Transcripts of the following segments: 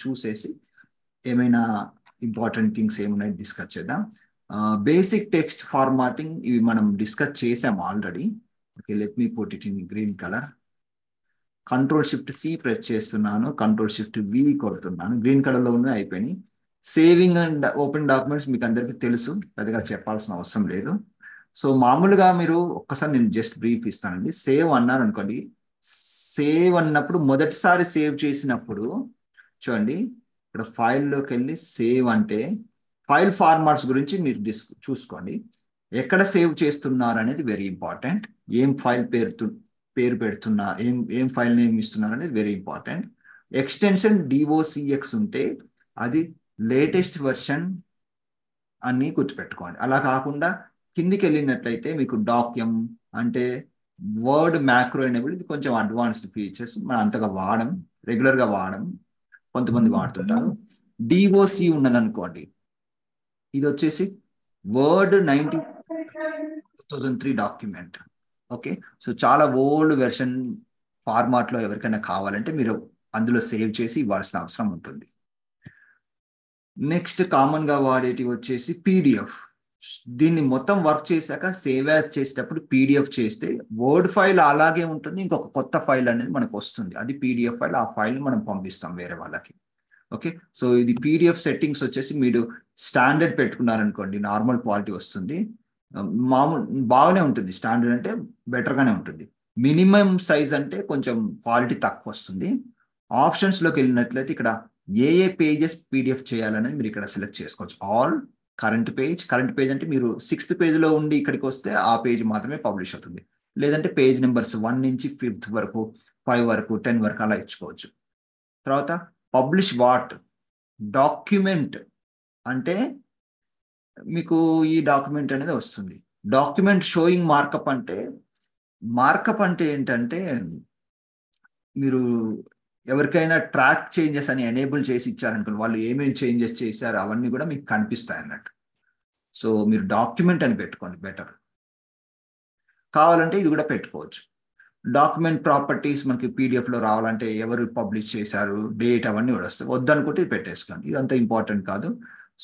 చూసేసి ఏమైనా important things ఏమున్నాయి డిస్కస్ చేద్దాం. బేసిక్ టెక్స్ట్ ఫార్మాటింగ్ ఇవి మనం డిస్కస్ చేసాం already. Okay, let me put it in green colour. Ctrl+Shift+C press చేస్తున్నాను, Ctrl+Shift+V కొడుతున్నాను. గ్రీన్ కలర్లో ఉన్నాయి, అయిపోయినాయి. సేవింగ్ అండ్ ఓపెన్ డాక్యుమెంట్స్ మీకు అందరికీ తెలుసు, పెద్దగా చెప్పాల్సిన అవసరం లేదు. సో మామూలుగా మీరు ఒక్కసారి నేను జస్ట్ బ్రీఫ్ ఇస్తానండి. సేవ్ అన్నారు అనుకోండి, సేవ్ అన్నప్పుడు మొదటిసారి సేవ్ చేసినప్పుడు చూడండి, ఇక్కడ ఫైల్లోకి వెళ్ళి సేవ్ అంటే ఫైల్ ఫార్మాట్స్ గురించి మీరు చూసుకోండి. ఎక్కడ సేవ్ చేస్తున్నారు అనేది వెరీ ఇంపార్టెంట్. ఏం ఫైల్ పేరు పెడుతున్నా, ఏం ఫైల్ నేమ్ ఇస్తున్నారు అనేది వెరీ ఇంపార్టెంట్. ఎక్స్టెన్షన్ DOCX ఉంటే అది లేటెస్ట్ వెర్షన్ అని గుర్తుపెట్టుకోండి. అలా కాకుండా కిందికి వెళ్ళినట్లయితే మీకు డాక్యం అంటే వర్డ్ మ్యాక్రో ఎనేబుల్, ఇది కొంచెం అడ్వాన్స్డ్ ఫీచర్స్, మనం అంతగా వాడం, రెగ్యులర్గా వాడం, కొంతమంది వాడుతుంటారు. DOC ఉన్నదనుకోండి, ఇది వచ్చేసి వర్డ్ 2003 డాక్యుమెంట్. ఓకే, సో చాలా ఓల్డ్ వెర్షన్ ఫార్మాట్లో ఎవరికైనా కావాలంటే మీరు అందులో సేవ్ చేసి ఇవ్వాల్సిన అవసరం ఉంటుంది. నెక్స్ట్ కామన్గా వాడేటివి వచ్చేసి PDF. దీన్ని మొత్తం వర్క్ చేశాక సేవ్ యాజ్ చేసేటప్పుడు PDF చేస్తే వర్డ్ ఫైల్ అలాగే ఉంటుంది, ఇంకొక కొత్త ఫైల్ అనేది మనకు వస్తుంది, అది PDF ఫైల్. ఆ ఫైల్ మనం పంపిస్తాం వేరే వాళ్ళకి. ఓకే, సో ఇది PDF సెట్టింగ్స్ వచ్చేసి మీరు స్టాండర్డ్ పెట్టుకున్నారనుకోండి, నార్మల్ క్వాలిటీ వస్తుంది. మామూలు బాగానే ఉంటుంది, స్టాండర్డ్ అంటే బెటర్గానే ఉంటుంది. మినిమం సైజ్ అంటే కొంచెం క్వాలిటీ తక్కువ వస్తుంది. ఆప్షన్స్లోకి వెళ్ళినట్లయితే ఇక్కడ ఏ పేజెస్ PDF చేయాలనేది మీరు ఇక్కడ సెలెక్ట్ చేసుకోవచ్చు. ఆల్, కరెంట్ పేజ్ అంటే మీరు 6th పేజ్లో ఉండి ఇక్కడికి వస్తే ఆ పేజ్ మాత్రమే పబ్లిష్ అవుతుంది. లేదంటే పేజ్ నెంబర్స్ 1 నుంచి 5th వరకు, 5 వరకు, 10 వరకు అలా ఇచ్చుకోవచ్చు. తర్వాత పబ్లిష్ వాట్ డాక్యుమెంట్ అంటే మీకు ఈ డాక్యుమెంట్ అనేది వస్తుంది. డాక్యుమెంట్ షోయింగ్ మార్కప్ అంటే ఏంటంటే మీరు ఎవరికైనా ట్రాక్ చేంజెస్ అని ఎనేబుల్ చేసి ఇచ్చారనుకోండి, వాళ్ళు ఏమేమి చేంజెస్ చేశారు అవన్నీ కూడా మీకు కనిపిస్తాయి అన్నట్టు. సో మీరు డాక్యుమెంట్ అని పెట్టుకోండి బెటర్. కావాలంటే ఇది కూడా పెట్టుకోవచ్చు. డాక్యుమెంట్ ప్రాపర్టీస్ మనకి PDFలో రావాలంటే ఎవరు పబ్లిష్ చేశారు, డేట్, అవన్నీ కూడా వస్తాయి. వద్దనుకుంటే ఇది పెట్టేసుకోండి, ఇదంతా ఇంపార్టెంట్ కాదు.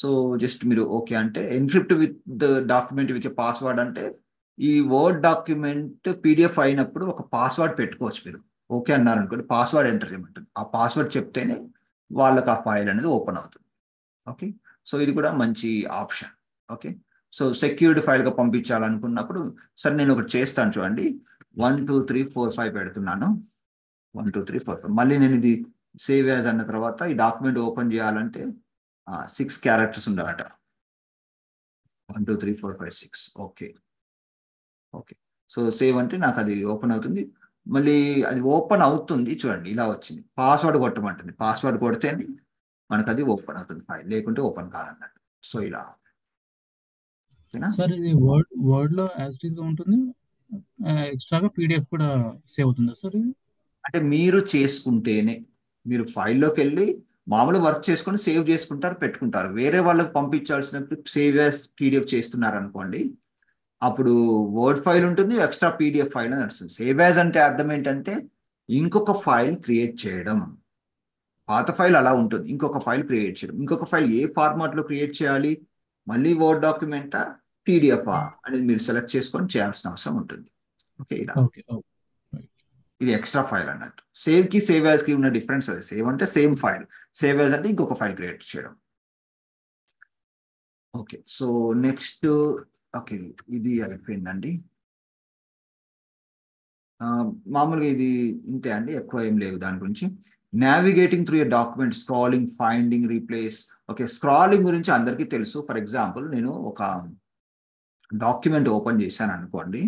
సో జస్ట్ మీరు ఓకే అంటే encrypt with the document with password అంటే ఈ వర్డ్ డాక్యుమెంట్ PDF అయినప్పుడు ఒక పాస్వర్డ్ పెట్టుకోవచ్చు. మీరు ఓకే అన్నారు అనుకోండి, పాస్వర్డ్ ఎంటర్ చేయమంటుంది. ఆ పాస్వర్డ్ చెప్తేనే వాళ్ళకి ఆ ఫైల్ అనేది ఓపెన్ అవుతుంది. ఓకే, సో ఇది కూడా మంచి ఆప్షన్. ఓకే, సో సెక్యూర్డ్ ఫైల్గా పంపించాలనుకున్నప్పుడు సరే నేను ఒకటి చేస్తాను చూడండి, 1 2 3 4 5 పెడుతున్నాను. 1 2 3 4 5 మళ్ళీ నేను ఇది సేవ్ యాజ్ అన్న తర్వాత ఈ డాక్యుమెంట్ ఓపెన్ చేయాలంటే 6 క్యారెక్టర్స్ ఉండాలట. 1 2 3 4 5 6. ఓకే, సో సేవ్ అంటే నాకు అది ఓపెన్ అవుతుంది. మళ్ళీ అది ఓపెన్ అవుతుంది చూడండి, ఇలా వచ్చింది. పాస్వర్డ్ కొట్టమంటుంది, పాస్వర్డ్ కొడితే మనకు అది ఓపెన్ అవుతుంది ఫైల్, లేకుంటే ఓపెన్ కాదన్నట్టు. సో ఇలా సార్ ఇది వర్డ్లో యాజ్ ఇట్ ఈస్గా ఉంటుంది, ఎక్స్ట్రాగా PDF కూడా సేవ్ అవుతుందా సార్? అంటే మీరు చేసుకుంటేనే, మీరు ఫైల్లోకి వెళ్ళి మామూలు వర్క్ చేసుకొని సేవ్ చేసుకుంటారు, పెట్టుకుంటారు. వేరే వాళ్ళకి పంపించాల్సినప్పుడు సేవ్ యాజ్ PDF చేస్తున్నారు అనుకోండి, అప్పుడు వర్డ్ ఫైల్ ఉంటుంది, ఎక్స్ట్రా PDF ఫైల్ అని నడుస్తుంది. సేవ్ యాజ్ అంటే అర్థం ఏంటంటే ఇంకొక ఫైల్ క్రియేట్ చేయడం. పాత ఫైల్ అలా ఉంటుంది, ఇంకొక ఫైల్ క్రియేట్ చేయడం. ఇంకొక ఫైల్ ఏ ఫార్మాట్లో క్రియేట్ చేయాలి, మళ్ళీ వర్డ్ డాక్యుమెంటా PDF అనేది మీరు సెలెక్ట్ చేసుకొని చేయాల్సిన అవసరం ఉంటుంది. ఓకే, ఇలా ఇది ఎక్స్ట్రా ఫైల్ అన్నట్టు. సేవ్ యాజ్ కి ఉన్న డిఫరెన్స్ అది. సేవ్ అంటే సేమ్ ఫైల్, సేవ్ యాజ్ అంటే ఇంకొక ఫైల్ క్రియేట్ చేయడం. ఓకే, సో నెక్స్ట్ ఓకే ఇది అయిపోయిందండి. మామూలుగా ఇది ఇంతే అండి, ఎక్కువ ఏం లేవు దాని గురించి. Navigating through a document, scrolling, finding, replace. Okay, scrolling గురించి అందరికీ తెలుసు. ఫర్ ఎగ్జాంపుల్ నేను ఒక డాక్యుమెంట్ ఓపెన్ చేశాను అనుకోండి,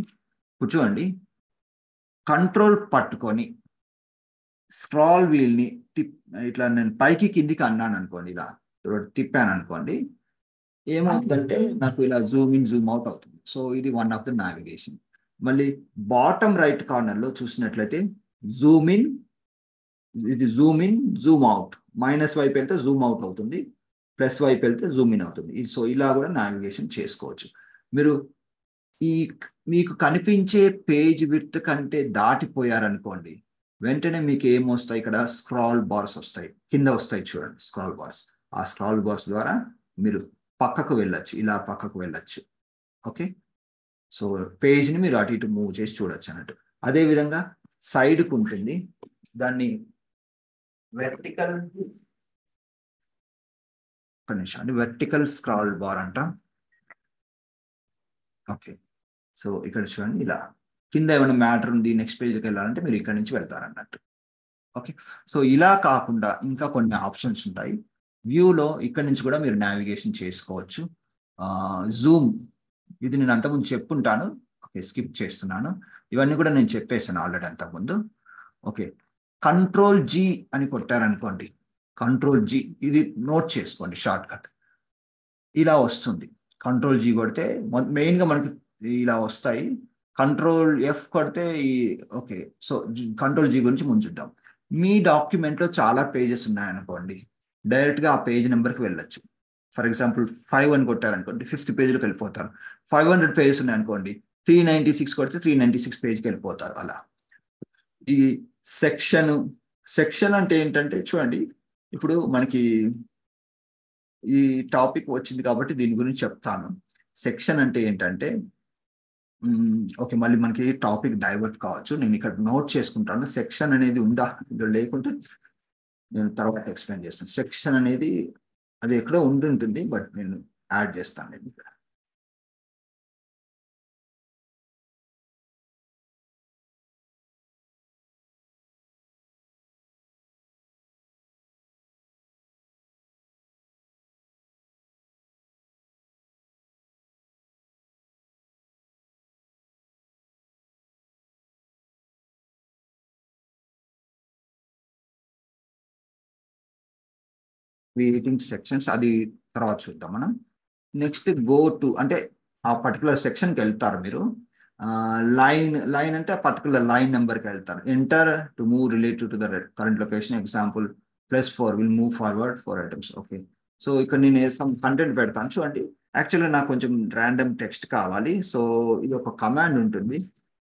కూర్చోండి, కంట్రోల్ పట్టుకొని స్క్రాల్ వీల్ని ఇట్లా నేను పైకి కిందికి అన్నాను అనుకోండి, ఇలా తిప్పాను అనుకోండి, ఏమవుతుందంటే నాకు ఇలా జూమ్ ఇన్ జూమ్ అవుట్ అవుతుంది. సో ఇది వన్ ఆఫ్ ద నావిగేషన్. మళ్ళీ బాటమ్ రైట్ కార్నర్లో చూసినట్లయితే జూమ్ ఇన్, ఇది Zoom in Zoom out. Minus వైపు వెళ్తే జూమ్ అవుట్ అవుతుంది, ప్లస్ వైపు వెళ్తే జూమ్ ఇన్ అవుతుంది. సో ఇలా కూడా నావిగేషన్ చేసుకోవచ్చు. మీరు మీకు కనిపించే పేజ్ విడ్త్ కంటే దాటిపోయారనుకోండి, వెంటనే మీకు ఏమొస్తాయి, ఇక్కడ స్క్రాల్ బార్స్ వస్తాయి, కింద వస్తాయి చూడండి స్క్రాల్ బార్స్. ఆ స్క్రాల్ బార్స్ ద్వారా మీరు పక్కకు వెళ్ళొచ్చు, ఇలా పక్కకు వెళ్ళొచ్చు. ఓకే, సో పేజ్ని మీరు అటు ఇటు మూవ్ చేసి చూడొచ్చు అన్నట్టు. అదే విధంగా సైడ్కు ఉంటుంది, దాన్ని వెర్టికల్, ఒక నిమిషం అండి, వెర్టికల్ స్క్రాల్ బార్ అంటాం. ఓకే, సో ఇక్కడ చూడండి, ఇలా కింద ఏమైనా మ్యాటర్ ఉంది, నెక్స్ట్ పేజ్కి వెళ్ళాలంటే మీరు ఇక్కడ నుంచి వెళ్తారు అన్నట్టు. ఓకే, సో ఇలా కాకుండా ఇంకా కొన్ని ఆప్షన్స్ ఉంటాయి వ్యూలో. ఇక్కడ నుంచి కూడా మీరు నావిగేషన్ చేసుకోవచ్చు. జూమ్, ఇది నేను అంతకుముందు చెప్పుంటాను. ఓకే, స్కిప్ చేస్తున్నాను, ఇవన్నీ కూడా నేను చెప్పేసాను ఆల్రెడీ అంతకుముందు. ఓకే, కంట్రోల్ జీ అని కొట్టారనుకోండి, కంట్రోల్ జీ, ఇది నోట్ చేసుకోండి షార్ట్ కట్, ఇలా వస్తుంది. కంట్రోల్ జీ కొడితే మెయిన్గా మనకి ఇలా వస్తాయి. కంట్రోల్ ఎఫ్ కొడితే ఈ, ఓకే, సో కంట్రోల్ జీ గురించి ముందు చూద్దాం. మీ డాక్యుమెంట్లో చాలా పేజెస్ ఉన్నాయనుకోండి, డైరెక్ట్గా ఆ పేజ్ నెంబర్కి వెళ్ళొచ్చు. ఫర్ ఎగ్జాంపుల్ 5 అని కొట్టారనుకోండి, 5th పేజ్లోకి వెళ్ళిపోతారు. 500 పేజెస్ ఉన్నాయనుకోండి, 396 కొడితే 396 పేజ్కి వెళ్ళిపోతారు. అలా ఈ సెక్షన్ అంటే ఏంటంటే చూడండి, ఇప్పుడు మనకి ఈ టాపిక్ వచ్చింది కాబట్టి దీని గురించి చెప్తాను. సెక్షన్ అంటే ఏంటంటే, ఓకే, మళ్ళీ మనకి టాపిక్ డైవర్ట్ కావచ్చు, నేను ఇక్కడ నోట్ చేసుకుంటాను. సెక్షన్ అనేది ఉందా, ఇది లేకుంటే నేను తర్వాత ఎక్స్ప్లెయిన్ చేస్తాను. సెక్షన్ అనేది అది ఎక్కడో ఉంటుంది, బట్ నేను యాడ్ చేస్తాను నేను ఇక్కడ. క్రియేటింగ్ సెక్షన్స్ అది తర్వాత చూద్దాం మనం. నెక్స్ట్ గో టు అంటే ఆ పర్టికులర్ సెక్షన్కి వెళ్తారు మీరు. లైన్ అంటే ఆ పర్టికులర్ లైన్ నెంబర్కి వెళ్తారు. Enter to move relative to the current location. Example +4 will move forward 4 items. Okay, so ఇక్కడ నేను సమ్ కంటెంట్ పెడతాను చూడండి. యాక్చువల్గా నాకు కొంచెం ర్యాండమ్ టెక్స్ట్ కావాలి, సో ఇది ఒక కమాండ్ ఉంటుంది,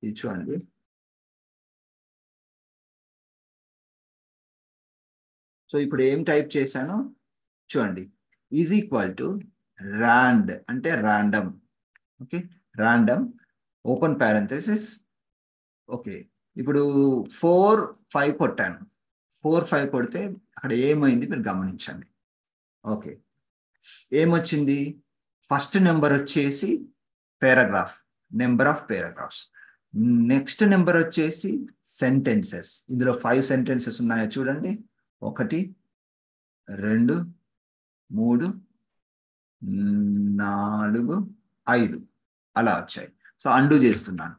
ఇది చూడండి. సో ఇప్పుడు ఏం టైప్ చేశాను చూడండి, ఈజ్ ఈక్వల్ టు ర్యాండ్ అంటే random. Okay, random open parenthesis. Okay, ఇప్పుడు 4, 5 కొట్టాను. 4, 5 కొడితే అక్కడ ఏమైంది మీరు గమనించండి. ఓకే, ఏమొచ్చింది, ఫస్ట్ నెంబర్ వచ్చేసి paragraph, number of paragraphs. Next number వచ్చేసి సెంటెన్సెస్. ఇందులో 5 సెంటెన్సెస్ ఉన్నాయో చూడండి, 1, 2, 3, 4, 5 అలా వచ్చాయి. సో అండూ చేస్తున్నాను.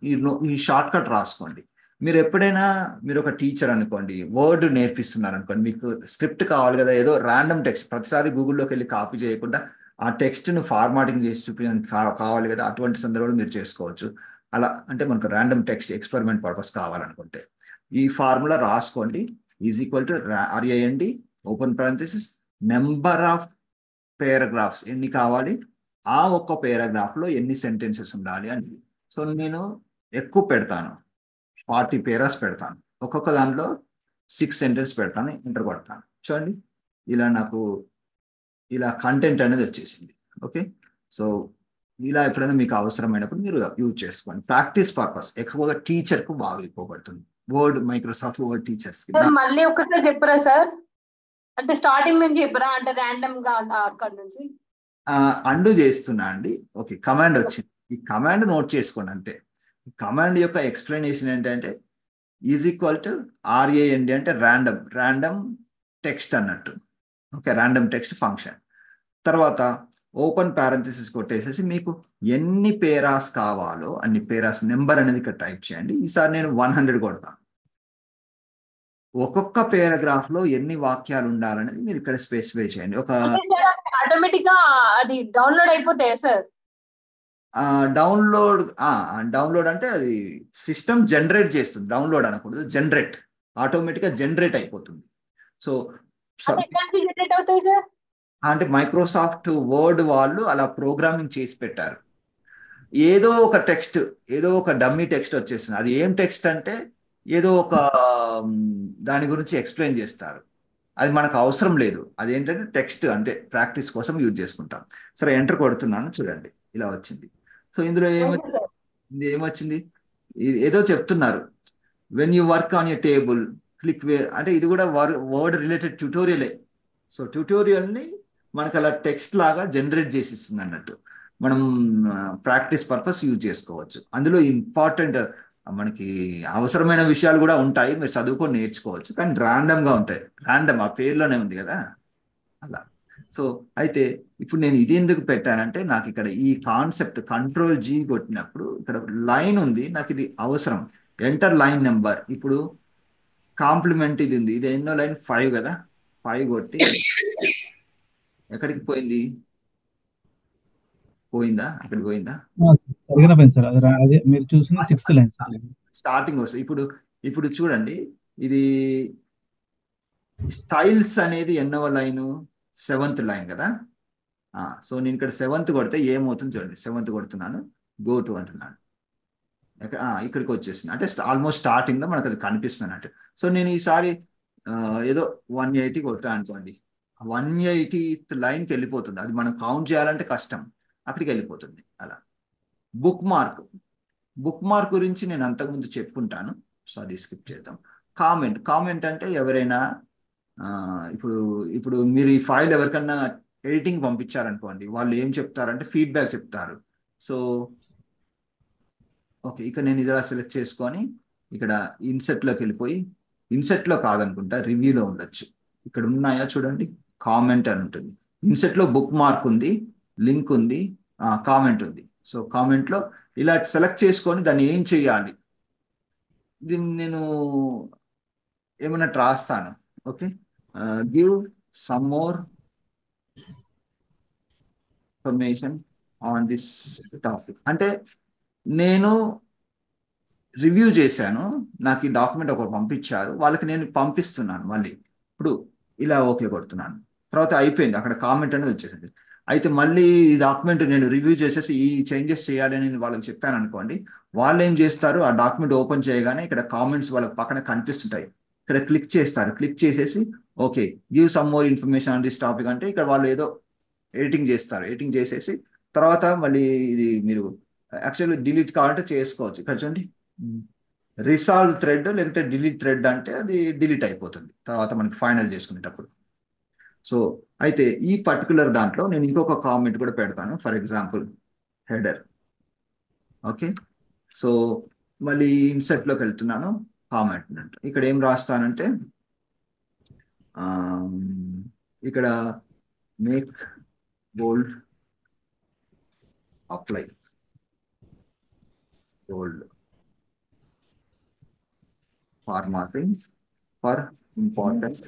ఈ షార్ట్ కట్ రాసుకోండి. మీరు ఎప్పుడైనా మీరు ఒక టీచర్ అనుకోండి, వర్డ్ నేర్పిస్తున్నారు అనుకోండి, మీకు స్క్రిప్ట్ కావాలి కదా, ఏదో ర్యాండమ్ టెక్స్ట్ ప్రతిసారి గూగుల్లోకి వెళ్ళి కాపీ చేయకుండా ఆ టెక్స్ట్ను ఫార్మాటింగ్ చేసి చూపించడానికి కావాలి కదా, అటువంటి సందర్భంలో మీరు చేసుకోవచ్చు. అలా అంటే మనకు ర్యాండమ్ టెక్స్ట్ ఎక్స్పెరిమెంట్ పర్పస్ కావాలనుకుంటే ఈ ఫార్ములా రాసుకోండి. Is equal to RAND open parenthesis number of paragraphs ఎన్ని కావాలి, ఆ ఒక్క పారాగ్రాఫ్లో ఎన్ని సెంటెన్సెస్ ఉండాలి అని. సో నేను ఎక్కువ పెడతాను, 40 పేరాస్ పెడతాను. ఒక్కొక్క దాంట్లో 6 సెంటెన్స్ పెడతాను, ఎంటర్ కొడతాను. చూడండి, ఇలా నాకు ఇలా కంటెంట్ అనేది వచ్చేసింది. ఓకే, సో ఇలా ఎప్పుడైనా మీకు అవసరమైనప్పుడు మీరు యూజ్ చేసుకోండి. ప్రాక్టీస్ పర్పస్ ఎక్కువగా టీచర్కు బాగా ఎక్కువబడుతుంది. Word, Microsoft word teachers. మళ్ళీ ఒకసారి చెప్పరా సార్, అంటే స్టార్టింగ్ నుంచి చెప్పరా, అంటే ర్యాండమ్ గా అక్కడ నుంచి అండు చేస్తున్నా అండి. ఓకే, కమాండ్ వచ్చింది, ఈ కమాండ్ నోట్ చేసుకోండి అంతే. ఈ కమాండ్ యొక్క ఎక్స్ప్లెనేషన్ ఏంటంటే ఈజ్ ఈక్వల్ టు RAND అంటే ర్యాండమ్ టెక్స్ట్ అన్నట్టు. Okay, random text function. తర్వాత ఓపెన్ పారెంథసిస్ కొట్టేసేసి మీకు ఎన్ని పేరాస్ కావాలో అన్ని పేరాస్ నెంబర్ అనేది ఇక్కడ టైప్ చేయండి. ఈసారి నేను 100 కొడతాను. ఒక్కొక్క పారాగ్రాఫ్ లో ఎన్ని వాక్యాలు ఉండాలనేది మీరు ఇక్కడ స్పెసిఫై చేయండి. ఒక ఆటోమేటిక్ గా అది డౌన్లోడ్ అయిపోతాయి సార్. డౌన్లోడ్ అంటే అది సిస్టమ్ జనరేట్ చేస్తుంది, డౌన్లోడ్ అనకూడదు, ఆటోమేటిక్ గా జనరేట్ అయిపోతుంది. సో జనరేట్ అవుతాయి సార్ అంటే మైక్రోసాఫ్ట్ వర్డ్ వాళ్ళు అలా ప్రోగ్రామింగ్ చేసి పెట్టారు. ఏదో ఒక టెక్స్ట్, ఏదో ఒక డమ్మీ టెక్స్ట్ వచ్చేస్తుంది. అది ఏం టెక్స్ట్ అంటే ఏదో ఒక దాని గురించి ఎక్స్ప్లెయిన్ చేస్తారు. అది మనకు అవసరం లేదు, అదేంటంటే టెక్స్ట్ అంతే, ప్రాక్టీస్ కోసం యూజ్ చేసుకుంటాం. సరే ఎంటర్ కొడుతున్నాను, చూడండి ఇలా వచ్చింది. సో ఇందులో ఏమొచ్చింది, ఏదో చెప్తున్నారు. When you work on a table click where, అంటే ఇది కూడా వర్డ్ రిలేటెడ్ ట్యూటోరియలే. సో ట్యూటోరియల్ని మనకు అలా టెక్స్ట్ లాగా జనరేట్ చేసి ఇస్తుంది అన్నట్టు. మనం ప్రాక్టీస్ పర్పస్ యూజ్ చేసుకోవచ్చు. అందులో ఇంపార్టెంట్ మనకి అవసరమైన విషయాలు కూడా ఉంటాయి, మీరు చదువుకొని నేర్చుకోవచ్చు, కానీ ర్యాండమ్గా ఉంటాయి. ర్యాండమ్ ఆ పేర్లోనే ఉంది కదా అలా. సో అయితే ఇప్పుడు నేను ఇది ఎందుకు పెట్టానంటే, నాకు ఇక్కడ ఈ కాన్సెప్ట్ Ctrl+G కొట్టినప్పుడు ఇక్కడ లైన్ ఉంది, నాకు ఇది అవసరం. ఎంటర్ లైన్ నెంబర్, ఇప్పుడు కాంప్లిమెంట్ ఇది ఉంది, ఇది ఎన్నో లైన్ 5 కదా, 5 కొట్టి ఎక్కడికి పోయింది, అక్కడికి పోయిందా? సరిగ్గా పోయింది సార్. అదే మీరు చూసింది 6th లైన్ స్టార్టింగ్ వస్తుంది. ఇప్పుడు చూడండి, ఇది స్టైల్స్ అనేది ఎన్నవ లైను, 7th లైన్ కదా. సో నేను ఇక్కడ 7th కొడితే ఏమవుతుంది చూడండి, 7th కొడుతున్నాను, గో టు అంటున్నాను, ఇక్కడికి వచ్చేసింది. అంటే ఆల్మోస్ట్ స్టార్టింగ్ లో మనకు అది కనిపిస్తుంది అన్నట్టు. సో నేను ఈసారి ఏదో 180 కొట్టా అనుకోండి, 180th లైన్కి వెళ్ళిపోతుంది. అది మనం కౌంట్ చేయాలంటే కష్టం, అక్కడికి వెళ్ళిపోతుంది అలా. బుక్ మార్క్ గురించి నేను అంతకుముందు చెప్పుకుంటాను, సో అది స్కిప్ చేద్దాం. కామెంట్ అంటే ఎవరైనా ఇప్పుడు మీరు ఈ ఫైల్ ఎవరికన్నా ఎడిటింగ్ పంపించారనుకోండి, వాళ్ళు ఏం చెప్తారంటే ఫీడ్బ్యాక్ చెప్తారు. సో ఓకే, ఇక్కడ నేను ఇలా సెలెక్ట్ చేసుకొని ఇక్కడ ఇన్సెట్లోకి వెళ్ళిపోయి, ఇన్సెట్లో కాదనుకుంటా రివ్యూలో ఉండొచ్చు, ఇక్కడ ఉన్నాయా చూడండి, కామెంట్ అని ఉంటుంది. ఇన్సెట్లో బుక్ మార్క్ ఉంది, లింక్ ఉంది, కామెంట్ ఉంది. సో కామెంట్లో ఇలా సెలెక్ట్ చేసుకొని దాన్ని ఏం చేయాలి, దీన్ని నేను ఏమన్నా రాస్తాను. Okay, give some more information on this topic. అంటే నేను రివ్యూ చేశాను, నాకు ఈ డాక్యుమెంట్ ఒకరు పంపించారు, వాళ్ళకి నేను పంపిస్తున్నాను. మళ్ళీ ఇప్పుడు ఇలా ఓకే కొడుతున్నాను, తర్వాత అయిపోయింది, అక్కడ కామెంట్ అనేది వచ్చేసింది. అయితే మళ్ళీ ఈ డాక్యుమెంట్ నేను రివ్యూ చేసేసి ఈ చేంజెస్ చేయాలని నేను వాళ్ళకి చెప్పాను అనుకోండి, వాళ్ళు ఏం చేస్తారు, ఆ డాక్యుమెంట్ ఓపెన్ చేయగానే ఇక్కడ కామెంట్స్ వాళ్ళకి పక్కన కనిపిస్తుంటాయి, ఇక్కడ క్లిక్ చేస్తారు. క్లిక్ చేసేసి okay give some more information on this topic అంటే ఇక్కడ వాళ్ళు ఏదో ఎడిటింగ్ చేస్తారు. ఎడిటింగ్ చేసేసి తర్వాత మళ్ళీ ఇది మీరు యాక్చువల్లీ డిలీట్ కావాలంటే చేసుకోవచ్చు. ఇక్కడ చూడండి, రిసాల్వ్ థ్రెడ్ లేకపోతే డిలీట్ థ్రెడ్ అంటే అది డిలీట్ అయిపోతుంది తర్వాత మనకి ఫైనల్ చేసుకునేటప్పుడు. సో అయితే ఈ పర్టికులర్ దాంట్లో నేను ఇంకొక కామెంట్ కూడా పెడతాను, for example header. Okay, so మళ్ళీ ఇన్సెట్లోకి వెళ్తున్నాను, కామెంట్. ఇక్కడ ఏం రాస్తానంటే ఇక్కడ make bold apply bold formatting for important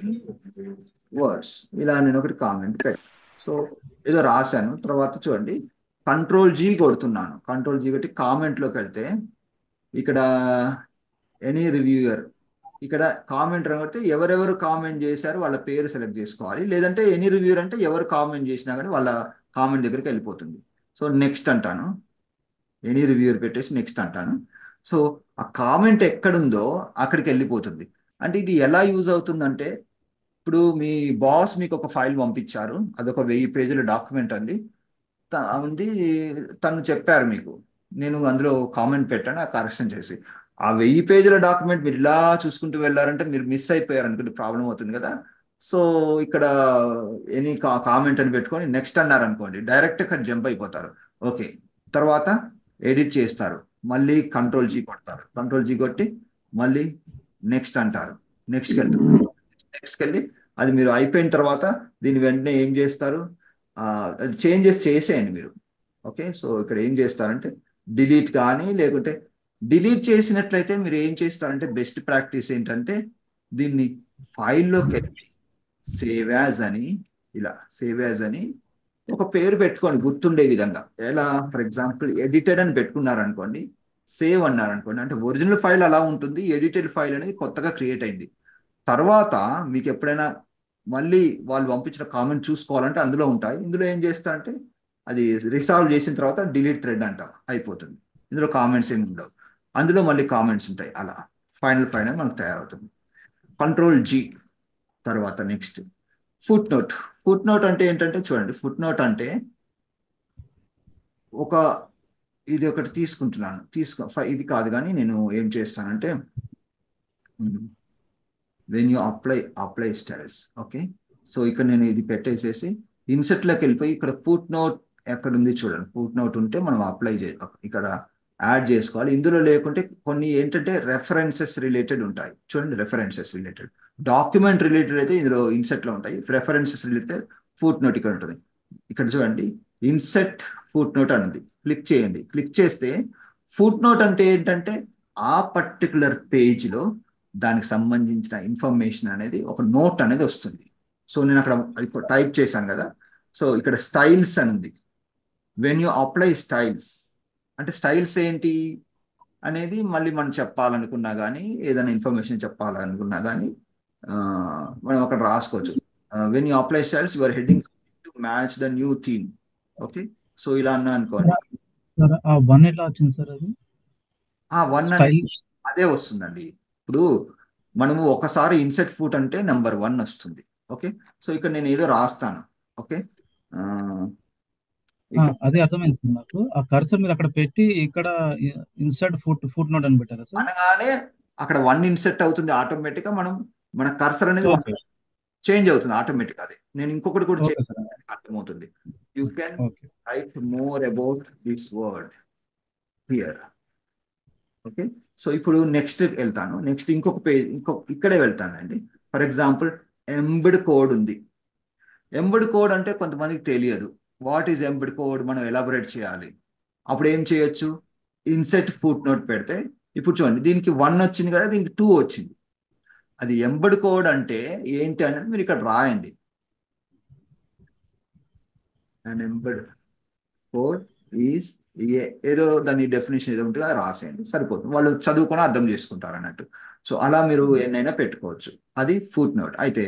words, ఇలా నేను ఒకటి కామెంట్ పెట్టాను. సో ఏదో రాశాను, తర్వాత చూడండి Ctrl+G కొడుతున్నాను. Ctrl+G కొట్టి కామెంట్లోకి వెళ్తే ఇక్కడ ఎనీ రివ్యూయర్, ఇక్కడ కామెంట్ కొడితే ఎవరెవరు కామెంట్ చేశారు వాళ్ళ పేరు సెలెక్ట్ చేసుకోవాలి, లేదంటే ఎనీ రివ్యూయర్ అంటే ఎవరు కామెంట్ చేసినా కానీ వాళ్ళ కామెంట్ దగ్గరికి వెళ్ళిపోతుంది. సో నెక్స్ట్ అంటాను, ఎనీ రివ్యూయర్ పెట్టేసి నెక్స్ట్ అంటాను. సో ఆ కామెంట్ ఎక్కడుందో అక్కడికి వెళ్ళిపోతుంది. అంటే ఇది ఎలా యూజ్ అవుతుందంటే, ఇప్పుడు మీ బాస్ మీకు ఒక ఫైల్ పంపించారు, అదొక 1000 పేజీల డాక్యుమెంట్ ఉంది, తను చెప్పారు మీకు, నేను అందులో కామెంట్ పెట్టాను, ఆ కరెక్షన్ చేసి ఆ 1000 పేజీల డాక్యుమెంట్ మీరు ఇలా చూసుకుంటూ వెళ్ళారంటే మీరు మిస్ అయిపోయారు అనుకుంటే ప్రాబ్లం అవుతుంది కదా. సో ఇక్కడ ఎనీ కామెంట్ అని పెట్టుకొని నెక్స్ట్ అన్నారు అనుకోండి, డైరెక్ట్ ఇక్కడ జంప్ అయిపోతారు. ఓకే, తర్వాత ఎడిట్ చేస్తారు, మళ్ళీ Ctrl+G కొడతారు, Ctrl+G కొట్టి మళ్ళీ నెక్స్ట్ అంటారు, నెక్స్ట్కి వెళ్తారు. నెక్స్ట్కి వెళ్ళి అది మీరు అయిపోయిన తర్వాత దీని వెంటనే ఏం చేస్తారు, అది చేంజెస్ చేసేయండి మీరు. ఓకే, సో ఇక్కడ ఏం చేస్తారంటే డిలీట్ కానీ, లేకుంటే డిలీట్ చేసినట్లయితే మీరు ఏం చేస్తారంటే బెస్ట్ ప్రాక్టీస్ ఏంటంటే దీన్ని ఫైల్లోకి వెళ్ళి సేవ్ యాజ్ అని, ఇలా సేవ్ యాజ్ అని ఒక పేరు పెట్టుకోండి గుర్తుండే విధంగా. ఎలా, ఫర్ ఎగ్జాంపుల్ ఎడిటెడ్ అని పెట్టుకున్నారు అనుకోండి, సేవ్ అన్నారు అనుకోండి, అంటే ఒరిజినల్ ఫైల్ అలా ఉంటుంది, ఎడిటెడ్ ఫైల్ అనేది కొత్తగా క్రియేట్ అయింది. తర్వాత మీకు ఎప్పుడైనా మళ్ళీ వాళ్ళు పంపించిన కామెంట్ చూసుకోవాలంటే అందులో ఉంటాయి. ఇందులో ఏం చేస్తారంటే అది రిసాల్వ్ చేసిన తర్వాత డిలీట్ థ్రెడ్ అంట అయిపోతుంది, ఇందులో కామెంట్స్ ఏమి ఉండవు, అందులో మళ్ళీ కామెంట్స్ ఉంటాయి. అలా ఫైనల్ మనకు తయారవుతుంది. Control G. తర్వాత next foot note. Foot note అంటే ఏంటంటే చూడండి, ఫుట్ నోట్ అంటే ఇది ఒకటి తీసుకుంటున్నాను, ఇది కాదు కానీ నేను ఏం చేస్తానంటే when you apply styles. Okay, so ఇక్కడ నేను ఇది పెట్టేసేసి ఇన్సెట్లోకి వెళ్ళిపోయి ఇక్కడ ఫుట్ నోట్ ఎక్కడ ఉంది చూడండి. ఫుట్ నోట్ ఉంటే మనం ఇక్కడ యాడ్ చేసుకోవాలి. ఇందులో లేకుంటే కొన్ని ఏంటంటే రెఫరెన్సెస్ రిలేటెడ్ ఉంటాయి చూడండి. రెఫరెన్సెస్ రిలేటెడ్, డాక్యుమెంట్ రిలేటెడ్ అయితే ఇందులో ఇన్సెట్లో ఉంటాయి. రెఫరెన్సెస్ రిలేటెడ్ ఫుట్ నోట్ ఇక్కడ ఉంటుంది. ఇక్కడ చూడండి ఇన్సెట్ ఫుట్ నోట్ అనేది క్లిక్ చేయండి. క్లిక్ చేస్తే ఫుట్ నోట్ అంటే ఏంటంటే ఆ పర్టికులర్ పేజ్లో దానికి సంబంధించిన ఇన్ఫర్మేషన్ అనేది ఒక నోట్ అనేది వస్తుంది. సో నేను అక్కడ టైప్ చేశాను కదా. సో ఇక్కడ స్టైల్స్ అని ఉంది. వెన్ యూ అప్లై స్టైల్స్ అంటే స్టైల్స్ ఏంటి అనేది మళ్ళీ మనం చెప్పాలనుకున్నా కానీ, ఏదైనా ఇన్ఫర్మేషన్ చెప్పాలనుకున్నా కానీ మనం అక్కడ రాసుకోవచ్చు. When you apply styles your heading to match the new theme. Okay, so ఇలా అన్నా అనుకోండి. ఆ వన్ ఎట్లా వచ్చింది సార్? అది ఆ వన్ అదే వస్తుందండి. ఇప్పుడు మనము ఒకసారి ఇన్సెట్ ఫుట్ అంటే నెంబర్ 1 వస్తుంది. ఓకే, సో ఇక్కడ నేను ఏదో రాస్తాను. ఓకే, అదే అర్థమైంది సార్ నాకు. ఆ కర్సర్ మీరు అక్కడ పెట్టి ఇక్కడ ఇన్సర్ట్ ఫుట్ నోట్ అని పెట్టారా సార్? అనగానే అక్కడ 1 ఇన్సెట్ అవుతుంది ఆటోమేటిక్ గా. మన కర్సర్ అనేది చేంజ్ అవుతుంది ఆటోమేటిక్. అదే నేను ఇంకొకటి కూడా అర్థమవుతుంది. You can write more about this word here. Okay, so ఇప్పుడు నెక్స్ట్ వెళ్తాను. నెక్స్ట్ ఇంకొక పేజ్, ఇక్కడే వెళ్తానండి. ఫర్ ఎగ్జాంపుల్ ఎంబెడ్ కోడ్ ఉంది. ఎంబెడ్ కోడ్ అంటే కొంతమందికి తెలియదు. వాట్ ఈజ్ ఎంబెడ్ కోడ్, మనం ఎలాబొరేట్ చేయాలి. అప్పుడు ఏం చేయొచ్చు, ఇన్సెట్ ఫుట్ నోట్ పెడితే ఇప్పుడు చూడండి దీనికి 1 వచ్చింది కదా, దీనికి 2 వచ్చింది. అది ఎంబెడ్ కోడ్ అంటే ఏంటి అనేది మీరు ఇక్కడ రాయండి. అండ్ ఎంబెడ్ కోడ్ ఈజ్ ఏదో దాని డెఫినేషన్ ఏదో ఉంటుంది, అది రాసేయండి సరిపోతుంది. వాళ్ళు చదువుకొని అర్థం చేసుకుంటారు అన్నట్టు. సో అలా మీరు ఎన్నైనా పెట్టుకోవచ్చు. అది ఫుట్ నోట్. అయితే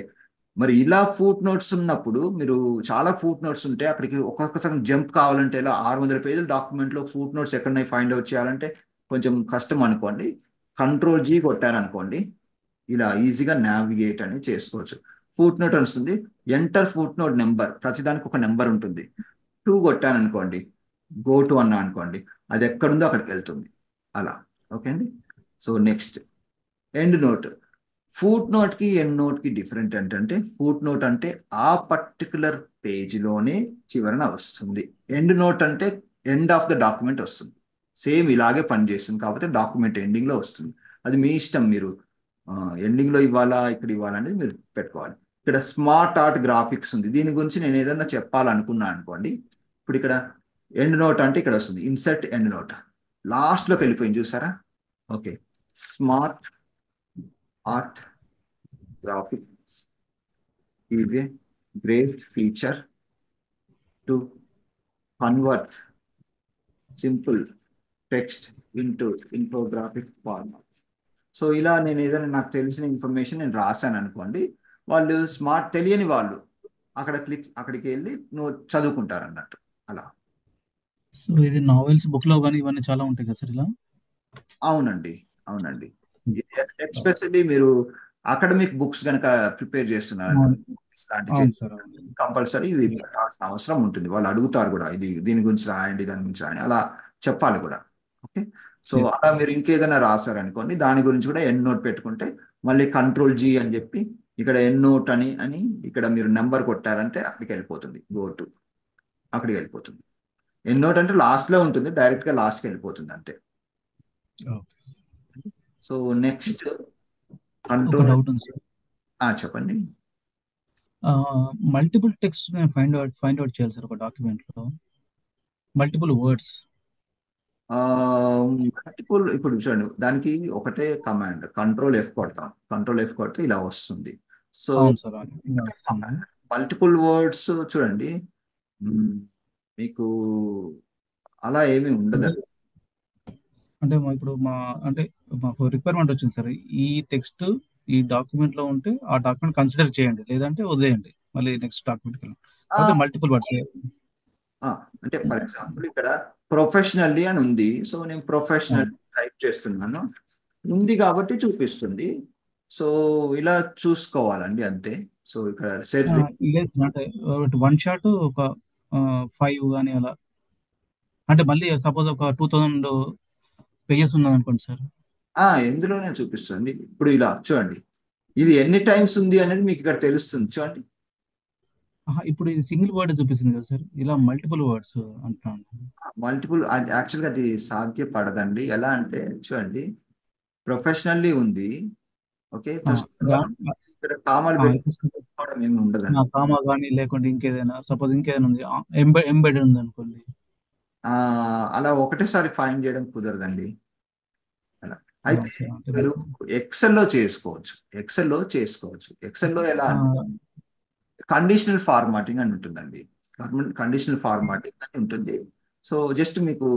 మరి ఇలా ఫుట్ నోట్స్ ఉన్నప్పుడు మీరు చాలా ఫుట్ నోట్స్ ఉంటే అక్కడికి ఒక్కొక్కసారి జంప్ కావాలంటే ఇలా 600 పేజీల డాక్యుమెంట్లో ఫుట్ నోట్స్ ఎక్కడైనా ఫైండ్ అవుట్ చేయాలంటే కొంచెం కష్టం అనుకోండి. కంట్రోల్ జీ కొట్టారనుకోండి, ఇలా ఈజీగా నావిగేట్ అని చేసుకోవచ్చు. ఫుట్ నోట్ వస్తుంది. ఎంటర్ ఫుట్ నోట్ నెంబర్, ప్రతిదానికి ఒక నెంబర్ ఉంటుంది. 2 కొట్టాను అనుకోండి, గో టు అన్నా అనుకోండి, అది ఎక్కడుందో అక్కడికి వెళ్తుంది అలా. ఓకే అండి. So next end note. Foot note కి ఎండ్ నోట్ కి డిఫరెంట్ ఏంటంటే, ఫుట్ నోట్ అంటే ఆ పర్టికులర్ పేజీలోనే చివరన వస్తుంది. ఎండ్ నోట్ అంటే ఎండ్ ఆఫ్ ద డాక్యుమెంట్ వస్తుంది. సేమ్ ఇలాగే పనిచేస్తుంది, కాకపోతే డాక్యుమెంట్ ఎండింగ్ లో వస్తుంది. అది మీ ఇష్టం, మీరు ఎండింగ్ లో ఇవ్వాలా ఇక్కడ ఇవ్వాలా అనేది మీరు పెట్టుకోవాలి. ఇక్కడ స్మార్ట్ ఆర్ట్ గ్రాఫిక్స్ ఉంది. దీని గురించి నేను ఏదన్నా చెప్పాలనుకున్నా అనుకోండి, ఇప్పుడు ఇక్కడ ఎండ్ నోట్ అంటే ఇక్కడ వస్తుంది ఇన్సర్ట్ ఎండ్ నోట్. లాస్ట్ లోకి వెళ్ళిపోయింది చూసారా. Okay, smart art graphics is a great feature to convert simple text into infographic format. So ఇలా నేను ఏదైనా నాకు తెలిసిన ఇన్ఫర్మేషన్ నేను రాశాను అనుకోండి, వాళ్ళు తెలియని వాళ్ళు అక్కడికి వెళ్ళి చదువుకుంటారు అన్నట్టు అలా. సో ఇది నావెల్స్ బుక్ లో కానీ ఇవన్నీ చాలా ఉంటాయి కదా సార్ ఇలా? అవునండి. ఎస్పెషల్లీ మీరు అకాడమిక్ బుక్స్ కనుక ప్రిపేర్ చేస్తున్నారు కంపల్సరీ ఇది పెట్టాల్సిన అవసరం ఉంటుంది. వాళ్ళు అడుగుతారు కూడా, దీని గురించి రాయండి, దాని గురించి రాయండి, అలా చెప్పాలి కూడా. ఓకే, సో అలా మీరు ఇంకేదైనా రాశారనుకోండి, దాని గురించి కూడా ఎండ్ నోట్ పెట్టుకుంటే మళ్ళీ కంట్రోల్ జీ అని చెప్పి ఇక్కడ ఎండ్ నోట్ అని ఇక్కడ మీరు నెంబర్ కొట్టారంటే అక్కడికి వెళ్ళిపోతుంది. గో టు అక్కడికి వెళ్ళిపోతుంది. ఎండ్ నోట్ అంటే లాస్ట్ లో ఉంటుంది, డైరెక్ట్ గా లాస్ట్కి వెళ్ళిపోతుంది అంతే. So next control. చెప్పండి. మల్టిపుల్ టెక్స్ట్ ఫైండ్ అవుట్ చేయాలి సార్ ఒక డాక్యుమెంట్ లో, మల్టిపుల్ వర్డ్స్. ఇప్పుడు చూడండి, దానికి ఒకటే కమాండ్, కంట్రోల్ F కొడతాం. కంట్రోల్ F కొడితే ఇలా వస్తుంది. సో మల్టిపుల్ వర్డ్స్ చూడండి, మీకు అలా ఏమీ ఉండదు. అంటే ఇప్పుడు మాకు రిక్వైర్మెంట్ వచ్చింది సార్, ఈ టెక్స్ట్ ఈ డాక్యుమెంట్ లో ఉంటే ఆ డాక్యుమెంట్ కన్సిడర్ చేయండి, లేదంటే వదిలేయండి, మళ్ళీ నెక్స్ట్ డాక్యుమెంట్ కి వెళ్ళండి. మల్టిపుల్ వర్డ్స్ అంటే ఫర్ ఎగ్జాంపుల్ ఇక్కడ ప్రొఫెషనల్లీ అని ఉంది. సో నేను ప్రొఫెషనల్ టైప్ చేస్తున్నాను, ఉంది కాబట్టి చూపిస్తుంది. సో ఇలా చూసుకోవాలండి అంతే. సో ఇక్కడ సెట్ లేదు సార్, అంటే వన్ షాట్ ఒక 5 కానీ అలా, అంటే మళ్ళీ సపోజ్ ఒక 2000 పేజెస్ ఉన్నది అనుకోండి సార్. ఎందులోనే చూపిస్తుంది. ఇప్పుడు ఇలా చూడండి, ఇది ఎన్ని టైమ్స్ ఉంది అనేది మీకు ఇక్కడ తెలుస్తుంది. చూడండి, ఇప్పుడు ఇది సింగిల్ వర్డ్ చూపిస్తుంది కదా సార్, ఇలా మల్టిపుల్ వర్డ్స్ అంటున్నాను. మల్టిపుల్ యాక్చువల్గా అది సాధ్యపడదండి. ఎలా అంటే చూడండి, ప్రొఫెషనల్లీ ఉంది. ఓకే, ఇక్కడ కామాలు పెట్టుకోవడం ఏమి ఉండదండి. కామా కానీ లేకుంటే ఇంకేదైనా, సపోజ్ ఇంకేదైనా ఉంది, ఎంబెడెడ్ ఉంది అనుకోండి, అలా ఒకటేసారి ఫైండ్ చేయడం కుదరదండి. అలా అయితే మీరు ఎక్సెల్లో చేసుకోవచ్చు. ఎక్సెల్లో ఎలా అంటే కండిషనల్ ఫార్మాటింగ్ అని ఉంటుందండి. కండిషనల్ ఫార్మాటింగ్ అని ఉంటుంది. సో జస్ట్ మీకు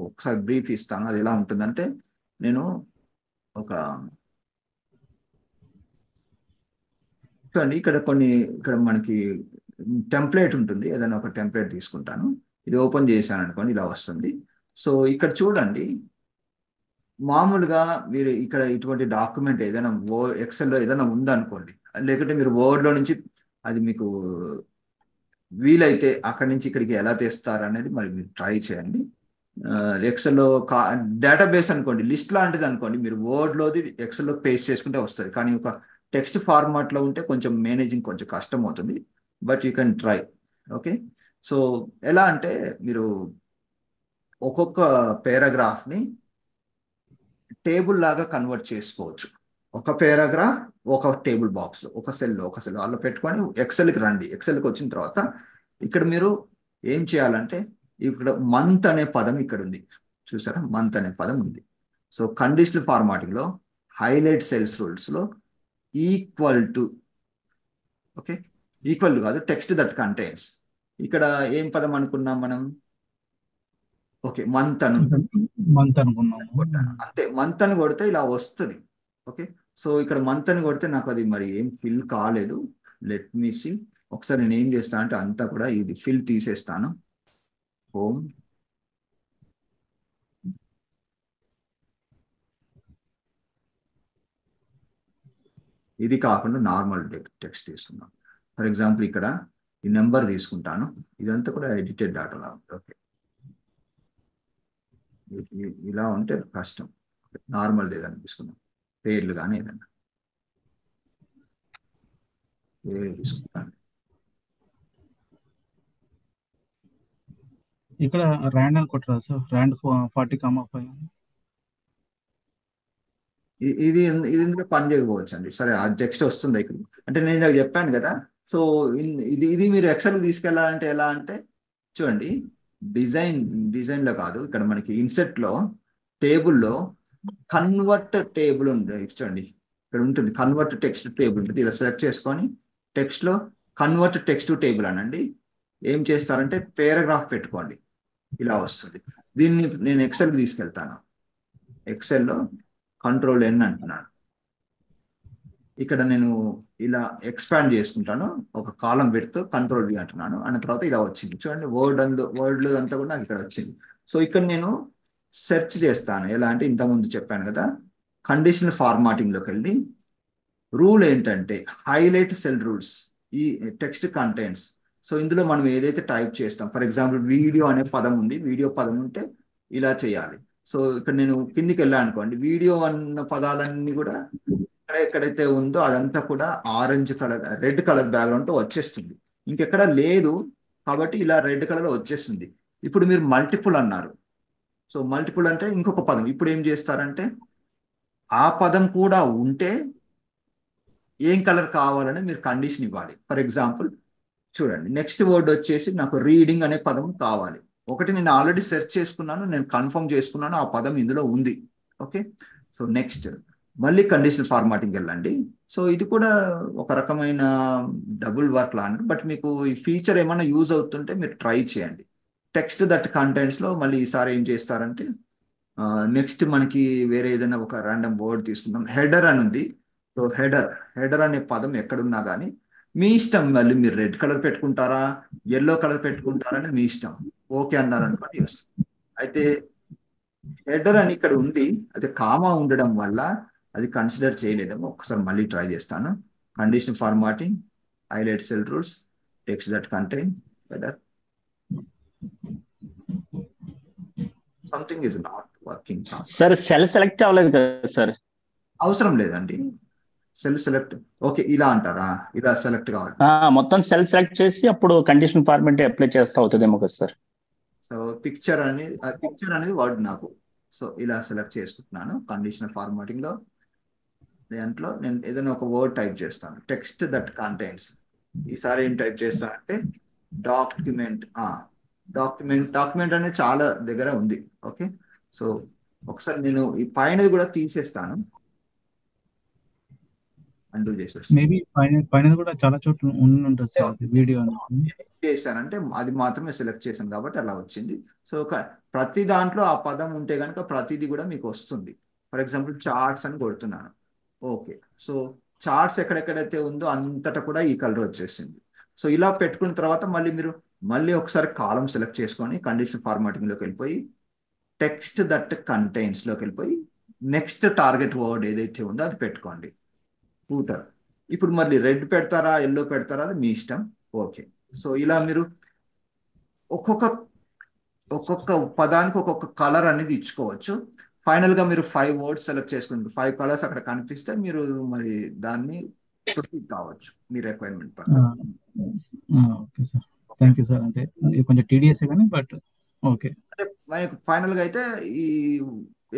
ఒకసారి బ్రీఫ్ ఇస్తాను. అది ఎలా ఉంటుందంటే, నేను చూడండి, ఇక్కడ మనకి టెంప్లెట్ ఉంటుంది. ఏదైనా ఒక టెంప్లెట్ తీసుకుంటాను. ఇది ఓపెన్ చేశాను అనుకోండి, ఇలా వస్తుంది. సో ఇక్కడ చూడండి, మామూలుగా మీరు ఇక్కడ ఇటువంటి డాక్యుమెంట్ ఏదైనా ఎక్సెల్లో ఏదైనా ఉందనుకోండి, లేకుంటే మీరు వర్డ్లో నుంచి అది మీకు వీలైతే అక్కడి నుంచి ఇక్కడికి ఎలా తెస్తారు అనేది మరి మీరు ట్రై చేయండి. ఎక్సెల్లో డేటాబేస్ అనుకోండి, లిస్ట్ లాంటిది అనుకోండి, మీరు వర్డ్లోది ఎక్సెల్లో పేస్ట్ చేసుకుంటే వస్తుంది. కానీ ఒక టెక్స్ట్ ఫార్మాట్లో ఉంటే కొంచెం మేనేజింగ్ కొంచెం కష్టం అవుతుంది. But you can try. Okay, so ఎలా అంటే మీరు ఒక్కొక్క పేరాగ్రాఫ్ని టేబుల్ లాగా కన్వర్ట్ చేసుకోవచ్చు. ఒక పేరాగ్రాఫ్ ఒక టేబుల్ బాక్స్లో, ఒక సెల్లో అలా పెట్టుకొని ఎక్సెల్కి రండి. ఎక్సెల్కి వచ్చిన తర్వాత ఇక్కడ మీరు ఏం చేయాలంటే, ఇక్కడ మంత్ అనే పదం ఇక్కడ ఉంది, చూసారా? మంత్ అనే పదం ఉంది. సో కండిషనల్ ఫార్మాటింగ్లో హైలైట్ సెల్స్ రూల్స్లో equal to, okay, equal to కాదు, టెక్స్ట్ దట్ కంటైన్స్. ఇక్కడ ఏం పదం అనుకున్నాం మనం? ఓకే, మంత్ అనుకున్నాం. అంతే, మంత్ అని కొడితే ఇలా వస్తుంది. ఓకే, సో ఇక్కడ మంత్ అని కొడితే నాకు అది మరి ఏం ఫిల్ కాలేదు. Let me see. ఒకసారి నేను ఏం చేస్తాను అంటే అంతా కూడా ఇది ఫిల్ తీసేస్తాను. హోమ్, ఇది కాకుండా నార్మల్ టెక్స్ట్ తీసుకున్నాను. ఫర్ ఎగ్జాంపుల్ ఇక్కడ ఈ నెంబర్ తీసుకుంటాను. ఇదంతా కూడా ఎడిటెడ్ డాటాలా ఉంది. ఓకే, ఇలా ఉంటే కష్టం. నార్మల్ ఏదైనా తీసుకున్నాం, పేర్లు కానీ ఏదైనా పేరు తీసుకుంటాను. ఇక్కడ ర్యాండ్ అని కొట్టరా సార్? ర్యాండ్ 40,5 ఇది ఇందులో పని చేయకపోవచ్చు అండి. సరే, ఆ టెక్స్ట్ వస్తుంది ఇక్కడ. అంటే నేను ఇందాక చెప్పాను కదా. సో ఇది మీరు ఎక్సెల్ తీసుకెళ్ళాలంటే ఎలా అంటే, చూడండి, డిజైన్లో కాదు, ఇక్కడ మనకి ఇన్సెట్లో టేబుల్లో కన్వర్ట్ టేబుల్ ఉంది. చూడండి, ఇక్కడ ఉంటుంది కన్వర్ట్ టెక్స్ట్ టేబుల్ ఉంటుంది. ఇలా సెలెక్ట్ చేసుకొని టెక్స్ట్లో కన్వర్ట్ టెక్స్ట్ టేబుల్ అనండి. ఏం చేస్తారంటే పేరాగ్రాఫ్ పెట్టుకోండి, ఇలా వస్తుంది. దీన్ని నేను ఎక్సెల్కి తీసుకెళ్తాను. ఎక్సెల్లో Ctrl+N అంటున్నాను. ఇక్కడ నేను ఇలా ఎక్స్పాండ్ చేసుకుంటాను. ఒక కాలం పెడుతూ Ctrl+V అంటున్నాను. అన్న తర్వాత ఇలా వచ్చింది. చూడండి, వర్డ్లో అంతా కూడా నాకు ఇక్కడ వచ్చింది. సో ఇక్కడ నేను సెర్చ్ చేస్తాను. ఎలా అంటే ఇంతకుముందు చెప్పాను కదా, కండిషనల్ ఫార్మాటింగ్లోకి వెళ్ళి రూల్ ఏంటంటే హైలైట్ సెల్ రూల్స్, ఈ టెక్స్ట్ కంటెంట్స్. సో ఇందులో మనం ఏదైతే టైప్ చేస్తాం, ఫర్ ఎగ్జాంపుల్ వీడియో అనే పదం ఉంది. వీడియో పదం ఉంటే ఇలా చేయాలి. సో ఇక్కడ నేను కిందికి వెళ్ళాను అనుకోండి, వీడియో అన్న పదాలన్నీ కూడా ఎక్కడైతే ఉందో అదంతా కూడా ఆరెంజ్ కలర్, రెడ్ కలర్ బ్యాక్గ్రౌండ్తో వచ్చేస్తుంది. ఇంకెక్కడ లేదు కాబట్టి ఇలా రెడ్ కలర్లో వచ్చేస్తుంది. ఇప్పుడు మీరు మల్టిపుల్ అన్నారు. సో మల్టిపుల్ అంటే ఇంకొక పదం. ఇప్పుడు ఏం చేస్తారంటే ఆ పదం కూడా ఉంటే ఏం కలర్ కావాలని మీరు కండిషన్ ఇవ్వాలి. ఫర్ ఎగ్జాంపుల్ చూడండి, నెక్స్ట్ వర్డ్ వచ్చేసి నాకు రీడింగ్ అనే పదం కావాలి. ఒకటి నేను ఆల్రెడీ సెర్చ్ చేసుకున్నాను, నేను కన్ఫర్మ్ చేసుకున్నాను, ఆ పదం ఇందులో ఉంది. ఓకే, సో నెక్స్ట్ మళ్ళీ కండిషనల్ ఫార్మాటింగ్ వెళ్ళండి. సో ఇది కూడా ఒక రకమైన డబుల్ వర్క్ లాంటి, బట్ మీకు ఈ ఫీచర్ ఏమైనా యూజ్ అవుతుంటే మీరు ట్రై చేయండి. టెక్స్ట్ దట్ కంటెంట్స్లో మళ్ళీ ఈసారి ఏం చేస్తారంటే, నెక్స్ట్ మనకి వేరే ఏదైనా ఒక ర్యాండమ్ వర్డ్ తీసుకుందాం. హెడర్ అని ఉంది. సో హెడర్ అనే పదం ఎక్కడున్నా కానీ మీ ఇష్టం. మళ్ళీ మీరు రెడ్ కలర్ పెట్టుకుంటారా, ఎల్లో కలర్ పెట్టుకుంటారా అనేది మీ ఇష్టం. ఓకే అన్నారు అనుకోండి వస్తుంది. అయితే హెడర్ అని ఇక్కడ ఉంది, అయితే కామా ఉండడం వల్ల అది కన్సిడర్ చేయలేదేమో, ఒకసారి మళ్ళీ ట్రై చేస్తాను. Condition formatting, highlight cell rules, text that contain better. Something is not working. Sir cell select అవ్వలేదు కదా సార్. అవసరం లేదండి సెల్ సెలెక్ట్. ఓకే, ఇలా అంటారా? ఇలా సెలెక్ట్ కావాలి. మొత్తం సెల్ సెలెక్ట్ చేసి అప్పుడు కండిషన్ ఫార్మాట్ అప్లై చేస్తే అవుతుందేమో కదా సార్. సో పిక్చర్ అనేది వర్డ్ నాకు. సో ఇలా సెలెక్ట్ చేసుకుంటున్నాను కండిషనల్ ఫార్మాటింగ్ లో. దాంట్లో నేను ఏదైనా ఒక వర్డ్ టైప్ చేస్తాను, టెక్స్ట్ దట్ కంటైన్స్. ఈసారి ఏం టైప్ చేస్తానంటే డాక్యుమెంట్. డాక్యుమెంట్ అనేది చాలా దగ్గర ఉంది. ఓకే, సో ఒకసారి నేను ఈ పైనది కూడా తీసేస్తాను, అండూ చేసేస్తాను. మేబీ పైన కూడా చాలా చోట్ల ఉంటుంది సార్ వీడియో చేశానంటే అది మాత్రమే సెలెక్ట్ చేశాను కాబట్టి అలా వచ్చింది. సో ప్రతి దాంట్లో ఆ పదం ఉంటే కనుక ప్రతిదీ కూడా మీకు వస్తుంది. ఫర్ ఎగ్జాంపుల్ చార్ట్స్ అని కొడుతున్నాను. ఓకే, సో చార్ట్స్ ఎక్కడెక్కడైతే ఉందో అంతటా కూడా ఈ కలర్ వచ్చేసింది. సో ఇలా పెట్టుకున్న తర్వాత మళ్ళీ ఒకసారి కాలం సెలెక్ట్ చేసుకొని కండిషన్ ఫార్మాటింగ్ లోకి వెళ్ళిపోయి టెక్స్ట్ దట్ కంటైన్స్ లోకి వెళ్ళిపోయి నెక్స్ట్ టార్గెట్ వర్డ్ ఏదైతే ఉందో అది పెట్టుకోండి. ఫూటర్. ఇప్పుడు మళ్ళీ రెడ్ పెడతారా ఎల్లో పెడతారా అది మీ ఇష్టం. ఓకే, సో ఇలా మీరు ఒక్కొక్క పదానికి ఒక్కొక్క కలర్ అనేది ఇచ్చుకోవచ్చు. ఫైనల్ గా మీరు 5 వర్డ్స్ సెలెక్ట్ చేసుకుంటారు, 5 కలర్స్ అక్కడ కనిపిస్తే మీరు మరి దాన్ని ప్రొసీడ్ కావచ్చు మీ రిక్వైర్మెంట్ ప్రకారం. Okay sir, thank you sir. అంటే కొంచెం టీడీఎస్ కానీ బట్ ఓకే. అంటే ఫైనల్ గా అయితే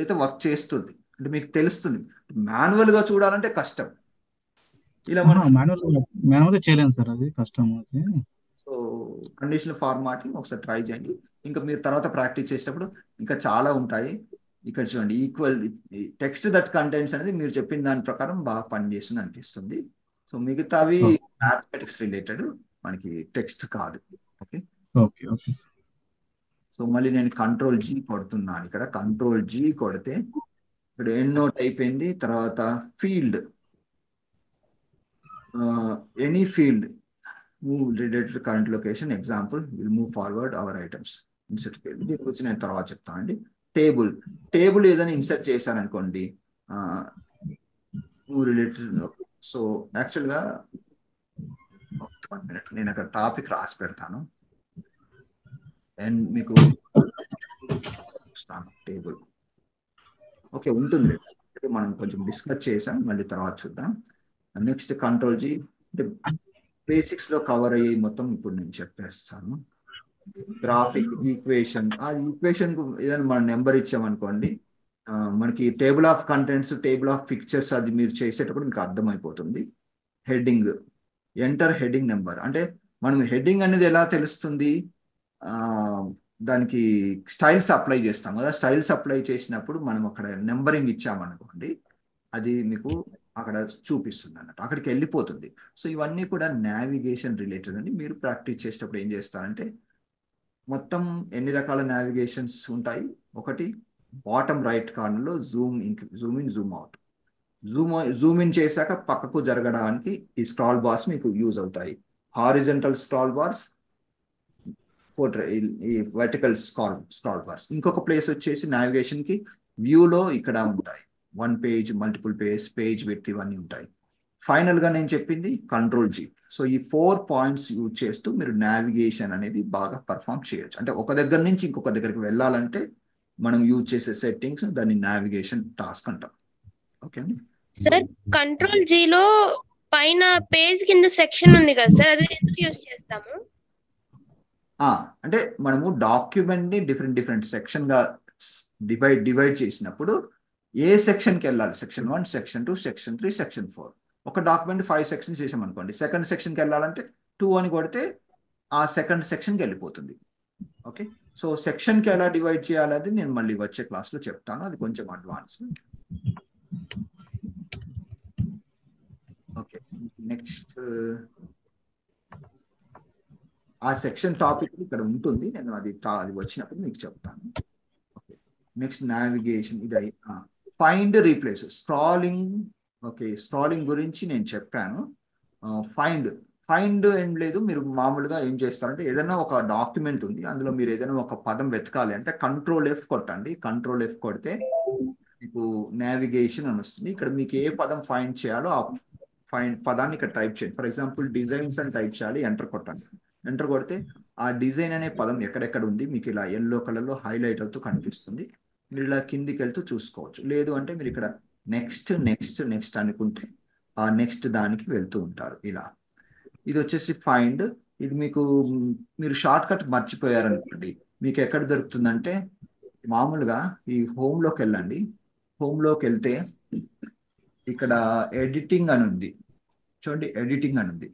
అయితే వర్క్ చేస్తుంది, అంటే మీకు తెలుస్తుంది. మాన్యువల్ గా చూడాలంటే కష్టం, ఇలా మనం మాన్యువల్ చేయలేము సార్, అది కష్టం. అది సో కండిషనల్ ఫార్మాటింగ్ ఒకసారి ట్రై చేయండి. ఇంకా మీరు తర్వాత ప్రాక్టీస్ చేసేటప్పుడు ఇంకా చాలా ఉంటాయి. ఇక్కడ చూడండి, ఈక్వల్ టెక్స్ట్ దట్ కంటెంట్స్ అనేది మీరు చెప్పిన దాని ప్రకారం బాగా పనిచేస్తుంది అనిపిస్తుంది. సో మిగతావి మ్యాథమెటిక్స్ రిలేటెడ్, మనకి టెక్స్ట్ కాదు. Okay okay okay. సో మళ్ళీ నేను Ctrl+G కొడుతున్నాను. ఇక్కడ Ctrl+G కొడితే ఇక్కడ ఎండ్ నోట్ అయిపోయింది. తర్వాత field, any field move related current location, example will move forward our items. Insert field దీని గురించి నేను తర్వాత చెప్తాను అండి. టేబుల్ ఏదైనా ఇన్సర్ట్ చేశాననుకోండి మూవ్ రిలేటెడ్. సో యాక్చువల్గా 1 minute నేను అక్కడ టాపిక్ రాసి పెడతాను అండ్ మీకు టేబుల్. ఓకే, ఉంటుంది, మనం కొంచెం డిస్కస్ చేసాం, మళ్ళీ తర్వాత చూద్దాం. నెక్స్ట్ Ctrl+G అంటే బేసిక్స్ లో కవర్ అయ్యి మొత్తం ఇప్పుడు నేను చెప్పేస్తాను. గ్రాఫిక్ ఈక్వేషన్, ఆ ఈక్వేషన్ కు ఏదైనా మనం నెంబర్ ఇచ్చామనుకోండి, మనకి table of contents, table of pictures అది మీరు చేసేటప్పుడు మీకు అర్థమైపోతుంది. Heading, enter heading number. అంటే మనం హెడ్డింగ్ అనేది ఎలా తెలుస్తుంది, దానికి స్టైల్స్ అప్లై చేస్తాం కదా. స్టైల్స్ అప్లై చేసినప్పుడు మనం అక్కడ నెంబరింగ్ ఇచ్చామనుకోండి, అది మీకు అక్కడ చూపిస్తుంది అన్నట్టు, అక్కడికి వెళ్ళిపోతుంది. సో ఇవన్నీ కూడా నావిగేషన్ రిలేటెడ్ అండి. మీరు ప్రాక్టీస్ చేసేటప్పుడు ఏం చేస్తారంటే మొత్తం ఎన్ని రకాల నావిగేషన్స్ ఉంటాయి. ఒకటి బాటమ్ రైట్ కార్నర్లో Zoom in, Zoom out. Zoom in చేశాక పక్కకు జరగడానికి ఈ స్క్రాల్ బార్స్ మీకు యూజ్ అవుతాయి. హారిజంటల్ స్క్రాల్ బార్స్, ఈ వర్టికల్ స్క్రాల్ బార్స్. ఇంకొక ప్లేస్ వచ్చేసి నావిగేషన్ కి వ్యూలో ఇక్కడ ఉంటాయి, 1 పేజ్, మల్టిపుల్ పేజ్ విడ్త్, ఇవన్నీ ఉంటాయి. ఫైనల్ గా నేను చెప్పింది Ctrl+G. సో ఈ 4 పాయింట్స్ యూజ్ చేస్తూ మీరు నావిగేషన్ అనేది బాగా పర్ఫామ్ చేయొచ్చు. అంటే ఒక దగ్గర నుంచి ఇంకొక దగ్గరికి వెళ్ళాలంటే మనం యూజ్ చేసే సెట్టింగ్స్, దాన్ని నావిగేషన్ టాస్క్ అంటాం. ఓకే అండి సార్, Ctrl+G లో పైన పేజ్ కింద సెక్షన్ ఉంది కదా సార్, అది ఎందుకు యూజ్ చేస్తాము? అంటే మనము డాక్యుమెంట్ ని డిఫరెంట్ సెక్షన్ గా డివైడ్ చేసినప్పుడు ఏ సెక్షన్ కి వెళ్ళాలి, సెక్షన్ 1, సెక్షన్ 2, సెక్షన్ 3, సెక్షన్ 4. ఒక డాక్యుమెంట్ 5 సెక్షన్స్ చేసామనుకోండి, సెకండ్ సెక్షన్ కి వెళ్ళాలంటే 2 అని కొడితే ఆ సెకండ్ సెక్షన్ కి వెళ్ళిపోతుంది. ఓకే, సో సెక్షన్ కి ఎలా డివైడ్ చేయాలి నేను మళ్ళీ వచ్చే క్లాస్ లో చెప్తాను, అది కొంచెం అడ్వాన్స్. ఓకే, నెక్స్ట్ ఆ సెక్షన్ టాపిక్ ఇక్కడ ఉంటుంది, నేను అది వచ్చినప్పుడు మీకు చెప్తాను. Okay, next navigation. ఇది find, replace, scrolling. Okay, scrolling గురించి నేను చెప్పాను. ఫైండ్ ఏం లేదు, మీరు మామూలుగా ఏం చేస్తారంటే ఏదైనా ఒక డాక్యుమెంట్ ఉంది, అందులో మీరు ఏదైనా ఒక పదం వెతకాలి అంటే Ctrl+F కొట్టండి. Ctrl+F కొడితే మీకు నావిగేషన్ అని వస్తుంది. ఇక్కడ మీకు ఏ పదం ఫైండ్ చేయాలో ఆ పదాన్ని ఇక్కడ టైప్ చేయండి. ఫర్ ఎగ్జాంపుల్ డిజైన్స్ అని టైప్ చేయాలి, ఎంటర్ కొట్టండి. ఎంటర్ కొడితే ఆ డిజైన్ అనే పదం ఎక్కడెక్కడ ఉంది మీకు ఇలా ఎల్లో కలర్లో హైలైట్ అవుతూ కనిపిస్తుంది. మీరు ఇలా కిందికి వెళ్తూ చూసుకోవచ్చు. లేదు అంటే మీరు ఇక్కడ నెక్స్ట్ నెక్స్ట్ నెక్స్ట్ అనుకుంటే ఆ నెక్స్ట్ దానికి వెళ్తూ ఉంటారు. ఇలా ఇది వచ్చేసి ఫైండ్. ఇది మీకు మీరు షార్ట్ కట్ మర్చిపోయారనుకోండి, మీకు ఎక్కడ దొరుకుతుందంటే మామూలుగా ఈ హోమ్లోకి వెళ్ళండి. హోమ్లోకి వెళ్తే ఇక్కడ ఎడిటింగ్ అని ఉంది చూడండి, ఎడిటింగ్ అని ఉంది.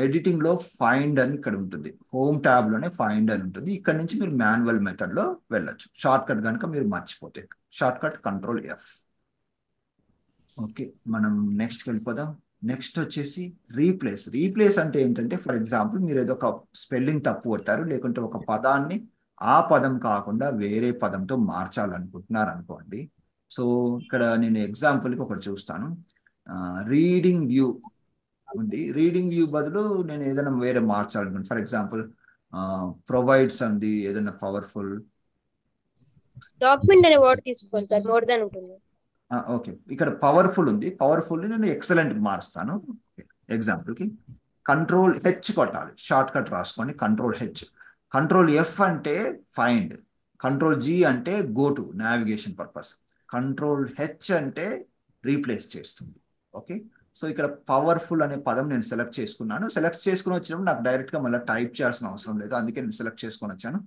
ఎడిటింగ్ లో ఫైండ్ అని ఇక్కడ ఉంటుంది. హోమ్ ట్యాబ్ లోనే ఫైండ్ అని ఉంటుంది. ఇక్కడ నుంచి మీరు మాన్యువల్ మెథడ్ లో వెళ్ళొచ్చు. షార్ట్ కట్ కనుక మీరు మర్చిపోతే షార్ట్ కట్ Ctrl+F. ఓకే, మనం నెక్స్ట్ వెళ్ళిపోదాం. నెక్స్ట్ వచ్చేసి రీప్లేస్. రీప్లేస్ అంటే ఏంటంటే ఫర్ ఎగ్జాంపుల్ మీరు ఏదో ఒక స్పెల్లింగ్ తప్పు కొట్టారు, లేకుంటే ఒక పదాన్ని ఆ పదం కాకుండా వేరే పదంతో మార్చాలనుకుంటున్నారు అనుకోండి. సో ఇక్కడ నేను ఎగ్జాంపుల్కి ఒకటి చూస్తాను. రీడింగ్ వ్యూ ఉంది. రీడింగ్ వ్యూ బదులు నేను ఏదైనా వేరే మార్చాలనుకుంటున్నాను. ఫర్ ఎగ్జాంపుల్ ప్రొవైడ్స్ ఉంది, ఏదైనా పవర్ఫుల్ డాక్యుమెంట్ అనే వర్డ్ తీసుకోండి సార్, మోర్ దాన్ ఉంటుంది. ఓకే, ఇక్కడ పవర్ఫుల్ ఉంది. పవర్ఫుల్ నేను ఎక్సలెంట్ మారుస్తాను. ఎగ్జాంపుల్కి Ctrl+H కొట్టాలి. షార్ట్ కట్ రాసుకోండి, Ctrl+H. Ctrl+F అంటే ఫైండ్, Ctrl+G అంటే go to navigation purpose, Ctrl+H అంటే రీప్లేస్ చేస్తుంది. ఓకే, సో ఇక్కడ పవర్ఫుల్ అనే పదం నేను సెలెక్ట్ చేసుకున్నాను. సెలెక్ట్ చేసుకుని వచ్చినప్పుడు నాకు డైరెక్ట్గా మళ్ళీ టైప్ చేయాల్సిన అవసరం లేదు, అందుకే నేను సెలెక్ట్ చేసుకొని వచ్చాను.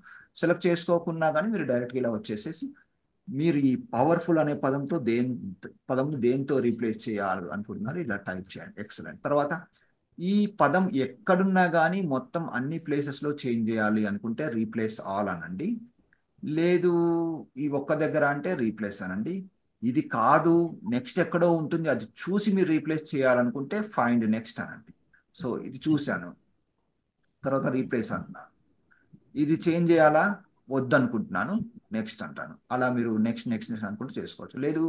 సెలెక్ట్ చేసుకోకున్నా కానీ మీరు డైరెక్ట్గా ఇలా వచ్చేసేసి మీరు ఈ పవర్ఫుల్ అనే పదంను దేంతో రీప్లేస్ చేయాలి అనుకుంటున్నారు ఇలా టైప్ చేయండి. ఎక్సలెంట్. తర్వాత ఈ పదం ఎక్కడున్నా కానీ మొత్తం అన్ని ప్లేసెస్లో చేంజ్ చేయాలి అనుకుంటే రీప్లేస్ ఆల్ అనండి. లేదు ఈ ఒక్క దగ్గర అంటే రీప్లేస్ అనండి. ఇది కాదు నెక్స్ట్ ఎక్కడో ఉంటుంది అది చూసి మీరు రీప్లేస్ చేయాలనుకుంటే ఫైండ్ నెక్స్ట్ అనండి. సో ఇది చూశాను, తర్వాత రీప్లేస్ అంటున్నాను. ఇది చేంజ్ చేయాలా వద్దనుకుంటున్నాను, నెక్స్ట్ అంటాను. అలా మీరు నెక్స్ట్ నెక్స్ట్ నెక్స్ట్ అనుకుంటూ చేసుకోవచ్చు. లేదు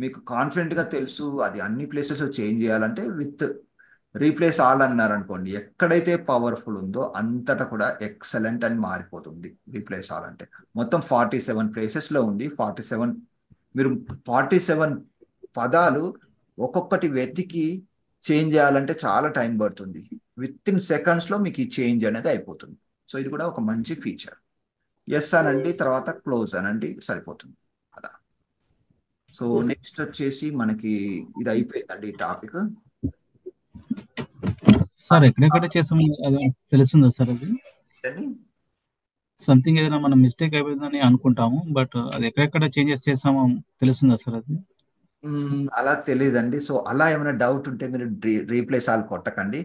మీకు కాన్ఫిడెంట్గా తెలుసు అది అన్ని ప్లేసెస్లో చేంజ్ చేయాలంటే విత్ రీప్లేస్ ఆల్ అన్నారు అనుకోండి, ఎక్కడైతే పవర్ఫుల్ ఉందో అంతటా కూడా ఎక్సలెంట్ అని మారిపోతుంది. రీప్లేస్ ఆల్ అంటే మొత్తం 47 ప్లేసెస్లో ఉంది. 47 మీరు 47 పదాలు ఒక్కొక్కటి వెతికి చేంజ్ చేయాలంటే చాలా టైం పడుతుంది. విత్ ఇన్ సెకండ్స్లో మీకు ఈ చేంజ్ అనేది అయిపోతుంది. సో ఇది కూడా ఒక మంచి ఫీచర్. ఎస్ అనండి, తర్వాత క్లోజ్ అనండి, సరిపోతుంది అలా. సో నెక్స్ట్ వచ్చేసి మనకి ఇది అయిపోయిందండి ఈ టాపిక్. సార్ ఎక్కడెక్కడ చేసాము అది తెలుస్తుందా సార్? అది సంథింగ్ ఏదైనా మనం మిస్టేక్ అయిపోయిందని అనుకుంటాము, బట్ అది ఎక్కడెక్కడ చేంజెస్ చేసామో తెలుస్తుందా సార్? అది అలా తెలియదండి. సో అలా ఏమైనా డౌట్ ఉంటే మీరు రీప్లేస్ ఆల్ కొట్టకండి,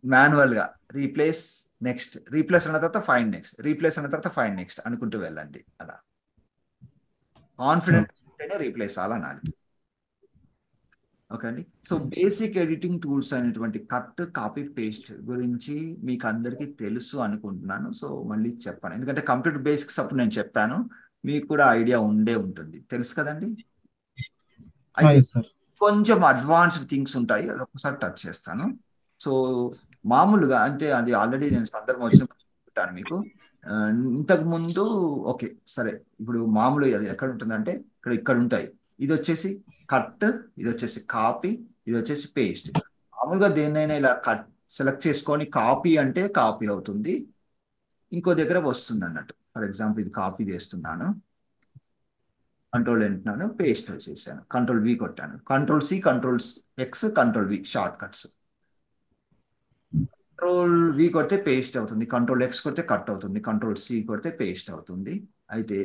మాన్యువల్ గా రీప్లేస్ నెక్స్ట్, రీప్లేస్ అన్న తర్వాత ఫైండ్ నెక్స్ట్, రీప్లేస్ అన్న తర్వాత ఫైండ్ నెక్స్ట్ అనుకుంటూ వెళ్ళండి. అలా కాన్ఫిడెంట్ ఉంటేనే రీప్లేస్ ఆల్ అనాలి. ఓకే అండి. సో బేసిక్ ఎడిటింగ్ టూల్స్ అనేటువంటి కట్, కాపీ, పేస్ట్ గురించి మీకు అందరికీ తెలుసు అనుకుంటున్నాను. సో మళ్ళీ చెప్పాను, ఎందుకంటే కంప్యూటర్ బేసిక్స్ అప్పుడు నేను చెప్పాను, మీకు కూడా ఐడియా ఉండే ఉంటుంది, తెలుసు కదండి. అయితే కొంచెం అడ్వాన్స్డ్ థింగ్స్ ఉంటాయి, అది ఒకసారి టచ్ చేస్తాను. సో మామూలుగా అంటే అది ఆల్రెడీ నేను సందర్భం వచ్చినప్పుడు మీకు ఇంతకు ముందు. ఓకే సరే, ఇప్పుడు మామూలు అది ఎక్కడ ఉంటుందంటే ఇక్కడ ఉంటాయి. ఇది వచ్చేసి కట్, ఇది వచ్చేసి కాపీ, ఇది వచ్చేసి పేస్ట్. మామూలుగా దేన్నైనా ఇలా కట్ సెలెక్ట్ చేసుకొని కాపీ అంటే కాపీ అవుతుంది, ఇంకో దగ్గర వస్తుంది అన్నట్టు. ఫర్ ఎగ్జాంపుల్ ఇది కాపీ చేస్తున్నాను, Ctrl అంటున్నాను, పేస్ట్ వచ్చేసాను, Ctrl+V కొట్టాను, Ctrl+C, Ctrl+X, Ctrl+V short cuts. Ctrl+V కొడితే పేస్ట్ అవుతుంది, Ctrl+X కొడితే కట్ అవుతుంది, Ctrl+C కొడితే పేస్ట్ అవుతుంది. అయితే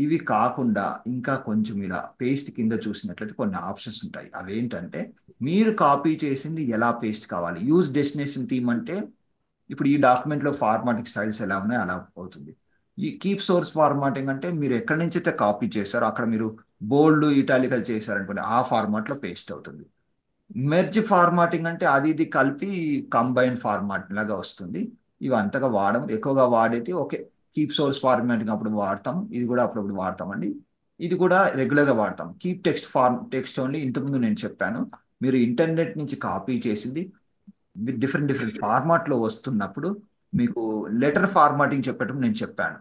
ఇవి కాకుండా ఇంకా కొంచెం ఇలా పేస్ట్ కింద చూసినట్లయితే కొన్ని ఆప్షన్స్ ఉంటాయి. అవేంటంటే మీరు కాపీ చేసింది ఎలా పేస్ట్ కావాలి. యూజ్ డెస్టినేషన్ థీమ్ అంటే ఇప్పుడు ఈ డాక్యుమెంట్లో ఫార్మాటింగ్ స్టైల్స్ ఎలా ఉన్నాయో అలా అవుతుంది. ఈ కీప్ సోర్స్ ఫార్మాటింగ్ అంటే మీరు ఎక్కడి నుంచి అయితే కాపీ చేశారో అక్కడ మీరు బోల్డ్, ఇటాలికల్ చేశారనుకోండి, ఆ ఫార్మాట్లో పేస్ట్ అవుతుంది. మెర్జ్ ఫార్మాటింగ్ అంటే అది ఇది కలిపి కంబైన్ ఫార్మాట్ లాగా వస్తుంది. ఇవి అంతగా ఎక్కువగా వాడేటి. ఓకే, కీప్ సోర్స్ ఫార్మాటింగ్ అప్పుడు వాడతాం, ఇది కూడా అప్పుడప్పుడు వాడతామండి. ఇది కూడా రెగ్యులర్గా వాడతాం. కీప్ టెక్స్ట్ ఓన్లీ ఇంతకుముందు నేను చెప్పాను, మీరు ఇంటర్నెట్ నుంచి కాపీ చేసింది విత్ డిఫరెంట్ ఫార్మాట్లో వస్తున్నప్పుడు మీకు లెటర్ ఫార్మాటింగ్ చెప్పేటప్పుడు నేను చెప్పాను.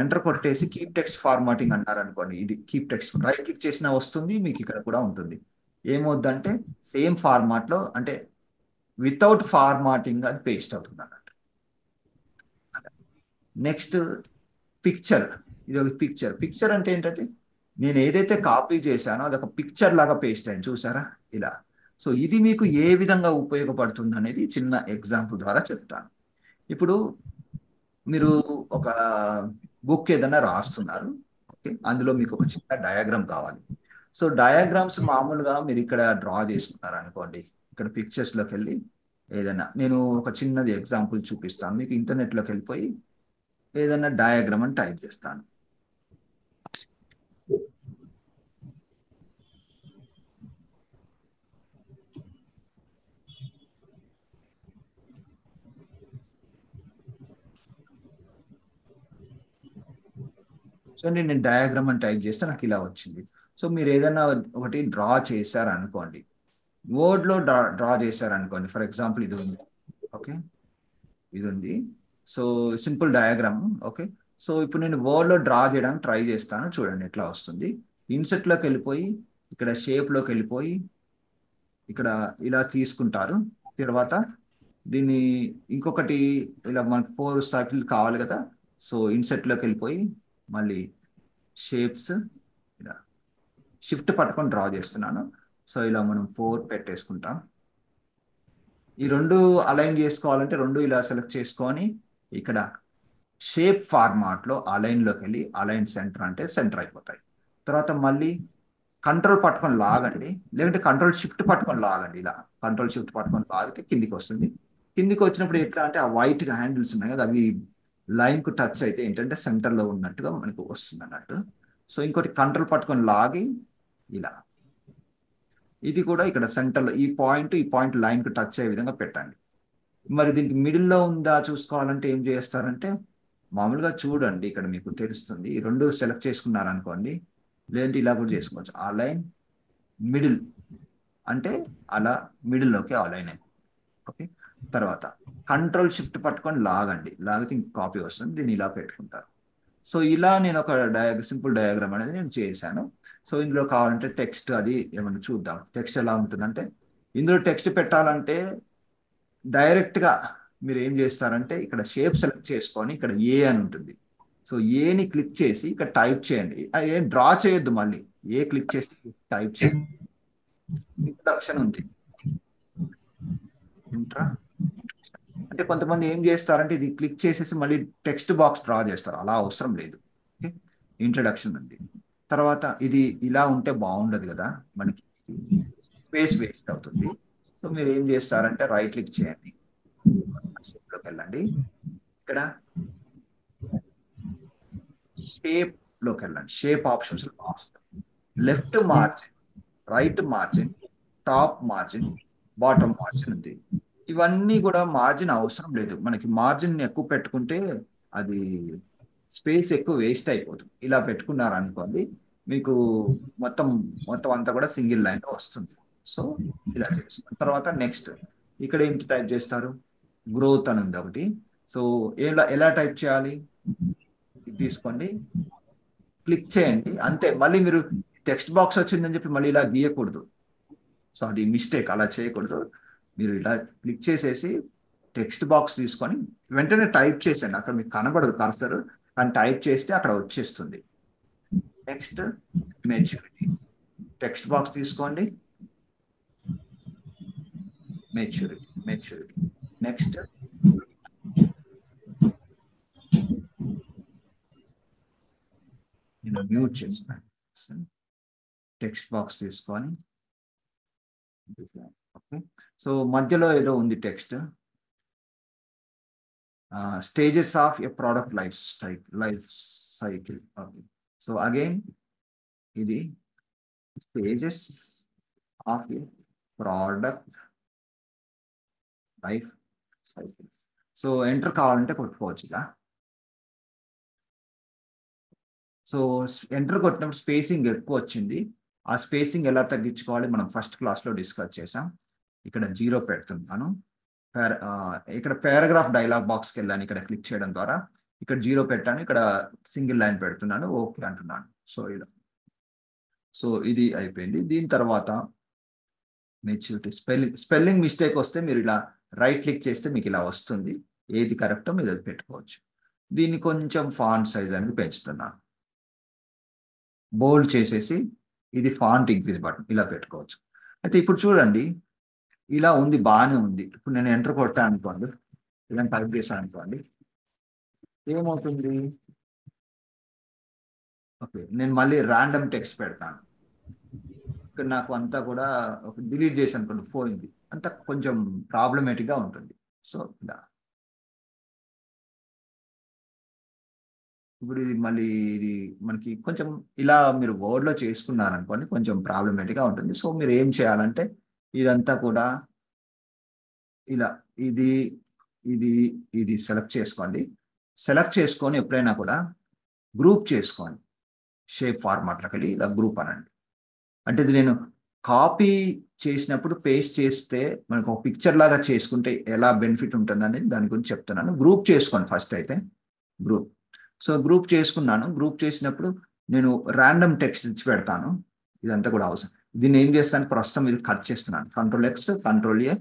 ఎంటర్ కొట్టేసి కీప్ టెక్స్ట్ ఫార్మాటింగ్ అన్నారు అనుకోండి, ఇది కీప్ టెక్స్ట్ రైట్ క్లిక్ చేసినా వస్తుంది, మీకు ఇక్కడ కూడా ఉంటుంది. ఏమవుద్దంటే సేమ్ ఫార్మాట్ లో అంటే వితౌట్ ఫార్మాటింగ్ అది పేస్ట్ అవుతుంది అన్నట్టు. నెక్స్ట్ పిక్చర్, ఇది ఒక పిక్చర్ అంటే ఏంటంటే నేను ఏదైతే కాపీ చేశానో అదొక పిక్చర్ లాగా పేస్ట్ అయింది, చూసారా ఇలా. సో ఇది మీకు ఏ విధంగా ఉపయోగపడుతుంది అనేది చిన్న ఎగ్జాంపుల్ ద్వారా చెప్తాను. ఇప్పుడు మీరు ఒక బుక్ ఏదైనా రాస్తున్నారు, ఓకే, అందులో మీకు ఒక చిన్న డయాగ్రామ్ కావాలి. సో డయాగ్రామ్స్ మామూలుగా మీరు ఇక్కడ డ్రా చేసుకున్నారు అనుకోండి, ఇక్కడ పిక్చర్స్లోకి వెళ్ళి ఏదైనా నేను ఒక చిన్నది ఎగ్జాంపుల్ చూపిస్తాను మీకు. ఇంటర్నెట్లోకి వెళ్ళిపోయి ఏదైనా డయాగ్రామ్ అని టైప్ చేస్తాను. సో నేను డయాగ్రామ్ అని టైప్ చేస్తే నాకు ఇలా వచ్చింది. సో మీరు ఏదైనా ఒకటి డ్రా చేశారనుకోండి, వర్డ్లో డ్రా చేశారనుకోండి, ఫర్ ఎగ్జాంపుల్ ఇది ఉంది, ఓకే, ఇది ఉంది. So simple diagram, okay. So ఇప్పుడు నేను వర్డ్లో డ్రా చేయడానికి ట్రై చేస్తాను, చూడండి ఎట్లా వస్తుంది. ఇన్సెట్లోకి వెళ్ళిపోయి ఇక్కడ షేప్లోకి వెళ్ళిపోయి ఇక్కడ ఇలా తీసుకుంటారు. తర్వాత దీన్ని ఇంకొకటి ఇలా మనకు 4 సర్కిల్ కావాలి కదా. సో ఇన్సెట్లోకి వెళ్ళిపోయి మళ్ళీ షేప్స్ ఇలా షిఫ్ట్ పట్టుకొని డ్రా చేస్తున్నాను. సో ఇలా మనం 4 పెట్టేసుకుంటాం. ఈ 2 అలైన్ చేసుకోవాలంటే 2 ఇలా సెలెక్ట్ చేసుకొని ఇక్కడ షేప్ ఫార్మాట్లో అలైన్లోకి వెళ్ళి అలైన్ సెంటర్ అంటే సెంటర్ అయిపోతాయి. తర్వాత మళ్ళీ కంట్రోల్ పట్టుకొని లాగండి, లేదంటే కంట్రోల్ షిఫ్ట్ పట్టుకొని లాగండి. ఇలా కంట్రోల్ షిఫ్ట్ పట్టుకొని లాగితే కిందికి వస్తుంది. కిందికి వచ్చినప్పుడు ఎట్లా అంటే ఆ వైట్గా హ్యాండిల్స్ ఉన్నాయి కదా, అవి లైన్కు టచ్ అయితే ఏంటంటే సెంటర్లో ఉన్నట్టుగా మనకు వస్తుంది అన్నట్టు. సో ఇంకోటి కంట్రోల్ పట్టుకొని లాగి ఇలా, ఇది కూడా ఇక్కడ సెంటర్లో ఈ పాయింట్ లైన్కు టచ్ అయ్యే విధంగా పెట్టండి. మరి దీనికి మిడిల్లో ఉందా చూసుకోవాలంటే ఏం చేస్తారంటే మామూలుగా చూడండి, ఇక్కడ మీకు తెలుస్తుంది. ఈ 2 సెలెక్ట్ చేసుకున్నారనుకోండి, లేదంటే ఇలా కూడా చేసుకోవచ్చు. ఆ లైన్ మిడిల్ అంటే అలా మిడిల్లోకి ఆ లైన్ అయిపోయింది, ఓకే. తర్వాత కంట్రోల్ షిఫ్ట్ పట్టుకొని లాగండి, లాగితే ఇంక కాపీ వస్తుంది, దీన్ని ఇలా పెట్టుకుంటారు. సో ఇలా నేను ఒక సింపుల్ డయాగ్రామ్ అనేది నేను చేశాను. సో ఇందులో కావాలంటే టెక్స్ట్ అది ఏమన్నా చూద్దాం. టెక్స్ట్ ఎలా ఉంటుందంటే ఇందులో టెక్స్ట్ పెట్టాలంటే డైరెక్ట్గా మీరు ఏం చేస్తారంటే ఇక్కడ షేప్ సెలెక్ట్ చేసుకొని ఇక్కడ ఏ అని ఉంటుంది. సో ఏని క్లిక్ చేసి ఇక్కడ టైప్ చేయండి. ఏం డ్రా చేయొద్దు, మళ్ళీ ఏ క్లిక్ చేసి టైప్ చేసి ఇంట్రడక్షన్ ఉంది. అంటే కొంతమంది ఏం చేస్తారంటే ఇది క్లిక్ చేసేసి మళ్ళీ టెక్స్ట్ బాక్స్ డ్రా చేస్తారు, అలా అవసరం లేదు. ఓకే, ఇంట్రడక్షన్ ఉంది. తర్వాత ఇది ఇలా ఉంటే బాగుండదు కదా, మనకి స్పేస్ వేస్ట్ అవుతుంది. సో మీరు ఏం చేస్తారంటే రైట్ క్లిక్ చేయండి, షేప్లోకి వెళ్ళండి, ఇక్కడ షేప్లోకి వెళ్ళండి, shape options left margin, right margin, top margin, bottom margin ఉంది. ఇవన్నీ కూడా మార్జిన్ అవసరం లేదు, మనకి మార్జిన్ ఎక్కువ పెట్టుకుంటే అది స్పేస్ ఎక్కువ వేస్ట్ అయిపోతుంది. ఇలా పెట్టుకున్నారు అనుకోండి, మీకు మొత్తం అంతా కూడా సింగిల్ లైన్లో వస్తుంది. సో ఇలా చేస్తాం. తర్వాత నెక్స్ట్ ఇక్కడ ఏంటి టైప్ చేస్తారు, గ్రోత్ అని ఉంది ఒకటి. సో ఎలా టైప్ చేయాలి, ఇది తీసుకోండి, క్లిక్ చేయండి, అంతే. మళ్ళీ మీరు టెక్స్ట్ బాక్స్ వచ్చిందని చెప్పి మళ్ళీ ఇలా గీయకూడదు. సో అది మిస్టేక్, అలా చేయకూడదు. మీరు ఇలా క్లిక్ చేసేసి టెక్స్ట్ బాక్స్ తీసుకొని వెంటనే టైప్ చేసేయండి. అక్కడ మీకు కనబడదు కర్సర్, కానీ టైప్ చేస్తే అక్కడ వచ్చేస్తుంది. నెక్స్ట్ మెచ్యూరిటీ, టెక్స్ట్ బాక్స్ తీసుకోండి, మెచ్యూరిటీ. నెక్స్ట్ నేను మ్యూట్ చేస్తాను. టెక్స్ట్ బాక్స్ తీసుకొని ఓకే. సో మధ్యలో ఏదో ఉంది text, stages of a product life cycle. Okay. So again ఇది stages of a product life cycle. So enter కావాలంటే కొట్టుకోవచ్చు ఇలా. సో ఎంటర్ కొట్టినప్పుడు స్పేసింగ్ ఎక్కువ వచ్చింది. ఆ స్పేసింగ్ ఎలా తగ్గించుకోవాలి మనం ఫస్ట్ క్లాస్లో డిస్కస్ చేసాం. ఇక్కడ 0 పెడుతున్నాను. ఇక్కడ పారాగ్రాఫ్ డైలాగ్ బాక్స్కి వెళ్ళాను, ఇక్కడ క్లిక్ చేయడం ద్వారా ఇక్కడ 0 పెట్టాను, ఇక్కడ సింగిల్ లైన్ పెడుతున్నాను, ఓకే అంటున్నాను. సో ఇలా, సో ఇది అయిపోయింది. దీని తర్వాత మెచ్యూరిటీ స్పెల్లింగ్ మిస్టేక్ వస్తే మీరు ఇలా రైట్ క్లిక్ చేస్తే మీకు ఇలా వస్తుంది. ఏది కరెక్టో మీరు అది పెట్టుకోవచ్చు. దీన్ని కొంచెం ఫాంట్ సైజ్ అనేది పెంచుతున్నాను, బోల్డ్ చేసేసి ఇది ఫాంట్ ఇంక్రీజ్ బటన్ ఇలా పెట్టుకోవచ్చు. అయితే ఇప్పుడు చూడండి ఇలా ఉంది, బాగానే ఉంది. ఇప్పుడు నేను ఎంటర్ కొట్టాను అనుకోండి, ఇలా టైప్ చేశాను అనుకోండి, ఏమవుతుంది? ఓకే, నేను మళ్ళీ ర్యాండమ్ టెక్స్ట్ పెడతాను. ఇక్కడ నాకు అంతా కూడా డిలీట్ చేసి అనుకోండి, పోయింది. అంతా కొంచెం ప్రాబ్లమేటిక్గా ఉంటుంది. సో ఇలా ఇప్పుడు ఇది మళ్ళీ ఇది మనకి కొంచెం ఇలా మీరు వర్డ్లో చేసుకున్నారనుకోండి కొంచెం ప్రాబ్లమేటిక్గా ఉంటుంది. సో మీరు ఏం చేయాలంటే ఇదంతా కూడా ఇలా ఇది ఇది ఇది సెలెక్ట్ చేసుకోండి. సెలెక్ట్ చేసుకొని ఎప్పుడైనా కూడా గ్రూప్ చేసుకోండి. షేప్ ఫార్మాట్లోకి వెళ్ళి ఇలా గ్రూప్ అనండి. అంటే ఇది నేను కాపీ చేసినప్పుడు పేస్ట్ చేస్తే మనకు ఒక పిక్చర్ లాగా చేసుకుంటే ఎలా బెనిఫిట్ ఉంటుంది అనేది దాని గురించి చెప్తున్నాను. గ్రూప్ చేసుకోండి ఫస్ట్ అయితే గ్రూప్. సో గ్రూప్ చేసుకున్నాను. గ్రూప్ చేసినప్పుడు నేను ర్యాండమ్ టెక్స్ట్ ఇచ్చి పెడతాను. ఇదంతా కూడా అవసరం. దీన్ని ఏం చేస్తాను, ప్రస్తుతం ఇది కట్ చేస్తున్నాను. Ctrl+X Ctrl+A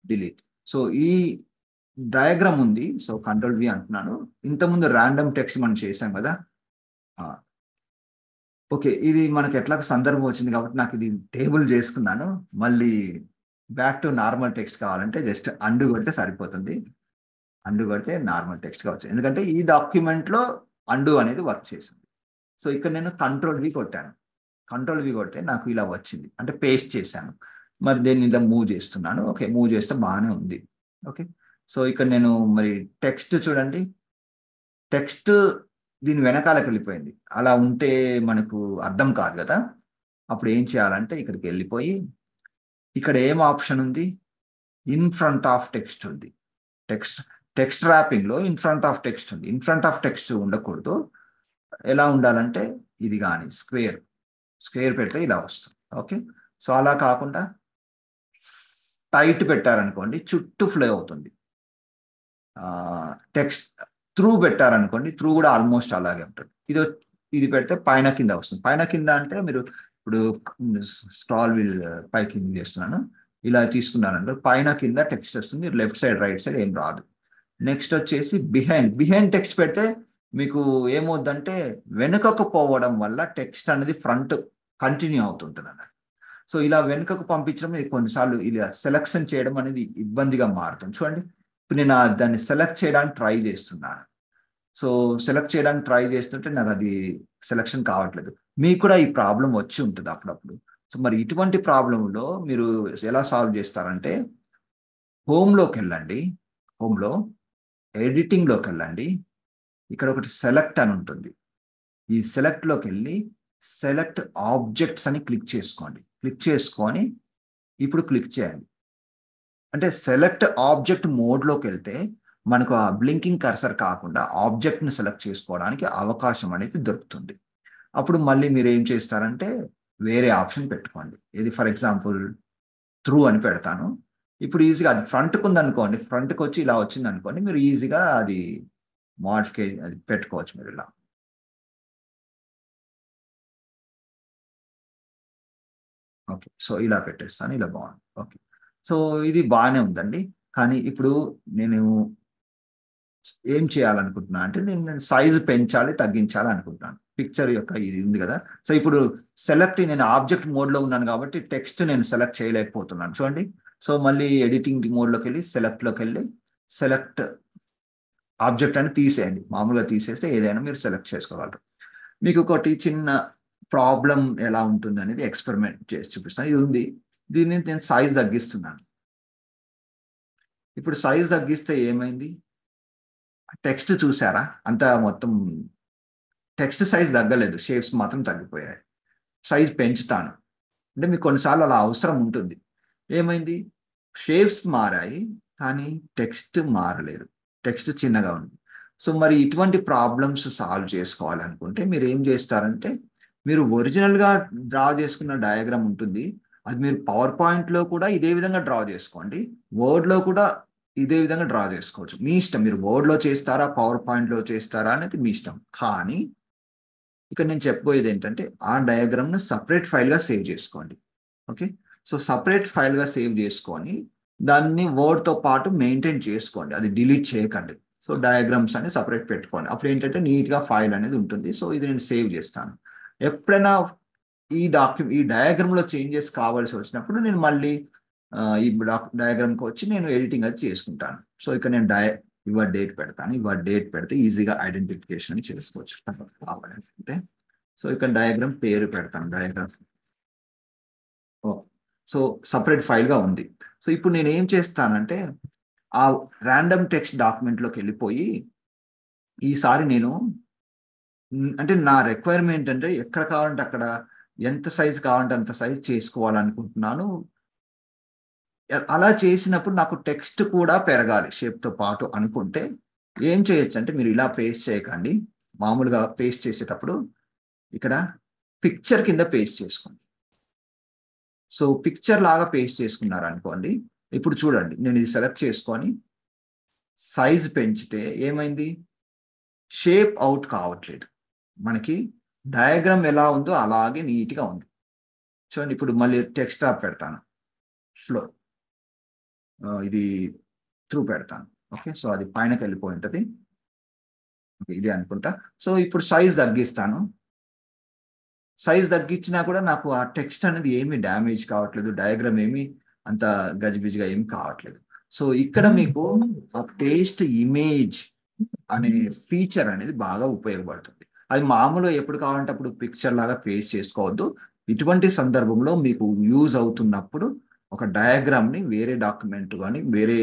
delete. సో ఈ డయాగ్రామ్ ఉంది, సో Ctrl+V అంటున్నాను. ఇంతకుముందు ర్యాండమ్ టెక్స్ట్ మనం చేసాం కదా. ఓకే, ఇది మనకి ఎట్లా సందర్భం వచ్చింది కాబట్టి నాకు ఇది టేబుల్ చేసుకున్నాను. మళ్ళీ బ్యాక్ టు నార్మల్ టెక్స్ట్ కావాలంటే జస్ట్ అండు కొడితే సరిపోతుంది. అండు కొడితే నార్మల్ టెక్స్ట్గా వచ్చింది, ఎందుకంటే ఈ డాక్యుమెంట్లో అండు అనేది వర్క్ చేసింది. సో ఇక్కడ నేను Ctrl+V కొట్టాను. Ctrl+V కొడితే నాకు ఇలా వచ్చింది, అంటే పేస్ట్ చేశాను. మరి దీన్ని ఇలా మూవ్ చేస్తున్నాను. ఓకే, మూవ్ చేస్తే బాగానే ఉంది. ఓకే, సో ఇక్కడ నేను మరి టెక్స్ట్ చూడండి, టెక్స్ట్ దీని వెనకాలకు వెళ్ళిపోయింది. అలా ఉంటే మనకు అర్థం కాదు కదా. అప్పుడు ఏం చేయాలంటే ఇక్కడికి వెళ్ళిపోయి ఇక్కడ ఏం ఆప్షన్ ఉంది, ఇన్ ఫ్రంట్ ఆఫ్ టెక్స్ట్ ఉంది. టెక్స్ట్ ర్యాపింగ్లో ఇన్ ఫ్రంట్ ఆఫ్ టెక్స్ట్ ఉంది. ఇన్ ఫ్రంట్ ఆఫ్ టెక్స్ట్ ఉండకూడదు. ఎలా ఉండాలంటే ఇది కానీ స్క్వేర్ పెడితే ఇలా వస్తుంది. ఓకే, సో అలా కాకుండా టైట్ పెట్టారనుకోండి చుట్టూ ఫ్లో అవుతుంది. టెక్స్ట్ త్రూ పెట్టారనుకోండి, త్రూ కూడా ఆల్మోస్ట్ అలాగే ఉంటుంది. ఇది పెడితే పైన కింద వస్తుంది. పైన కింద అంటే మీరు ఇప్పుడు స్క్రాల్ వీల్ పై కింద చేస్తున్నాను, ఇలా తీసుకున్నాను అంటే పైన కింద టెక్స్ట్ వస్తుంది. లెఫ్ట్ సైడ్ రైట్ సైడ్ ఏం రాదు. నెక్స్ట్ వచ్చేసి బిహైండ్ టెక్స్ట్ పెడితే మీకు ఏమవుద్దంటే వెనుకకు పోవడం వల్ల టెక్స్ట్ అనేది ఫ్రంట్ కంటిన్యూ అవుతుంటుంది అన్నమాట. సో ఇలా వెనుకకు పంపించడం ఇది కొన్నిసార్లు ఇలా సెలెక్షన్ చేయడం అనేది ఇబ్బందిగా మారుతుంది. చూడండి, ఇప్పుడు నేను దాన్ని సెలెక్ట్ చేయడానికి ట్రై చేస్తున్నాను. సో సెలెక్ట్ చేయడానికి ట్రై చేస్తుంటే నాకు అది సెలెక్షన్ కావట్లేదు. మీకు కూడా ఈ ప్రాబ్లం వచ్చి ఉంటుంది అప్పుడప్పుడు. సో మరి ఇటువంటి ప్రాబ్లంలో మీరు ఎలా సాల్వ్ చేస్తారంటే హోమ్లోకి వెళ్ళండి. హోమ్లో ఎడిటింగ్లోకి వెళ్ళండి. ఇక్కడ ఒకటి సెలెక్ట్ అని ఉంటుంది. ఈ సెలెక్ట్లోకి వెళ్ళి సెలెక్ట్ ఆబ్జెక్ట్స్ అని క్లిక్ చేసుకోండి. క్లిక్ చేసుకొని ఇప్పుడు క్లిక్ చేయండి. అంటే సెలెక్ట్ ఆబ్జెక్ట్ మోడ్లోకి వెళ్తే మనకు ఆ బ్లింకింగ్ కర్సర్ కాకుండా ఆబ్జెక్ట్ని సెలెక్ట్ చేసుకోవడానికి అవకాశం అనేది దొరుకుతుంది. అప్పుడు మళ్ళీ మీరు ఏం చేస్తారంటే వేరే ఆప్షన్ పెట్టుకోండి. ఇది ఫర్ ఎగ్జాంపుల్ త్రూ అని పెడతాను. ఇప్పుడు ఈజీగా అది ఫ్రంట్కి ఉందనుకోండి, ఫ్రంట్కి వచ్చి ఇలా వచ్చింది అనుకోండి, మీరు ఈజీగా అది మోడిఫై అది పెట్టుకోవచ్చు మీరు ఇలా. ఓకే, సో ఇలా పెట్టేస్తాను. ఇలా బాగుంది. ఓకే, సో ఇది బాగానే ఉందండి. కానీ ఇప్పుడు నేను ఏం చేయాలనుకుంటున్నా అంటే నేను సైజు పెంచాలి తగ్గించాలి అనుకుంటున్నాను. పిక్చర్ యొక్క ఇది ఉంది కదా. సో ఇప్పుడు నేను ఆబ్జెక్ట్ మోడ్లో ఉన్నాను కాబట్టి టెక్స్ట్ నేను సెలెక్ట్ చేయలేకపోతున్నాను. చూడండి, సో మళ్ళీ ఎడిటింగ్ మోడ్లోకి వెళ్ళి సెలెక్ట్లోకి వెళ్ళి సెలెక్ట్ ఆబ్జెక్ట్ అని తీసేయండి. మామూలుగా తీసేస్తే ఏదైనా మీరు సెలెక్ట్ చేసుకోగలరు. మీకు ఒకటి చిన్న ప్రాబ్లం ఎలా ఉంటుంది అనేది ఎక్స్పెరిమెంట్ చేసి చూపిస్తాను. ఇది ఉంది, దీన్ని నేను సైజ్ తగ్గిస్తున్నాను. ఇప్పుడు సైజ్ తగ్గిస్తే ఏమైంది, టెక్స్ట్ చూసారా, అంతా మొత్తం టెక్స్ట్ సైజ్ తగ్గలేదు, షేప్స్ మాత్రం తగ్గిపోయాయి. సైజ్ పెంచుతాను అంటే మీకు కొన్నిసార్లు అలా అవసరం ఉంటుంది. ఏమైంది, షేప్స్ మారాయి కానీ టెక్స్ట్ మారలేదు, టెక్స్ట్ చిన్నగా ఉంది. సో మరి ఇటువంటి ప్రాబ్లమ్స్ సాల్వ్ చేసుకోవాలనుకుంటే మీరు ఏం చేస్తారంటే మీరు ఒరిజినల్గా డ్రా చేసుకున్న డయాగ్రామ్ ఉంటుంది, అది మీరు పవర్ పాయింట్లో కూడా ఇదే విధంగా డ్రా చేసుకోండి, వర్డ్లో కూడా ఇదే విధంగా డ్రా చేసుకోవచ్చు. మీ ఇష్టం, మీరు వర్డ్లో చేస్తారా పవర్ పాయింట్లో చేస్తారా అనేది మీ ఇష్టం. కానీ ఇక్కడ నేను చెప్పబోయేది ఏంటంటే ఆ డయాగ్రామ్ను సపరేట్ ఫైల్గా సేవ్ చేసుకోండి. ఓకే, సో సపరేట్ ఫైల్గా సేవ్ చేసుకొని దాన్ని వర్డ్తో పాటు మెయింటైన్ చేసుకోండి, అది డిలీట్ చేయకండి. సో డయాగ్రామ్స్ అని సపరేట్ పెట్టుకోండి. అప్పుడు ఏంటంటే నీట్గా ఫైల్ అనేది ఉంటుంది. సో ఇది నేను సేవ్ చేస్తాను. ఎప్పుడైనా ఈ డయాగ్రామ్లో చేంజెస్ కావాల్సి వచ్చినప్పుడు నేను మళ్ళీ ఈ డయాగ్రామ్కి వచ్చి నేను ఎడిటింగ్ అది చేసుకుంటాను. సో ఇక్కడ నేను యువర్ డేట్ పెడతాను. యువర్ డేట్ పెడితే ఈజీగా ఐడెంటిఫికేషన్ చేసుకోవచ్చు కావాలంటే. సో ఇక్కడ డయాగ్రామ్ పేరు పెడతాను, డయాగ్రామ్. సో సపరేట్ ఫైల్గా ఉంది. సో ఇప్పుడు నేను ఏం చేస్తానంటే ఆ ర్యాండమ్ టెక్స్ట్ డాక్యుమెంట్లోకి వెళ్ళిపోయి ఈసారి నేను అంటే నా రిక్వైర్మెంట్ అంటే ఎక్కడ కావాలంటే అక్కడ ఎంత సైజ్ కావాలంటే అంత సైజ్ చేసుకోవాలనుకుంటున్నాను. అలా చేసినప్పుడు నాకు టెక్స్ట్ కూడా పెరగాలి షేప్తో పాటు అనుకుంటే ఏం చేయొచ్చు అంటే మీరు ఇలా పేస్ట్ చేయకండి. మామూలుగా పేస్ట్ చేసేటప్పుడు ఇక్కడ పిక్చర్ కింద పేస్ట్ చేసుకోండి. సో పిక్చర్ లాగా పేస్ట్ చేసుకున్నారు అనుకోండి. ఇప్పుడు చూడండి, నేను ఇది సెలెక్ట్ చేసుకొని సైజ్ పెంచితే ఏమైంది, షేప్ అవుట్ కావట్లేదు. మనకి డయాగ్రామ్ ఎలా ఉందో అలాగే నీట్గా ఉంది. చూడండి, ఇప్పుడు మళ్ళీ టెక్స్ట్ టాప్ పెడతాను, ఫ్లో ఇది త్రూ పెడతాను. ఓకే, సో అది పైనకి వెళ్ళిపోయి ఉంటుంది. ఇది అనుకుంటా. సో ఇప్పుడు సైజ్ తగ్గిస్తాను. సైజ్ తగ్గించినా కూడా నాకు ఆ టెక్స్ట్ అనేది ఏమీ డ్యామేజ్ కావట్లేదు, డయాగ్రామ్ ఏమీ అంత గజిబిజిగా ఏమి కావట్లేదు. సో ఇక్కడ మీకు ఆ పేస్ట్ ఇమేజ్ అనే ఫీచర్ అనేది బాగా ఉపయోగపడుతుంది. అది మామూలుగా ఎప్పుడు కావాలంటే అప్పుడు పిక్చర్ లాగా పేస్ట్ చేసుకోవద్దు. ఇటువంటి సందర్భంలో మీకు యూజ్ అవుతున్నప్పుడు ఒక డయాగ్రామ్ని వేరే డాక్యుమెంట్ కానీ వేరే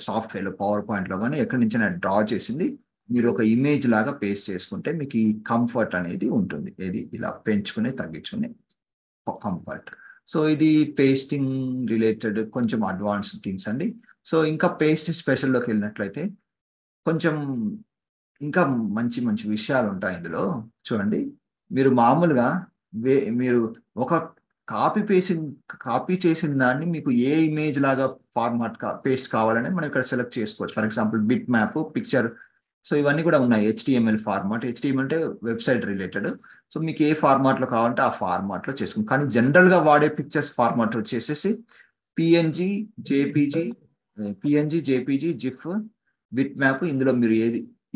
సాఫ్ట్వేర్లో పవర్ పాయింట్లో కానీ ఎక్కడి నుంచి డ్రా చేసింది మీరు ఒక ఇమేజ్ లాగా పేస్ట్ చేసుకుంటే మీకు ఈ కంఫర్ట్ అనేది ఉంటుంది. ఇది ఇలా పెంచుకునే తగ్గించుకునే కంఫర్ట్. సో ఇది పేస్టింగ్ రిలేటెడ్ కొంచెం అడ్వాన్స్డ్ థింగ్స్ అండి. సో ఇంకా పేస్ట్ స్పెషల్లోకి వెళ్ళినట్లయితే కొంచెం ఇంకా మంచి మంచి విషయాలు ఉంటాయి ఇందులో. చూడండి, మీరు మామూలుగా మీరు ఒక కాపీ చేసిన దాన్ని మీకు ఏ ఇమేజ్ లాగా ఫార్మాట్ పేస్ట్ కావాలని మనం ఇక్కడ సెలెక్ట్ చేసుకోవచ్చు. For example bit map, picture, so ఇవన్నీ కూడా ఉన్నాయి. HTML ఫార్మాట్, HTML అంటే వెబ్సైట్ రిలేటెడ్. సో మీకు ఏ ఫార్మాట్లో కావాలంటే ఆ ఫార్మాట్లో చేసుకుంటాం. కానీ జనరల్గా వాడే పిక్చర్స్ ఫార్మాట్ వచ్చేసేసి PNG, JPG, GIF, bit map. ఇందులో మీరు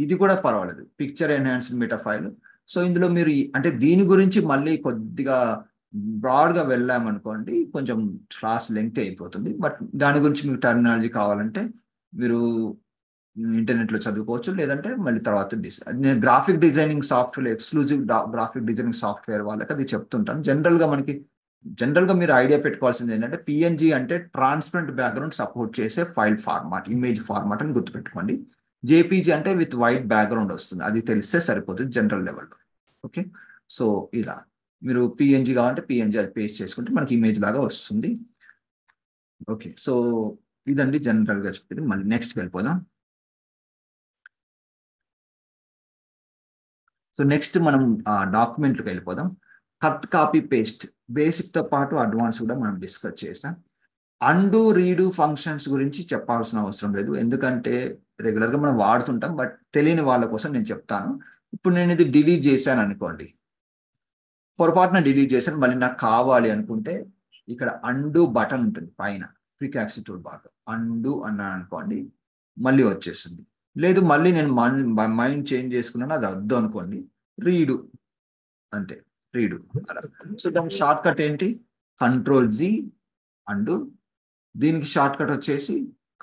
ఇది కూడా పర్వాలేదు, picture enhanced meta file. So ఇందులో మీరు అంటే దీని గురించి మళ్ళీ కొద్దిగా బ్రాడ్గా వెళ్ళామనుకోండి కొంచెం క్లాస్ లెంగ్త్ అయిపోతుంది. బట్ దాని గురించి మీకు టర్మినాలజీ కావాలంటే మీరు ఇంటర్నెట్లో చదువుకోవచ్చు, లేదంటే మళ్ళీ తర్వాత నేను graphic designing software, exclusive graphic designing software వాళ్ళకి అది చెప్తుంటాను. జనరల్గా మీరు ఐడియా పెట్టుకోవాల్సింది ఏంటంటే PNG అంటే ట్రాన్స్పరెంట్ బ్యాక్గ్రౌండ్ సపోర్ట్ చేసే ఫైల్ ఫార్మాట్, ఇమేజ్ ఫార్మాట్ అని గుర్తుపెట్టుకోండి. JPG అంటే విత్ వైట్ బ్యాక్గ్రౌండ్ వస్తుంది, అది తెలిస్తే సరిపోతుంది జనరల్ లెవెల్లో. ఓకే, సో ఇలా మీరు PNG కావాలంటే PNG అది పేస్ట్ చేసుకుంటే మనకి ఇమేజ్ లాగా వస్తుంది. ఓకే, సో ఇదండి జనరల్గా చెప్పేది. మళ్ళీ నెక్స్ట్కి వెళ్ళిపోదాం. సో నెక్స్ట్ మనం డాక్యుమెంట్కి వెళ్ళిపోదాం. కట్, కాపీ, పేస్ట్ బేసిక్తో పాటు అడ్వాన్స్ కూడా మనం డిస్కస్ చేసాం. అండు, రీడు ఫంక్షన్స్ గురించి చెప్పాల్సిన అవసరం లేదు, ఎందుకంటే రెగ్యులర్గా మనం వాడుతుంటాం. బట్ తెలియని వాళ్ళ కోసం నేను చెప్తాను. ఇప్పుడు నేను ఇది డిలీట్ చేశాను అనుకోండి, పొరపాటున డిలీట్ చేశాను, మళ్ళీ నాకు కావాలి అనుకుంటే ఇక్కడ అండు బటన్ ఉంటుంది పైన, quick access tool bar, and అన్నాను అనుకోండి మళ్ళీ వచ్చేస్తుంది. లేదు మళ్ళీ నేను మైండ్ చేంజ్ చేసుకున్నాను, అది వద్దు అనుకోండి, రీడు అంతే, రీడు అలా. సో దాని షార్ట్ కట్ ఏంటి, Ctrl+Z అండు, దీనికి షార్ట్ కట్ వచ్చేసి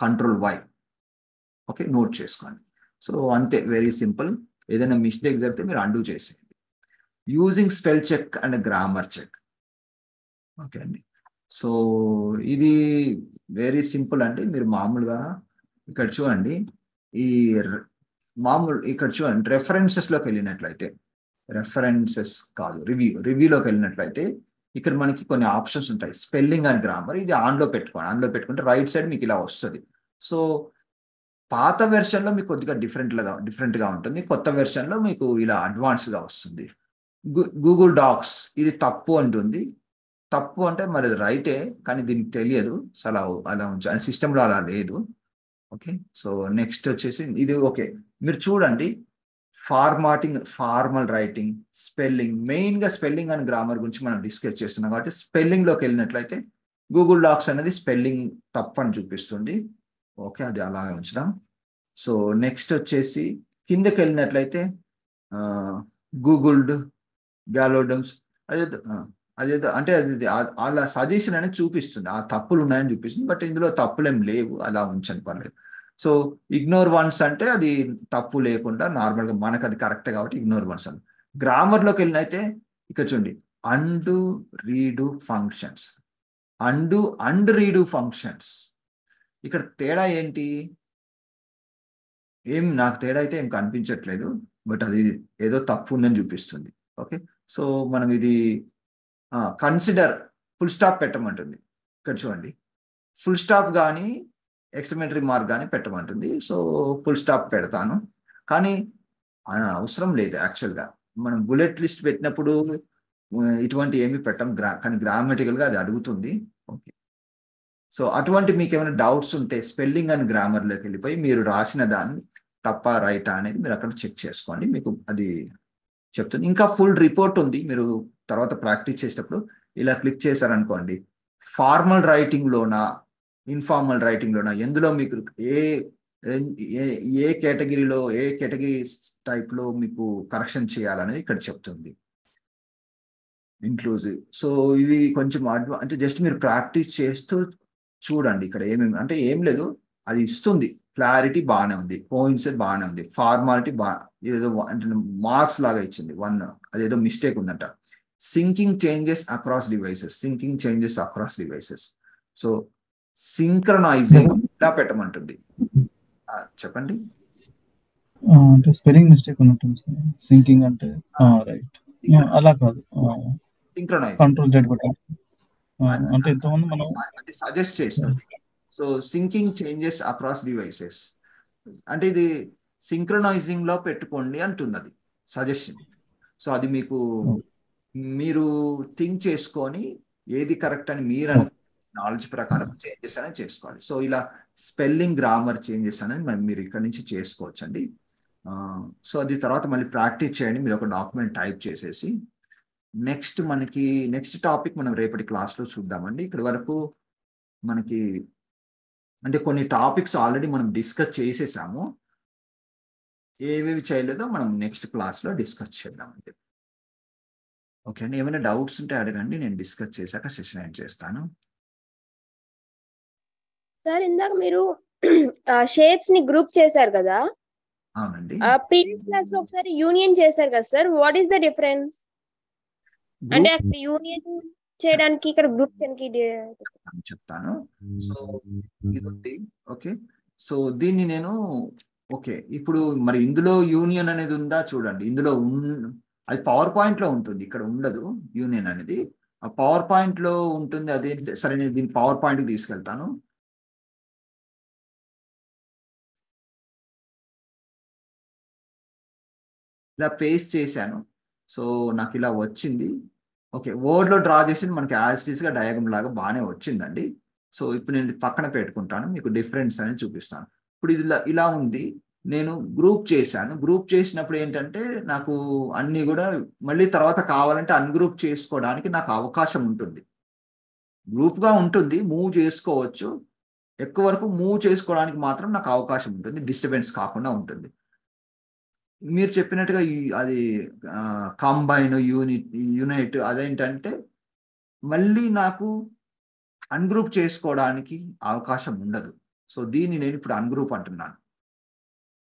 Ctrl+Y. ఓకే, నోట్ చేసుకోండి. సో అంతే, వెరీ సింపుల్. ఏదైనా మిస్టేక్ జరిగితే మీరు అండు చేసేయండి. Using spell check and grammar check. Okay అండి, సో ఇది వెరీ సింపుల్ అండి. మీరు మామూలుగా ఇక్కడ చూడండి, ఇక్కడ చూడండి రెఫరెన్సెస్లోకి వెళ్ళినట్లయితే, రెఫరెన్సెస్ కాదు రివ్యూలోకి వెళ్ళినట్లయితే ఇక్కడ మనకి కొన్ని ఆప్షన్స్ ఉంటాయి, స్పెల్లింగ్ అండ్ గ్రామర్. ఇది ఆన్లో పెట్టుకుంటే రైట్ సైడ్ మీకు ఇలా వస్తుంది. సో పాత వెర్షన్లో మీకు కొద్దిగా డిఫరెంట్గా ఉంటుంది, కొత్త వెర్షన్లో మీకు ఇలా అడ్వాన్స్గా వస్తుంది. గూగుల్ డాక్స్ ఇది తప్పు అంటుంది. తప్పు అంటే మరి రైటే, కానీ దీనికి తెలియదు, అలా ఉంచాలి, సిస్టంలో అలా లేదు. ఓకే, సో నెక్స్ట్ వచ్చేసి ఇది ఓకే, మీరు చూడండి ఫార్మాటింగ్, ఫార్మల్ రైటింగ్, స్పెల్లింగ్, మెయిన్గా స్పెల్లింగ్ అండ్ గ్రామర్ గురించి మనం డిస్కస్ చేస్తున్నాం కాబట్టి స్పెల్లింగ్లోకి వెళ్ళినట్లయితే గూగుల్ డాక్స్ అనేది స్పెల్లింగ్ తప్పని చూపిస్తుంది. ఓకే, అది అలాగే ఉంచుదాం. సో నెక్స్ట్ వచ్చేసి కిందకి వెళ్ళినట్లయితే గూగుల్డ్ గ్యాలోడమ్స్ అదేదో అంటే అది అలా సజెషన్ అనేది చూపిస్తుంది, ఆ తప్పులు ఉన్నాయని చూపిస్తుంది. బట్ ఇందులో తప్పులేం లేవు, అలా ఉంచండి పర్లేదు. సో ఇగ్నోర్ వన్స్ అంటే అది తప్పు లేకుండా నార్మల్గా మనకు అది కరెక్ట్ కాబట్టి ఇగ్నోర్ వన్స్ అని. గ్రామర్లోకి వెళ్ళినైతే ఇక్కడ చూడండి undo redo functions, and redo functions. ఇక్కడ తేడా ఏంటి? నాకు తేడా అయితే ఏం కనిపించట్లేదు, బట్ అది ఏదో తప్పు ఉందని చూపిస్తుంది. ఓకే, సో మనం ఇది కన్సిడర్ ఫుల్ స్టాప్ పెట్టమంటుంది. ఇక్కడ చూడండి ఫుల్ స్టాప్ కానీ ఎక్స్క్లమేటరీ మార్క్ కానీ పెట్టమంటుంది. సో ఫుల్ స్టాప్ పెడతాను, కానీ అవసరం లేదు యాక్చువల్గా. మనం బుల్లెట్ లిస్ట్ పెట్టినప్పుడు ఇటువంటి ఏమి పెట్టం, కానీ గ్రామటికల్గా అది అడుగుతుంది. ఓకే, సో అటువంటి మీకు ఏమైనా డౌట్స్ ఉంటే స్పెల్లింగ్ అండ్ గ్రామర్లోకి వెళ్ళిపోయి మీరు రాసిన దాన్ని తప్ప రైటా అనేది మీరు అక్కడ చెక్ చేసుకోండి, మీకు అది చెప్తుంది. ఇంకా ఫుల్ రిపోర్ట్ ఉంది, మీరు తర్వాత ప్రాక్టీస్ చేసేటప్పుడు ఇలా క్లిక్ చేశారనుకోండి, ఫార్మల్ రైటింగ్లోనా ఇన్ఫార్మల్ రైటింగ్లోనా ఎందులో మీకు ఏ కేటగిరీలో ఏ కేటగిరీ టైప్లో మీకు కరెక్షన్ చేయాలనేది ఇక్కడ చెప్తుంది, ఇంక్లూజివ్. సో ఇవి కొంచెం అంటే జస్ట్ మీరు ప్రాక్టీస్ చేస్తూ చూడండి. ఇక్కడ ఏమేమి అంటే ఏం లేదు, అది ఇస్తుంది. క్లారిటీ బాగానే ఉంది, కోయిన్సెంట్ బాగానే ఉంది, ఫార్మాలిటీ ఏదో అంటే మార్క్స్ లాగా ఇచ్చింది 1, అదేదో మిస్టేక్ ఉందంట. Sinking changes across devices, sinking changes across devices. So synchronising ఇలా పెట్టమంటుంది. చెప్పండి. అంటే స్పెల్లింగ్ మిస్టేక్ ఉన్నట్టుంది సార్, సింకింగ్ అంటే రైట్ అలా కాదు, సింక్రనైజ్ కంట్రోల్ జెడ్ పెట్టాలి అంటే ఇంతకుముందు మనం అంటే సజెస్ట్ చేస్తుంది. So sinking changes across devices అంటే ఇది సింక్రనైజింగ్ లో పెట్టుకోండి అంటుంది, అది సజెషన్. సో అది మీకు మీరు థింక్ చేసుకొని ఏది కరెక్ట్ అని మీరు నాలెడ్జ్ ప్రకారం చేంజెస్ అనేది చేసుకోవాలి. సో ఇలా స్పెల్లింగ్ గ్రామర్ చేంజెస్ అనేది మీరు ఇక్కడ నుంచి చేసుకోవచ్చు అండి. సో అది తర్వాత మళ్ళీ ప్రాక్టీస్ చేయండి, మీరు ఒక డాక్యుమెంట్ టైప్ చేసేసి. నెక్స్ట్ టాపిక్ మనం రేపటి క్లాస్లో చూద్దామండి. ఇక్కడ వరకు మనకి అంటే కొన్ని టాపిక్స్ ఆల్రెడీ మనం డిస్కస్ చేసేసాము, ఏవేవి చేయలేదో మనం నెక్స్ట్ క్లాస్లో డిస్కస్ చేద్దామండి. ఓకే అండి, ఏమైనా డౌట్స్ ఉంటే అడగండి, నేను డిస్కస్ చేశాక సెషన్ ఎండ్ చేస్తాను. సార్ ఇందాక మీరు షేప్స్ ని గ్రూప్ చేశారు కదా? అవునండి. ప్రీవియస్ క్లాస్ లో ఒకసారి యూనియన్ చేశారు కదా sir, what is the difference? అంటే అక్కడ యూనియన్ చేయడానికి ఇక్కడ గ్రూప్ చెప్తాను. సో ఓకే, సో దీన్ని నేను ఓకే ఇప్పుడు మరి ఇందులో యూనియన్ అనేది ఉందా చూడండి. ఇందులో అది పవర్ పాయింట్ లో ఉంటుంది, ఇక్కడ ఉండదు యూనియన్ అనేది. ఆ పవర్ పాయింట్ లో ఉంటుంది. అదే సరే, నేను దీన్ని పవర్ పాయింట్ కి తీసుకెళ్తాను. ఇలా పేస్ట్ చేశాను. సో నాకు ఇలా వచ్చింది. ఓకే, వర్డ్లో డ్రా చేసింది మనకి యాజ్ ఇట్ ఈస్గా డయాగ్రమ్ లాగా బాగానే వచ్చిందండి. సో ఇప్పుడు నేను పక్కన పెట్టుకుంటాను, మీకు డిఫరెన్స్ అనేది చూపిస్తాను. ఇప్పుడు ఇది ఇలా ఉంది, నేను గ్రూప్ చేశాను. గ్రూప్ చేసినప్పుడు ఏంటంటే నాకు అన్నీ కూడా మళ్ళీ తర్వాత కావాలంటే అన్గ్రూప్ చేసుకోవడానికి నాకు అవకాశం ఉంటుంది. గ్రూప్గా ఉంటుంది, మూవ్ చేసుకోవచ్చు. ఎక్కువ వరకు మూవ్ చేసుకోవడానికి మాత్రం నాకు అవకాశం ఉంటుంది, డిస్టర్బెన్స్ కాకుండా ఉంటుంది. మీరు చెప్పినట్టుగా అది కంబైన్ యూనిట్ అదేంటంటే మళ్ళీ నాకు అన్గ్రూప్ చేసుకోవడానికి అవకాశం ఉండదు. సో దీన్ని నేను ఇప్పుడు అన్గ్రూప్ అంటున్నాను.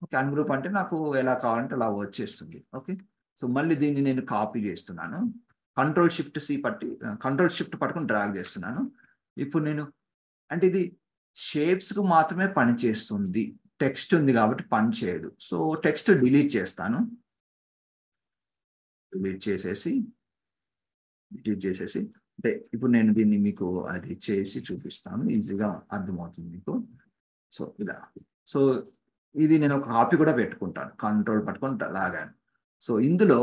ఓకే, అన్గ్రూప్ అంటే నాకు ఎలా కావాలంటే అలా వచ్చేస్తుంది. ఓకే, సో మళ్ళీ దీన్ని నేను కాపీ చేస్తున్నాను. కంట్రోల్ షిఫ్ట్ పట్టుకుని డ్రాగ్ చేస్తున్నాను. ఇప్పుడు నేను అంటే ఇది షేప్స్కు మాత్రమే పని చేస్తుంది, టెక్స్ట్ ఉంది కాబట్టి పని చేయదు. సో టెక్స్ట్ డిలీట్ చేస్తాను. డిలీట్ చేసేసి అంటే ఇప్పుడు నేను దీన్ని మీకు అది చేసి చూపిస్తాను, ఈజీగా అర్థమవుతుంది మీకు. సో ఇలా, సో ఇది నేను ఒక కాపీ కూడా పెట్టుకుంటాను, కంట్రోల్ పట్టుకొని లాగాను. సో ఇందులో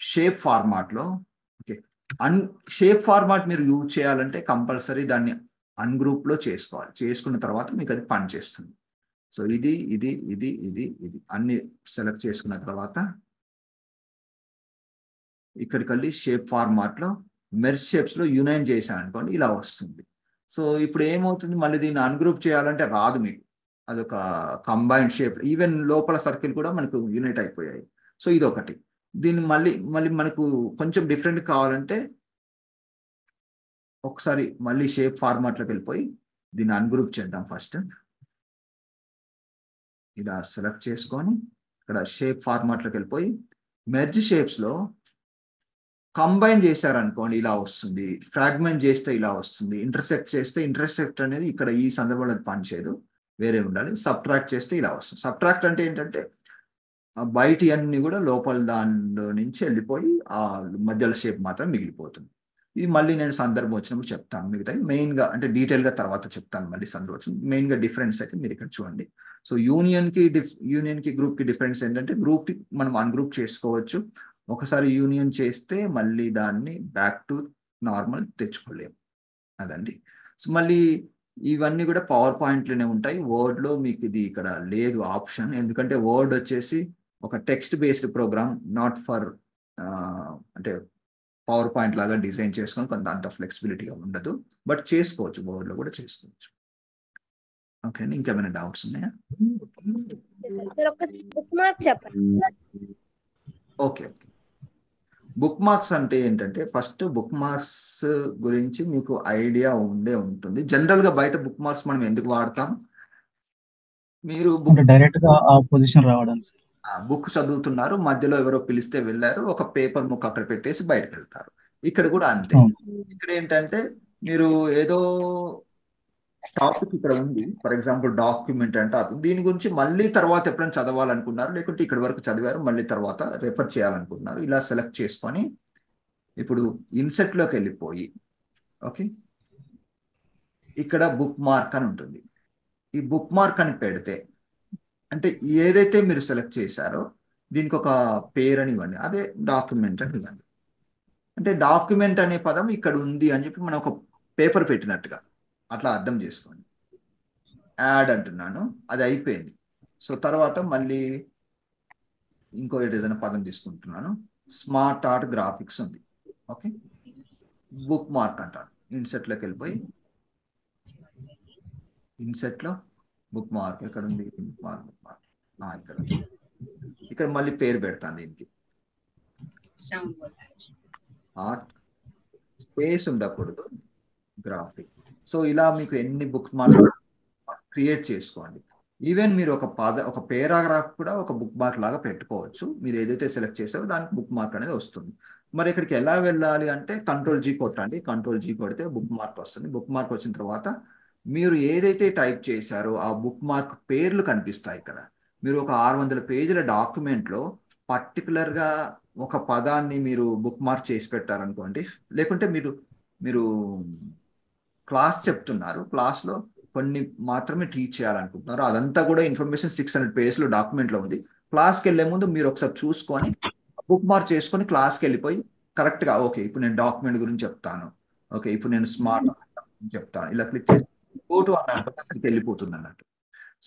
షేప్ ఫార్మాట్లో ఓకే, షేప్ ఫార్మాట్ మీరు యూజ్ చేయాలంటే కంపల్సరీ దాన్ని అన్గ్రూప్లో చేసుకోవాలి. చేసుకున్న తర్వాత మీకు అది పని చేస్తుంది. సో ఇది అన్ని సెలెక్ట్ చేసుకున్న తర్వాత ఇక్కడికి వెళ్ళి షేప్ ఫార్మాట్ లో మెర్జ్ షేప్స్ లో యునైన్ చేశాను అనుకోండి, ఇలా వస్తుంది. సో ఇప్పుడు ఏమవుతుంది, మళ్ళీ దీన్ని అన్గ్రూప్ చేయాలంటే రాదు మీకు, అదొక కంబైన్డ్ షేప్. ఈవెన్ లోపల సర్కిల్ కూడా మనకు యూనైట్ అయిపోయాయి. సో ఇది ఒకటి. దీన్ని మళ్ళీ మనకు కొంచెం డిఫరెంట్ కావాలంటే ఒకసారి మళ్ళీ షేప్ ఫార్మాట్ లోకి వెళ్ళిపోయి దీన్ని అన్గ్రూప్ చేద్దాం. ఫస్ట్ ఇలా సెలెక్ట్ చేసుకొని ఇక్కడ షేప్ ఫార్మాట్ లోకి వెళ్ళిపోయి మెర్జ్ షేప్స్ లో కంబైన్ చేశారనుకోండి ఇలా వస్తుంది, ఫ్రాగ్మెంట్ చేస్తే ఇలా వస్తుంది, ఇంటర్సెక్ట్ చేస్తే ఇంటర్సెక్ట్ అనేది ఇక్కడ ఈ సందర్భంలో పనిచేయదు, వేరే ఉండాలి. సబ్ట్రాక్ట్ చేస్తే ఇలా వస్తుంది. సబ్ట్రాక్ట్ అంటే ఏంటంటే బయటి అన్ని కూడా లోపల దానిలో నుంచి వెళ్ళిపోయి ఆ మధ్యలో షేప్ మాత్రం మిగిలిపోతుంది. ఇది మళ్ళీ నేను సందర్భం వచ్చినప్పుడు చెప్తాను. మిగతా మెయిన్గా అంటే డీటెయిల్గా తర్వాత చెప్తాను మళ్ళీ సందర్భం వచ్చిన. మెయిన్గా డిఫరెన్స్ అయితే మీరు ఇక్కడ చూడండి. సో యూనియన్కి గ్రూప్కి డిఫరెన్స్ ఏంటంటే గ్రూప్ మనం అన్గ్రూప్ చేసుకోవచ్చు. ఒకసారి యూనియన్ చేస్తే మళ్ళీ దాన్ని బ్యాక్ టు నార్మల్ తెచ్చుకోలేము, అదండి. సో మళ్ళీ ఇవన్నీ కూడా పవర్ పాయింట్లోనే ఉంటాయి. వర్డ్లో మీకు ఇది ఇక్కడ లేదు ఆప్షన్, ఎందుకంటే వర్డ్ వచ్చేసి ఒక text based program, not for అంటే పవర్ పాయింట్ లాగా డిజైన్ చేసుకొని కొంత అంత ఫ్లెక్సిబిలిటీగా ఉండదు, బట్ చేసుకోవచ్చు, వర్డ్లో కూడా చేసుకోవచ్చు. ఓకే అండి, ఇంకేమైనా డౌట్స్ ఉన్నాయా? ఓకే. బుక్ మార్క్స్ అంటే ఏంటంటే ఫస్ట్ బుక్ మార్క్స్ గురించి మీకు ఐడియా ఉంటుంది. జనరల్ గా బయట బుక్ మార్క్స్ మనం ఎందుకు వాడతాం, మీరు డైరెక్ట్ గా ఆ పొజిషన్ రావడానికి బుక్ చదువుతున్నారు, మధ్యలో ఎవరో పిలిస్తే వెళ్ళారు, ఒక పేపర్ ముక్క అక్కడ పెట్టేసి బయటకు వెళ్తారు. ఇక్కడ కూడా అంతే. ఇక్కడ ఏంటంటే మీరు ఏదో టాపిక్ ఇక్కడ ఉంది, ఫర్ ఎగ్జాంపుల్ డాక్యుమెంట్ అంటే దీని గురించి మళ్ళీ తర్వాత ఎప్పుడైనా చదవాలనుకున్నారు, లేకుంటే ఇక్కడ వరకు చదివారు మళ్ళీ తర్వాత రెఫర్ చేయాలనుకుంటున్నారు, ఇలా సెలెక్ట్ చేసుకొని ఇప్పుడు ఇన్సెట్ లోకి వెళ్ళిపోయి ఓకే ఇక్కడ బుక్ మార్క్ అని ఉంటుంది. ఈ బుక్ మార్క్ అని పెడితే అంటే ఏదైతే మీరు సెలెక్ట్ చేశారో దీనికి ఒక పేరు అని ఇవ్వండి, అదే డాక్యుమెంట్ అని ఇవ్వండి. అంటే డాక్యుమెంట్ అనే పదం ఇక్కడ ఉంది అని చెప్పి మనం ఒక పేపర్ పెట్టినట్టుగా అట్లా అర్థం చేసుకోండి. యాడ్ అంటున్నాను, అది అయిపోయింది. సో తర్వాత మళ్ళీ ఇంకో ఏదైనా పదం తీసుకుంటున్నాను, స్మార్ట్ ఆర్ట్ గ్రాఫిక్స్ ఉంది. ఓకే, బుక్ మార్క్ అంటాను. ఇన్సెట్లోకి వెళ్ళిపోయి ఇన్సెట్లో బుక్ మార్క్ ఎక్కడ ఉంది, బుక్ మార్క్ ఇక్కడ మళ్ళీ పేరు పెడతాను దీనికి, ఆర్ట్ స్పేస్ ఉండకూడదు గ్రాఫిక్. సో ఇలా మీకు ఎన్ని బుక్ మార్క్స్ క్రియేట్ చేసుకోండి. ఈవెన్ మీరు ఒక పేరాగ్రాఫ్ కూడా ఒక బుక్ మార్క్ లాగా పెట్టుకోవచ్చు. మీరు ఏదైతే సెలెక్ట్ చేసారో దానికి బుక్ మార్క్ అనేది వస్తుంది. మరి ఇక్కడికి ఎలా వెళ్ళాలి అంటే Ctrl+G కొట్టండి. Ctrl+G కొడితే బుక్ మార్క్ వస్తుంది. బుక్ మార్క్ వచ్చిన తర్వాత మీరు ఏదైతే టైప్ చేశారో ఆ బుక్ మార్క్ పేర్లు కనిపిస్తాయి ఇక్కడ. మీరు ఒక 600 పేజీల డాక్యుమెంట్లో పర్టికులర్గా ఒక పదాన్ని మీరు బుక్ మార్క్ చేసి పెట్టారనుకోండి, లేకుంటే మీరు క్లాస్ చెప్తున్నారు, క్లాస్లో కొన్ని మాత్రమే టీచ్ చేయాలనుకుంటున్నారు, అదంతా కూడా ఇన్ఫర్మేషన్ 600 పేజెస్లో డాక్యుమెంట్లో ఉంది. క్లాస్కి వెళ్ళే ముందు మీరు ఒకసారి చూసుకొని బుక్ మార్క్ చేసుకొని క్లాస్కి వెళ్ళిపోయి కరెక్ట్గా ఓకే ఇప్పుడు నేను డాక్యుమెంట్ గురించి చెప్తాను, ఓకే ఇప్పుడు నేను స్మార్ట్ చెప్తాను, ఇలా క్లిక్ చేసి ఫోటో అన్నట్టు అక్కడికి వెళ్ళిపోతుంది అన్నట్టు.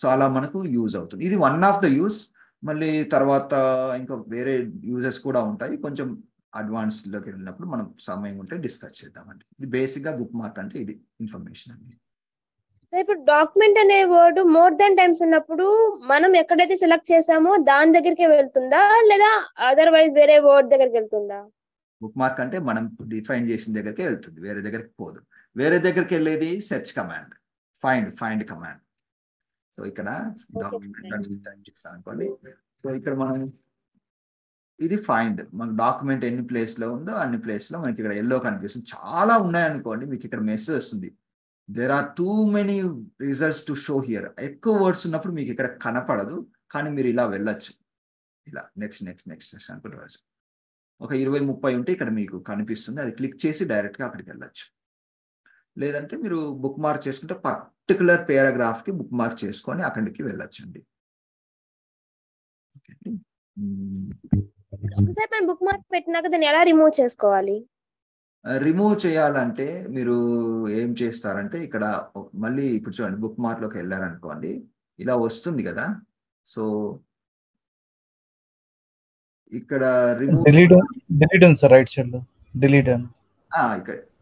సో అలా మనకు యూజ్ అవుతుంది. ఇది వన్ ఆఫ్ ద యూస్. మళ్ళీ తర్వాత ఇంకా వేరే యూజెస్ కూడా ఉంటాయి. కొంచెం అడ్వాన్స్లోకి వెళ్ళినప్పుడు మనం సమయం ఉంటే డిస్కస్ చేద్దామండి. ఇది బేసిక్గా బుక్ మార్క్ అంటే ఇది ఇన్ఫర్మేషన్ అండి. సో ఇప్పుడు డాక్యుమెంట్ అనే వర్డ్ మోర్ దాన్ టైమ్స్ ఉన్నప్పుడు మనం ఎక్కడైతే సెలెక్ట్ చేసామో దాని దగ్గరికి వెళ్తుందా, లేదా అదర్వైజ్ వేరే వర్డ్ దగ్గరికి వెళ్తుందా? బుక్ మార్క్ అంటే మనం డిఫైన్ చేసిన దగ్గరికి వెళ్తుంది, వేరే దగ్గరికి పోదు. వేరే దగ్గరికి వెళ్ళేది search command, find command. So ఇక్కడ డాక్యుమెంట్ టైప్ చేస్తాను అనుకోండి. సో ఇక్కడ మనం ఇది ఫైండ్, మన డాక్యుమెంట్ ఎన్ని ప్లేస్లో ఉందో అన్ని ప్లేస్లో మనకి ఇక్కడ ఎల్లో కనిపిస్తుంది. చాలా ఉన్నాయనుకోండి, మీకు ఇక్కడ మెసేజ్ వస్తుంది, there are too many results to show here. ఎక్కువ వర్డ్స్ ఉన్నప్పుడు మీకు ఇక్కడ కనపడదు, కానీ మీరు ఇలా వెళ్ళొచ్చు, ఇలా నెక్స్ట్ అనుకుంటారు. ఒక 20-30 ఉంటే ఇక్కడ మీకు కనిపిస్తుంది, అది క్లిక్ చేసి డైరెక్ట్గా అక్కడికి వెళ్ళొచ్చు. లేదంటే మీరు బుక్ మార్క్ చేసుకుంటే పర్టికులర్ పేరాగ్రాఫ్కి బుక్ మార్క్ చేసుకొని అక్కడికి వెళ్ళొచ్చు అండి. ఒకసారి మనం బుక్ మార్క్ పెట్టినాక దాన్ని ఎలా రిమూవ్ చేసుకోవాలి? రిమూవ్ చేయాలంటే మీరు ఏం చేస్తారంటే ఇక్కడ మళ్ళీ ఇప్పుడు చూడండి, బుక్ మార్క్ లోకి వెళ్ళారనుకోండి, ఇలా వస్తుంది కదా. సో ఇక్కడ రిమూవ్ డిలీట్ ఉంది సార్, రైట్ సైడ్ లో డిలీట్ అని.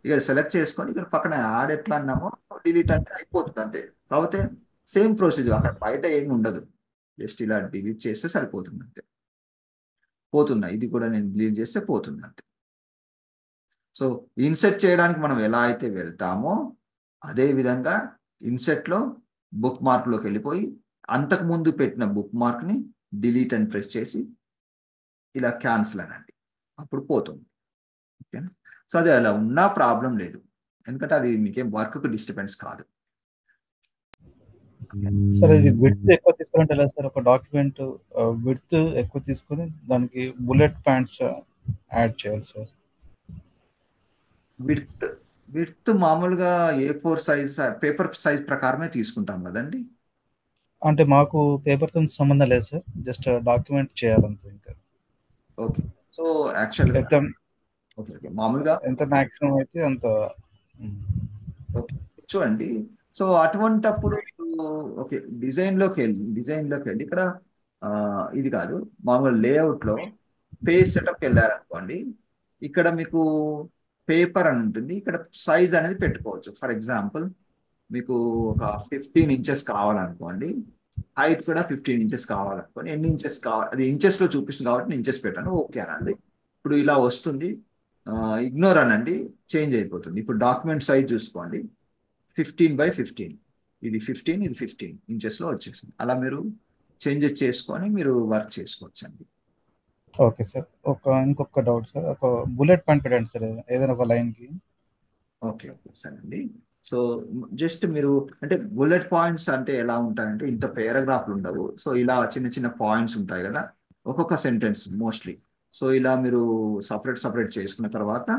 ఇక్కడ సెలెక్ట్ చేసుకొని ఇక్కడ పక్కన యాడ్ ఎట్లా అన్నామో డిలీట్ అంటే అయిపోతుంది అంతే. కాకపోతే సేమ్ ప్రొసీజర్, అక్కడ బయట ఏమి ఉండదు, జస్ట్ ఇలా డిలీట్ చేస్తే సరిపోతుంది అంతే. పోతున్నా, ఇది కూడా నేను డిలీట్ చేస్తే పోతుంది అంతే. సో ఇన్సెట్ చేయడానికి మనం ఎలా అయితే వెళ్తామో అదే విధంగా ఇన్సెట్లో బుక్ మార్క్లోకి వెళ్ళిపోయి అంతకుముందు పెట్టిన బుక్ మార్క్ని డిలీట్ అని ప్రెస్ చేసి ఇలా క్యాన్సిల్ అనండి, అప్పుడు పోతుంది. ఓకేనా? సో అది అలా ఉన్నా ప్రాబ్లం లేదు, ఎందుకంటే అది మీకేం వర్క్కి డిస్టర్బెన్స్ కాదు. సార్ ఇది విడ్త్ ఎక్కువ తీసుకుంటే ఎలా సార్? ఒక డాక్యుమెంట్ విడ్త్ ఎక్కువ తీసుకొని దానికి బుల్లెట్ పాయింట్స్ యాడ్ చేయాలి సార్. విడ్త్ మామూలుగా A4 సైజ్ పేపర్ సైజ్ ప్రకారమే తీసుకుంటాం కదండి. అంటే మాకు పేపర్తో సంబంధం లేదు సార్, జస్ట్ డాక్యుమెంట్ చేయాలంతే. ఇంకా ఓకే. సో యాక్చువల్గా ఓకే మామూలుగా ఎంత మ్యాక్సిమం అయితే అంత. ఓకే చూడండి. సో అటువంటప్పుడు ఓకే డిజైన్లోకి వెళ్ళి ఇక్కడ ఇది కాదు, మామూలు లేఅవుట్లో పేజ్ సెటప్కి వెళ్ళారనుకోండి, ఇక్కడ మీకు పేపర్ అని ఉంటుంది, ఇక్కడ సైజ్ అనేది పెట్టుకోవచ్చు. ఫర్ ఎగ్జాంపుల్ మీకు ఒక 15 ఇంచెస్ కావాలనుకోండి, హైట్ కూడా 15 ఇంచెస్ కావాలనుకోండి, ఎన్ని ఇంచెస్ కావాలి అది ఇంచెస్లో చూపిస్తుంది కాబట్టి నేను ఇంచెస్ పెట్టాను. ఓకే అనండి. ఇప్పుడు ఇలా వస్తుంది, ఇగ్నోర్ అనండి, చేంజ్ అయిపోతుంది. ఇప్పుడు డాక్యుమెంట్ సైజ్ చూసుకోండి, 15x15, ఇది 15, ఇది 15 ఇంచెస్లో వచ్చేసింది. అలా మీరు చేంజెస్ చేసుకొని మీరు వర్క్ చేసుకోవచ్చు అండి. Okay sir. ఇంకొక డౌట్ సార్, ఒక బుల్లెట్ పాయింట్ పెట్టండి సార్ ఏదైనా ఒక లైన్కి. ఓకే సరే అండి. సో జస్ట్ మీరు అంటే బుల్లెట్ పాయింట్స్ అంటే ఎలా ఉంటాయంటే ఇంత పారాగ్రాఫ్లు ఉండవు. సో ఇలా చిన్న చిన్న పాయింట్స్ ఉంటాయి కదా ఒక్కొక్క సెంటెన్స్ మోస్ట్లీ. సో ఇలా మీరు సపరేట్ చేసుకున్న తర్వాత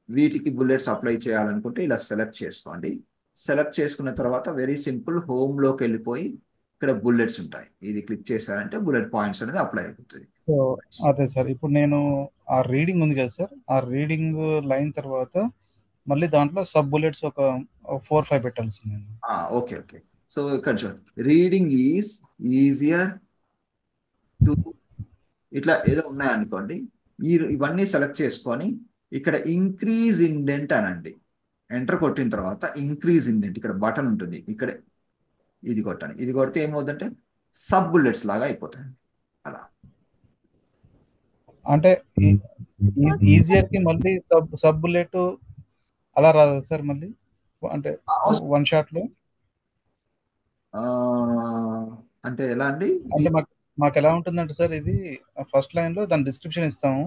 వీటికి బుల్లెట్స్ అప్లై చేయాలనుకుంటే ఇలా సెలెక్ట్ చేసుకోండి. సెలెక్ట్ చేసుకున్న తర్వాత వెరీ సింపుల్, హోమ్లోకి వెళ్ళిపోయి ఇక్కడ బుల్లెట్స్ ఉంటాయి, ఇది క్లిక్ చేశారంటే బుల్లెట్ పాయింట్స్ అనేది అప్లై అయిపోతుంది. సో అదే సార్, ఇప్పుడు నేను ఆ రీడింగ్ ఉంది కదా సార్, ఆ రీడింగ్ లైన్ తర్వాత మళ్ళీ దాంట్లో సబ్ బుల్లెట్స్ ఒక 4-5 పెట్టాలి సార్ నేను. ఓకే. సో ఇక్కడ చూడండి, రీడింగ్ ఈజ్ ఈజియర్ టు ఇట్లా ఏదో ఉన్నాయనుకోండి, ఇవన్నీ సెలెక్ట్ చేసుకొని ఇక్కడ ఇంక్రీజ్ ఇండెంట్ అనండి. ఎంటర్ కొట్టిన తర్వాత ఇంక్రీజ్ ఇండెంట్ ఇక్కడ బటన్ ఉంటుంది, ఇక్కడ ఇది కొట్టండి. ఇది కొడితే ఏమవుతుందంటే సబ్ బుల్లెట్స్ లాగా అయిపోతాయండి. అలా అంటే ఈజియర్ కి మళ్ళీ సబ్ బుల్లెట్ అలా రాదా సార్ మళ్ళీ, అంటే వన్ షాట్ లో? అంటే ఎలా అండి? అంటే మాకు ఎలా ఉంటుందంటే సార్, ఇది ఫస్ట్ లైన్ లో దాని డిస్క్రిప్షన్ ఇస్తాము,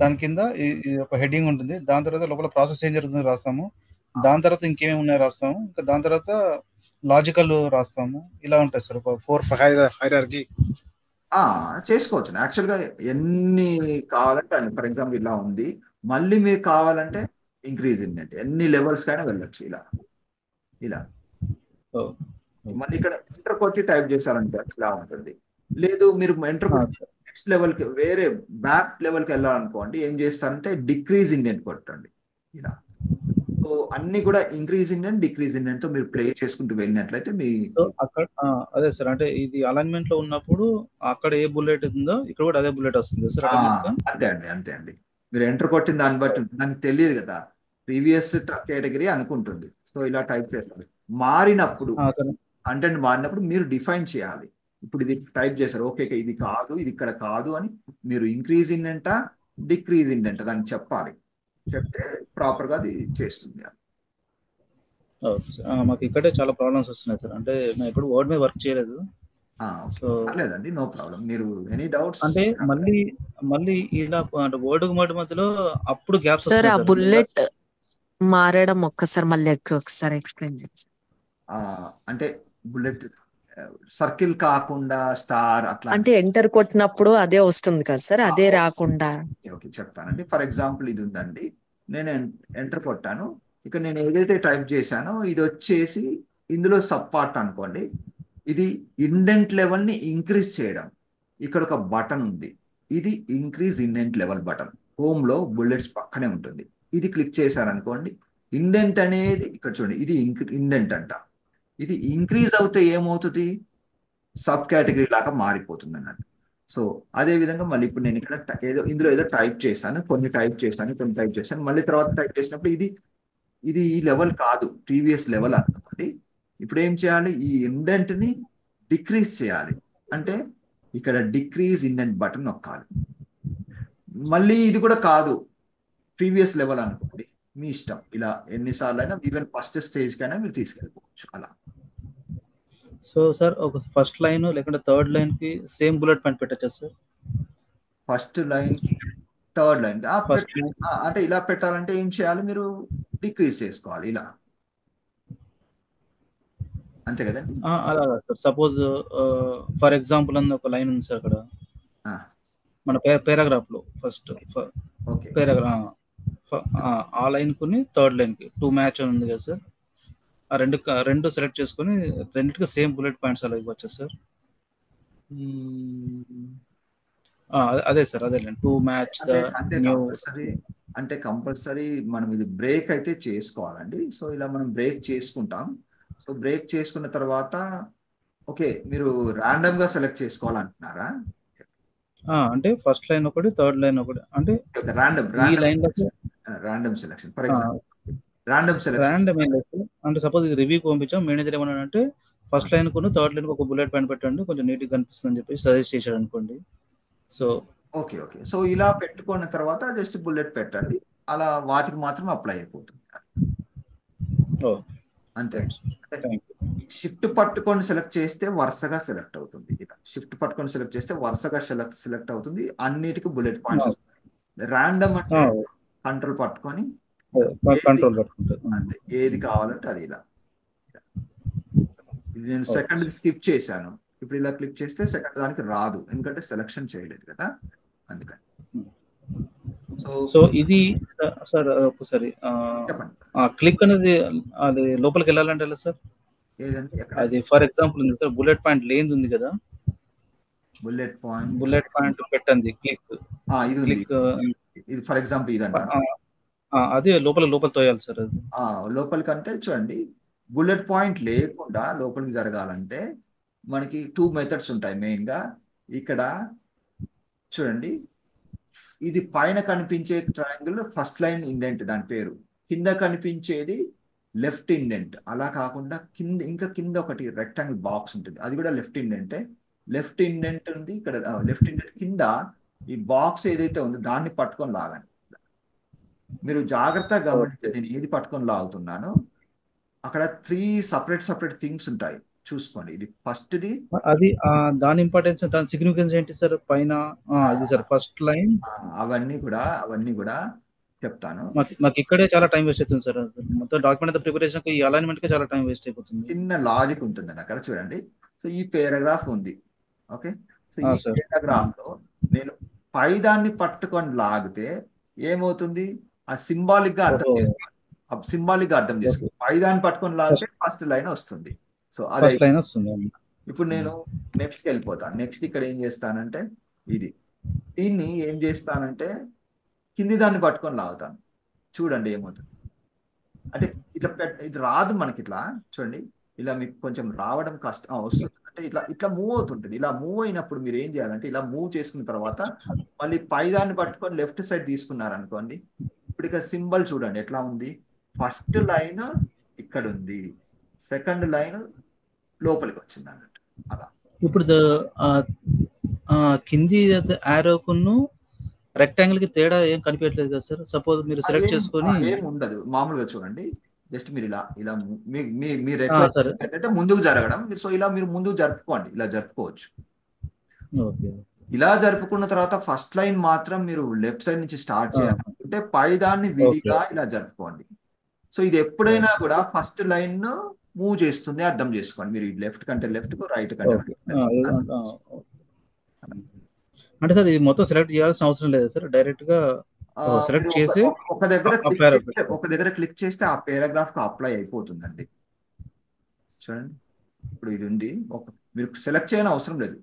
దాని కింద ఒక హెడ్డింగ్ ఉంటుంది, దాని తర్వాత లోపల ప్రాసెస్ ఏం జరుగుతుంది రాస్తాము, దాని తర్వాత ఇంకేమేమి ఉన్నాయో రాస్తాము, ఇంకా దాని తర్వాత లాజికల్ రాస్తాము, ఇలా ఉంటాయి సార్. ఒక 4-5 హైరార్కీ చేసుకోవచ్చు. యాక్చువల్గా ఎన్ని కావాలంటే అండి, ఫర్ ఎగ్జాంపుల్ ఇలా ఉంది, మళ్ళీ మీకు కావాలంటే ఇంక్రీజ్ ఇండెంట్ ఎన్ని లెవెల్స్ కైనా వెళ్ళొచ్చు. ఇలా మళ్ళీ ఇక్కడ ఎంటర్ కొట్టి టైప్ చేశారంటే ఇలా ఉంటుంది. లేదు మీరు ఎంటర్ నెక్స్ట్ లెవెల్కి వేరే బ్యాక్ లెవెల్కి వెళ్ళాలనుకోండి, ఏం చేస్తారంటే డిక్రీజ్ ఇండెంట్ కొట్టండి ఇలా. సో అన్ని కూడా ఇంక్రీజ్ ఇండెంట్ డిక్రీజ్ ఇండెంట్ తో మీరు ప్లే చేసుకుంటూ వెళ్ళినట్లయితే మీ అక్కడ అదే సార్, అంటే ఇది అలైన్మెంట్ లో ఉన్నప్పుడు అక్కడ ఏ బుల్లెట్ ఉందో ఇక్కడ కూడా అదే బుల్లెట్ వస్తుంది సార్. అంతే అండి. మీరు ఎంటర్ కొట్టిన దాన్ని బట్టి నాకు తెలియదు కదా, ప్రీవియస్ కేటగిరీ అనుకుంటుంది. సో ఇలా టైప్ చేస్తారు. మారినప్పుడు కంటెంట్ మారినప్పుడు మీరు డిఫైన్ చేయాలి. ఇప్పుడు ఇది టైప్ చేశారు, ఓకే ఇది కాదు, ఇది ఇక్కడ కాదు అని మీరు ఇంక్రీజ్ ఇండెంటా డిక్రీజ్ ఇండెంటా దాన్ని చెప్పాలి. చెప్తే ప్రాపర్ గా అది చేస్తుంది. మాకు ఇక్కడే చాలా ప్రాబ్లమ్స్ వస్తున్నాయి సార్, అంటే మేము ఇప్పుడు వర్డ్ మీద వర్క్ చేయలేదు. సో లేదండి, నో ప్రాబ్లం. మీరు ఎనీ డౌట్స్ అంటే మళ్ళీ ఇలా వర్డ్ మధ్యలో అప్పుడు గ్యాప్స్ సార్. ఆ బుల్లెట్ మారడం ఒక్కసారి మళ్ళీ ఒకసారి ఎక్స్ప్లెయిన్ చేయండి. అంటే బుల్లెట్ సర్కిల్ కాకుండా స్టార్ అట్లా అంటే ఎంటర్ కొట్టినప్పుడు అదే వస్తుంది కదా సార్, అదే రాకుండా. ఓకే చెప్తానండి. ఫర్ ఎగ్జాంపుల్ ఇది ఉందండి, నేను ఎంటర్ కొట్టాను, ఇక్కడ నేను ఏదైతే టైప్ చేశానో ఇది వచ్చేసి ఇందులో సబ్ పార్ట్ అనుకోండి. ఇది ఇండెంట్ లెవెల్ ని ఇంక్రీజ్ చేయడం, ఇక్కడ ఒక బటన్ ఉంది, ఇది increase indent level button, home లో బుల్లెట్స్ పక్కనే ఉంటుంది. ఇది క్లిక్ చేశారనుకోండి, ఇండెంట్ అనేది ఇక్కడ చూడండి, ఇది ఇండెంట్ అంట. ఇది ఇంక్రీజ్ అవుతే ఏమవుతుంది, సబ్ కేటగిరీ లాగా మారిపోతుంది అన్నట్టు. సో అదే విధంగా మళ్ళీ ఇప్పుడు నేను ఇక్కడ ఇందులో ఏదో టైప్ చేశాను, కొన్ని టైప్ చేశాను, మళ్ళీ తర్వాత టైప్ చేసినప్పుడు ఇది ఈ లెవెల్ కాదు, ప్రీవియస్ లెవెల్ అనుకోండి. ఇప్పుడు ఏం చేయాలి, ఈ ఇండెంట్ ని డిక్రీజ్ చేయాలి. అంటే ఇక్కడ డిక్రీజ్ ఇండెంట్ బటన్ నొక్కాలి. మళ్ళీ ఇది కూడా కాదు, ప్రీవియస్ లెవెల్ అనుకోండి, మీ ఇష్టం. ఇలా ఎన్నిసార్లు అయినా, ఈవెన్ ఫస్ట్ స్టేజ్ కైనా మీరు తీసుకెళ్ళిపోవచ్చు అలా. సో సార్ ఒక ఫస్ట్ లైన్ లేకుంటే థర్డ్ లైన్ కి సేమ్ బుల్లెట్ పాయింట్ పెట్టచ్చా sir? First line third line first అంటే ఇలా పెట్టాలంటే ఏం చేయాలి, మీరు డిక్రీజ్ చేసుకోవాలి ఇలా, అంతే కదండి. అలాగా సార్. సపోజ్ ఫర్ ఎగ్జాంపుల్ అన్న ఒక లైన్ ఉంది సార్ అక్కడ మన పేరాగ్రాఫ్ లో ఫస్ట్ పేరాగ్రాఫ్ ఆ లైన్ కొని థర్డ్ లైన్ కి 2 మ్యాచ్ అని ఉంది కదా సార్. ఆ రెండు సెలెక్ట్ చేసుకొని రెండింటికి సేమ్ బుల్లెట్ పాయింట్స్ అలా ఇవ్వచ్చా సార్? అదే సార్, అదే 2 మ్యాచ్ అంటే కంపల్సరీ మనం ఇది బ్రేక్ అయితే చేసుకోవాలండి. సో ఇలా మనం బ్రేక్ చేసుకుంటాం. సో బ్రేక్ చేసుకున్న తర్వాత ఓకే, మీరు ర్యాండమ్ గా సెలెక్ట్ చేసుకోవాలంటున్నారా? అంటే ఫస్ట్ లైన్ ఒకటి, థర్డ్ లైన్ ఒకటి, అంటే random selection. For example random selection అంటే సపోజ్ ఇది రివ్యూకి పంపించాం, మేనేజర్ ఏమన్నా అంటే ఫస్ట్ లైన్ కు థర్డ్ లైన్ ఒక బుల్లెట్ పాయింట్ పెట్టండి, కొంచెం నీట్ గా కనిపిస్తుంది అని చెప్పి సజెస్ట్ చేశాడు అనుకోండి. సో ఓకే, సో ఇలా పెట్టుకున్న తర్వాత జస్ట్ బుల్లెట్ పెట్టండి, అలా వాటికి మాత్రం అప్లై అయిపోతుంది అంతే. షిఫ్ట్ పట్టుకొని సెలెక్ట్ చేస్తే వరుసగా సెలెక్ట్ అవుతుంది. ఇలా షిఫ్ట్ పట్టుకొని సెలెక్ట్ చేస్తే వరుసగా సెలెక్ట్ అవుతుంది, అన్నిటికీ బుల్లెట్ పాయింట్స్. ర్యాండమ్ అంటే కంట్రోల్ పట్టుకొని అంతే, ఏది కావాలంటే అది ఇలా. నేను సెకండ్ స్కిప్ చేశాను, ఇప్పుడు ఇలా క్లిక్ చేస్తే సెకండ్ దానికి రాదు, ఎందుకంటే సెలెక్షన్ చేయలేదు కదా, అందుకని. సో ఇది సార్ ఒకసారి క్లిక్ అనేది అది లోపలికి వెళ్ళాలంటే ఎలా సార్? అది ఫర్ ఎగ్జాంపుల్ ఉంది సార్, బుల్లెట్ పాయింట్ లేనిది ఉంది కదా, బుల్లెట్ పాయింట్ పెట్టండి క్లిక్, ఇది ఫర్ ఎగ్జాంపుల్ ఇదంట, అదే లోపల తోయాలి సార్. అది లోపలికి అంటే చూడండి, బుల్లెట్ పాయింట్ లేకుండా లోపలికి జరగాలంటే మనకి 2 మెథడ్స్ ఉంటాయి మెయిన్ గా. ఇక్కడ చూడండి, ఇది పైన కనిపించే ట్రయాంగిల్ ఫస్ట్ లైన్ ఇండెంట్, దాని పేరు. కింద కనిపించేది లెఫ్ట్ ఇండెంట్. అలా కాకుండా కింద ఒకటి రెక్టాంగిల్ బాక్స్ ఉంటుంది, అది కూడా లెఫ్ట్ ఇండెంటే. లెఫ్ట్ ఇండెంట్ ఉంది ఇక్కడ, లెఫ్ట్ ఇండెంట్ కింద ఈ బాక్స్ ఏదైతే ఉందో దాన్ని పట్టుకొని లాగండి. మీరు జాగ్రత్తగా గమనించండి, నేను ఏది పట్టుకొని లాగుతున్నాను. అక్కడ 3 సపరేట్ థింగ్స్ ఉంటాయి, చూసుకోండి. ఇది ఫస్ట్ది, అది దాని ఇంపార్టెన్స్, దాని సిగ్నిఫికెన్స్ ఏంటి సార్? పైన ఇది సార్ ఫస్ట్ లైన్, అవన్నీ కూడా చెప్తాను. మాకు ఇక్కడే చాలా టైం వేస్ట్ అవుతుంది సార్. మొత్తం డాక్యుమెంట్ ప్రిపరేషన్ కి అలైన్మెంట్ కి చాలా టైం వేస్ట్ అయిపోతుంది. చిన్న లాజిక్ ఉంటుందండి అక్కడ, చూడండి. సో ఈ పేరాగ్రాఫ్ ఉంది, ఓకే. సో ఈ పేరాగ్రాఫ్ లో నేను పై దాన్ని పట్టుకొని లాగితే ఏమవుతుంది, ఆ సింబాలిక్ గా అర్థం చేసుకో. పై దాన్ని పట్టుకొని లాగితే ఫస్ట్ లైన్ వస్తుంది. సో అదే ఇప్పుడు నేను నెక్స్ట్ వెళ్ళిపోతాను. నెక్స్ట్ ఇక్కడ ఏం చేస్తానంటే దీన్ని ఏం చేస్తానంటే కింది దాన్ని పట్టుకొని లాగుతాను. చూడండి ఏమవుతుంది అంటే ఇట్లా ఇది రాదు మనకి. ఇట్లా చూడండి, ఇలా మీకు కొంచెం రావడం కష్టం వస్తుంది అంటే ఇట్లా మూవ్ అవుతుంటుంది. ఇలా మూవ్ అయినప్పుడు మీరు ఏం చేయాలంటే ఇలా మూవ్ చేసుకున్న తర్వాత మళ్ళీ పై దాన్ని పట్టుకొని లెఫ్ట్ సైడ్ తీసుకున్నారనుకోండి. ఇప్పుడు ఇక్కడ సింబల్ చూడండి ఎట్లా ఉంది. ఫస్ట్ లైన్ ఇక్కడ ఉంది, సెకండ్ లైన్ లోపలికి వచ్చింది అన్నట్టు అలా. ఇప్పుడు కింది ఆరోకును రెక్టాంగిల్ కి తేడా ఏం కనిపించట్లేదు కదా సార్? సపోజ్ మీరు సెలెక్ట్ చేసుకొని ఏం ఉండదు, మామూలుగా చూడండి. జస్ట్ మీరు ఇలా మీరు ఏంటంటే ముందుకు జరగడం. సో ఇలా మీరు ముందుకు జరుపుకోండి, ఇలా జరుపుకోవచ్చు. ఇలా జరుపుకున్న తర్వాత ఫస్ట్ లైన్ మాత్రం మీరు లెఫ్ట్ సైడ్ నుంచి స్టార్ట్ చేయాలనుకుంటే పై దాన్ని విడిగా ఇలా జరుపుకోండి. సో ఇది ఎప్పుడైనా కూడా ఫస్ట్ లైన్ మూవ్ చేస్తుంది, అర్థం చేసుకోండి. మీరు లెఫ్ట్ కంటే లెఫ్ట్ కు, రైట్ కంటే అంటే సార్ ఇది మొత్తం సెలెక్ట్ చేయాల్సిన అవసరం లేదు సార్, డైరెక్ట్ గా సెలెక్ట్ చేసి ఒక దగ్గర క్లిక్ చేస్తే ఆ పేరాగ్రాఫ్ కు అప్లై అయిపోతుందండి. చూడండి, ఇప్పుడు ఇది ఉంది, మీరు సెలెక్ట్ చేయని అవసరం లేదు,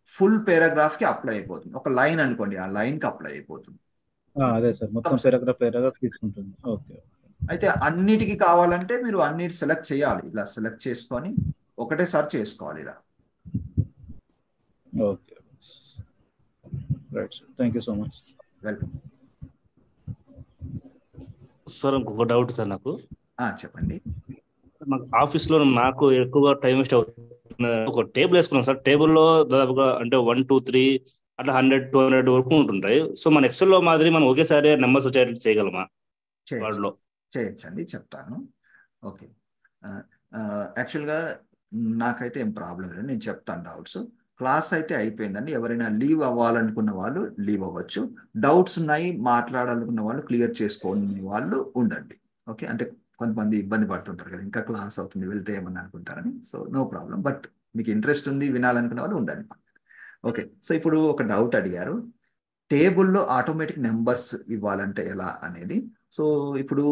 ఫుల్ పేరాగ్రాఫ్ కి అప్లై అయిపోతుంది. ఒక లైన్ అనుకోండి, ఆ లైన్ కి అప్లై అయిపోతుంది. అదే సార్, మొత్తం పేరాగ్రాఫ్ తీసుకుంటుంది. ఓకే. అయితే అన్నిటికీ కావాలంటే మీరు అన్నిటి సెలెక్ట్ చేయాలి. ఇలా సెలెక్ట్ చేసుకొని ఒకటేసారి చేసుకోవాలి ఇలా. Okay right sir, thank you so much. Welcome. Sir ఇంకొక డౌట్ సార్ నాకు. చెప్పండి. మాకు ఆఫీస్లో నాకు ఎక్కువగా టైం వేస్ట్ అవుతుంది. ఒక టేబుల్ వేసుకున్నాం సార్, టేబుల్లో దాదాపుగా అంటే 1, 2, 3 అట్లా 100, 200 వరకు ఉంటుంటాయి. సో మన ఎక్సెల్లో మాదిరి మనం ఒకేసారి నెంబర్స్ వచ్చేట్లు చేయగలమా వాటిలో? చేయొచ్చండి, చెప్తాను. ఓకే, యాక్చువల్గా నాకైతే ఏం ప్రాబ్లం లేదు, నేను చెప్తాను డౌట్స్. క్లాస్ అయితే అయిపోయిందండి. ఎవరైనా లీవ్ అవ్వాలనుకున్న వాళ్ళు లీవ్ అవ్వచ్చు, డౌట్స్ ఉన్నాయి మాట్లాడాలనుకున్న వాళ్ళు క్లియర్ చేసుకునే వాళ్ళు ఉండండి. ఓకే, అంటే కొంతమంది ఇబ్బంది పడుతుంటారు కదా, ఇంకా క్లాస్ అవుతుంది వెళ్తే ఏమన్నా అనుకుంటారని. సో నో ప్రాబ్లం, బట్ మీకు ఇంట్రెస్ట్ ఉంది వినాలనుకున్న వాళ్ళు ఉండండి. ఓకే, సో ఇప్పుడు ఒక డౌట్ అడిగారు, టేబుల్లో ఆటోమేటిక్ నెంబర్స్ ఇవ్వాలంటే ఎలా అనేది. సో ఇప్పుడు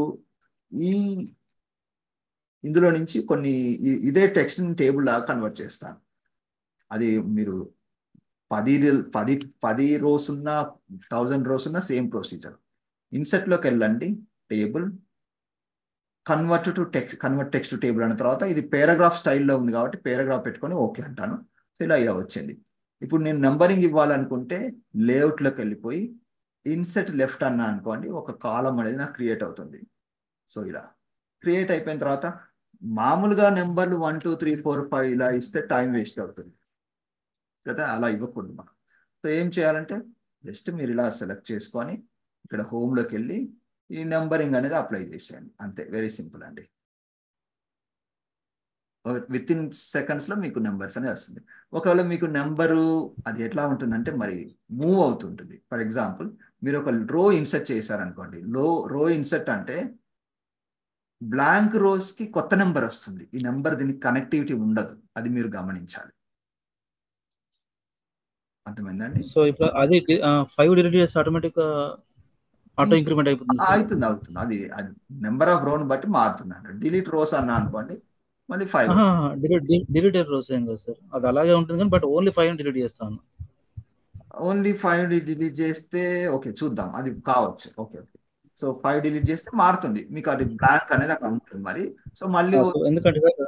ఇందులో నుంచి కొన్ని ఇదే టెక్స్ట్ టేబుల్ లాగా కన్వర్ట్ చేస్తాను. అది మీరు 10 రోస్ ఉన్న 1000 రోస్ ఉన్న సేమ్ ప్రొసీజర్. ఇన్సెట్లోకి వెళ్ళండి, table, convert text to table అన్న తర్వాత ఇది పేరాగ్రాఫ్ స్టైల్లో ఉంది కాబట్టి పేరాగ్రాఫ్ పెట్టుకొని ఓకే అంటాను. సో ఇలా వచ్చింది. ఇప్పుడు నేను నెంబరింగ్ ఇవ్వాలనుకుంటే లేఅవుట్లోకి వెళ్ళిపోయి ఇన్సెట్ లెఫ్ట్ అన్నా అనుకోండి, ఒక కాలం అనేది నాకు క్రియేట్ అవుతుంది. సో ఇలా క్రియేట్ అయిపోయిన తర్వాత మామూలుగా నెంబర్లు 1, 2, 3, 4, 5 ఇలా ఇస్తే టైం వేస్ట్ అవుతుంది కదా, అలా ఇవ్వకూడదు మనం. సో ఏం చేయాలంటే జస్ట్ మీరు ఇలా సెలెక్ట్ చేసుకొని ఇక్కడ హోమ్లోకి వెళ్ళి ఈ నెంబరింగ్ అనేది అప్లై చేసేయండి, అంతే. వెరీ సింపుల్ అండి. విత్ ఇన్ సెకండ్స్లో మీకు నెంబర్స్ అనేది వస్తుంది. ఒకవేళ మీకు నెంబరు అది ఎట్లా ఉంటుందంటే మరి మూవ్ అవుతుంటుంది. ఫర్ ఎగ్జాంపుల్ మీరు ఒక రో ఇన్సర్ట్ చేశారనుకోండి, రో ఇన్సర్ట్ అంటే బ్లాంక్ రోస్కి కొత్త నెంబర్ వస్తుంది. ఈ నెంబర్ దీనికి కనెక్టివిటీ ఉండదు, అది మీరు గమనించాలి. అర్థమైందండి? సో ఇప్పుడు అది 5 డిలీట్ చేస్తే ఆటోమేటిక్ ఆటో ఇంక్రిమెంట్ అయిపోతుంది. అవుతుంది. అది నెంబర్ ఆఫ్ రోని బట్టి మారుతుంది అండి. డిలీట్ రోస్ అన్నా అనుకోండి, మళ్ళీ 5. డిలీట్ రోస్ ఏం కాదు సార్, అది అలాగే ఉంటుంది కానీ బట్ ఓన్లీ 5 డిలీట్ చేస్తాను. ఓన్లీ 5 డిలీట్ చేస్తే ఓకే చూద్దాం, అది కావచ్చు. ఓకే, సో 5 డిలీట్ చేస్తే మారుతుంది మీకు, అది బ్లాంక్ అనేది అక్కడ ఉంటుంది మరి. సో మళ్ళీ ఎందుకంటే సార్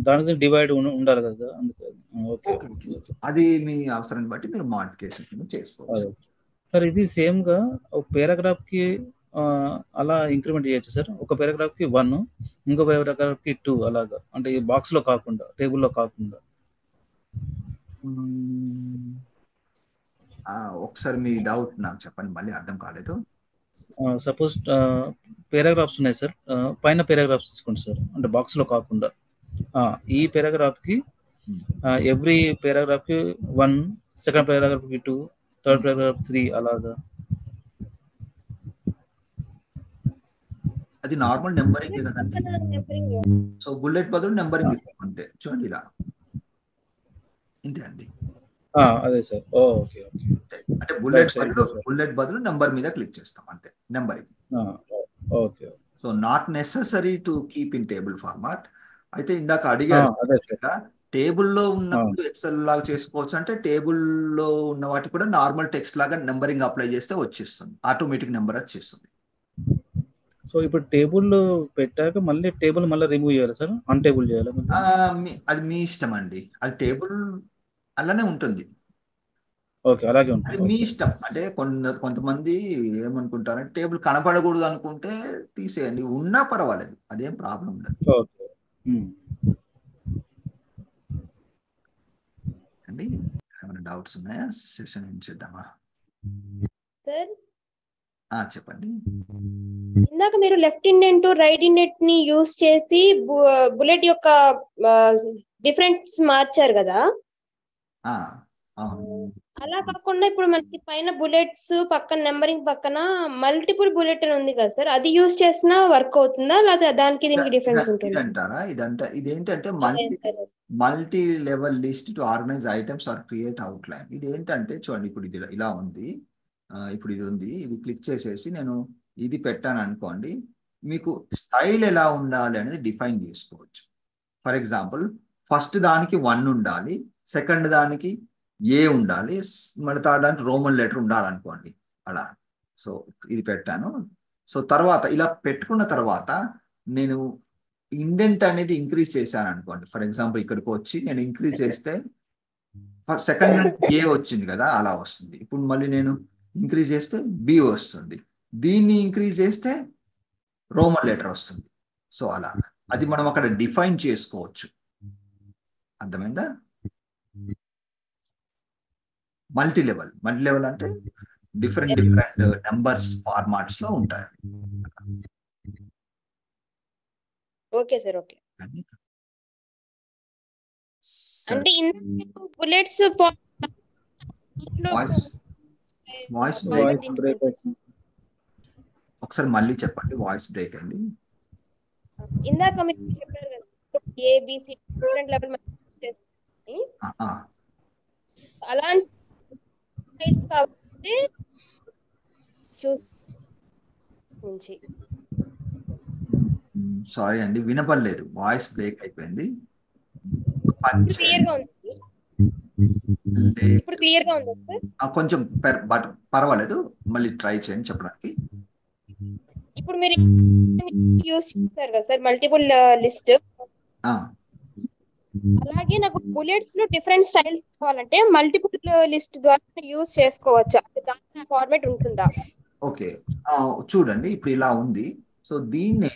దానికి డివైడ్ ఉండాలి కదా, అందుకే. ఓకే, అది మీ అవసరాన్ని బట్టి మీరు మోడిఫికేషన్ చేసుకోవచ్చు. సార్ ఇది సేమ్ గా ఒక పేరాగ్రాఫ్ కి అలా ఇంక్రిమెంట్ చేయొచ్చు సార్. ఒక పేరాగ్రాఫ్ కి 1, ఇంకో పేరాగ్రాఫ్ కి 2 అలాగా, అంటే ఈ బాక్స్ లో కాకుండా టేబుల్లో కాకుండా. ఒకసారి మీ డౌట్ నాకు చెప్పండి, మళ్ళీ అర్థం కాలేదు. సపోజ్ పేరాగ్రాఫ్స్ ఉన్నాయి సార్, పైన పేరాగ్రాఫ్స్ తీసుకోండి సార్, అంటే బాక్స్ లో కాకుండా. ఈ పేరాగ్రాఫ్ కి ఎవ్రీ పేరాగ్రాఫ్ కి 1, సెకండ్ పేరాగ్రాఫ్ కి 2, థర్డ్ పేరాగ్రాఫ్ 3 అలాగా. అది నార్మల్ నెంబరింగ్ కదండి. సో బుల్లెట్ బదులు నెంబరింగ్ అంతే, చూడండి ఇలా, ఇంతే అండి. అదే సార్. ఓకే, అంటే బుల్లెట్ బదులు నెంబర్ మీద క్లిక్ చేస్తాం అంతే, numbering. Okay. So not necessary to keep in table format. అయితే ఇందాక అడిగారు టేబుల్లో ఉన్నప్పుడు ఎక్సెల్ లాగా చేసుకోవచ్చు అంటే, టేబుల్లో ఉన్న వాటి కూడా నార్మల్ టెక్స్ట్ లాగా నెంబరింగ్ అప్లై చేస్తే వచ్చేస్తుంది, ఆటోమేటిక్ నెంబర్ వచ్చేస్తుంది. సో ఇప్పుడు టేబుల్ పెట్టాక మళ్ళీ టేబుల్ మళ్ళీ రిమూవ్ చేయాలి సార్, అన్టేబుల్ చేయాలి? అది మీ ఇష్టం అండి, అది టేబుల్ అలానే ఉంటుంది. ఓకే, అలాగే ఉంటుంది. అది మీ ఇష్టం. అంటే కొంతమంది ఏమనుకుంటారంటే టేబుల్ కనపడకూడదు అనుకుంటే తీసేయండి, ఉన్నా పర్వాలేదు, అదేం ప్రాబ్లం ఉండదు. ఓకే అండి, ఏమైనా డౌట్స్ ఉన్నాయా? సెషన్ ఏం చేద్దామా? సార్ చెప్పండి. ఇందాక మీరు లెఫ్ట్ ఇండెంట్ రైట్ ఇండెంట్ ని యూస్ చేసి బుల్లెట్ యొక్క డిఫరెన్స్ మార్చారు కదా, అలా కాకుండా ఇప్పుడు మనకి పైన బుల్లెట్స్ పక్కన నెంబరింగ్ పక్కన మల్టిపుల్ బుల్లెట్ అని ఉంది కదా సార్, అది యూస్ చేసినా వర్క్ అవుతుందా లేదా దానికి దీనికి డిఫరెన్స్ ఉంటుంది అంటారా? ఇదేంటంటే multi level list to organise items are create outline. ఇది ఏంటంటే చూడండి, ఇప్పుడు ఇది ఇలా ఉంది, ఇప్పుడు ఇది ఉంది, ఇది క్లిక్ చేసేసి నేను ఇది పెట్టాను అనుకోండి, మీకు స్టైల్ ఎలా ఉండాలి అనేది డిఫైన్ చేసుకోవచ్చు. ఫర్ ఎగ్జాంపుల్ ఫస్ట్ దానికి 1 ఉండాలి, సెకండ్ దానికి ఏ ఉండాలి, మళ్ళీ థర్డ్ దానికి రోమన్ లెటర్ ఉండాలనుకోండి అలా. సో ఇది పెట్టాను. సో తర్వాత ఇలా పెట్టుకున్న తర్వాత నేను ఇండెంట్ అనేది ఇంక్రీజ్ చేశాను అనుకోండి. ఫర్ ఎగ్జాంపుల్ ఇక్కడికి వచ్చి నేను ఇంక్రీజ్ చేస్తే సెకండ్ ఏ వచ్చింది కదా, అలా వస్తుంది. ఇప్పుడు మళ్ళీ నేను ఇంక్రీజ్ చేస్తే బి వస్తుంది, దీన్ని ఇంక్రీజ్ చేస్తే రోమన్ లెటర్ వస్తుంది. సో అలా అది మనం అక్కడ డిఫైన్ చేసుకోవచ్చు. అర్థమైందా? మల్టీ లెవెల్ అంటే డిఫరెంట్ నెంబర్స్ ఫార్మాట్స్ లో ఉంటాయి. Okay sir, okay. అంటే బుల్లెట్స్ వాయిస్ బ్రేక్ ఒకసారి మళ్ళీ చెప్పండి, వాయిస్ బ్రేక్ అయింది. ఇందాక మీరు చెప్పారు కదా ఏబిసి డిఫరెంట్ లెవెల్ అలాంటి కాబట్టి నుంచి సారీ అండి, వినపడలేదు, వాయిస్ బ్రేక్ అయిపోయింది. క్లియర్ గా ఉంది, ఇప్పుడు క్లియర్ గా ఉంది సార్. కొంచెం బట్ పర్వాలేదు, మళ్ళీ ట్రై చేయండి చెప్పడానికి. ఇప్పుడు మీరు యూస్ చేస్తారు కదా సార్ మల్టిపుల్ లిస్ట్, అలాగే నాకు బుల్లెట్స్ లో డిఫరెంట్ స్టైల్స్ కావాలంటే మల్టిపుల్ లిస్ట్ ద్వారా యూస్ చేసుకోవచ్చా? దాని ఫార్మాట్ ఉంటుందా? ఓకే, చూడండి ఇప్పుడు ఇలా ఉంది. సో దీన్ని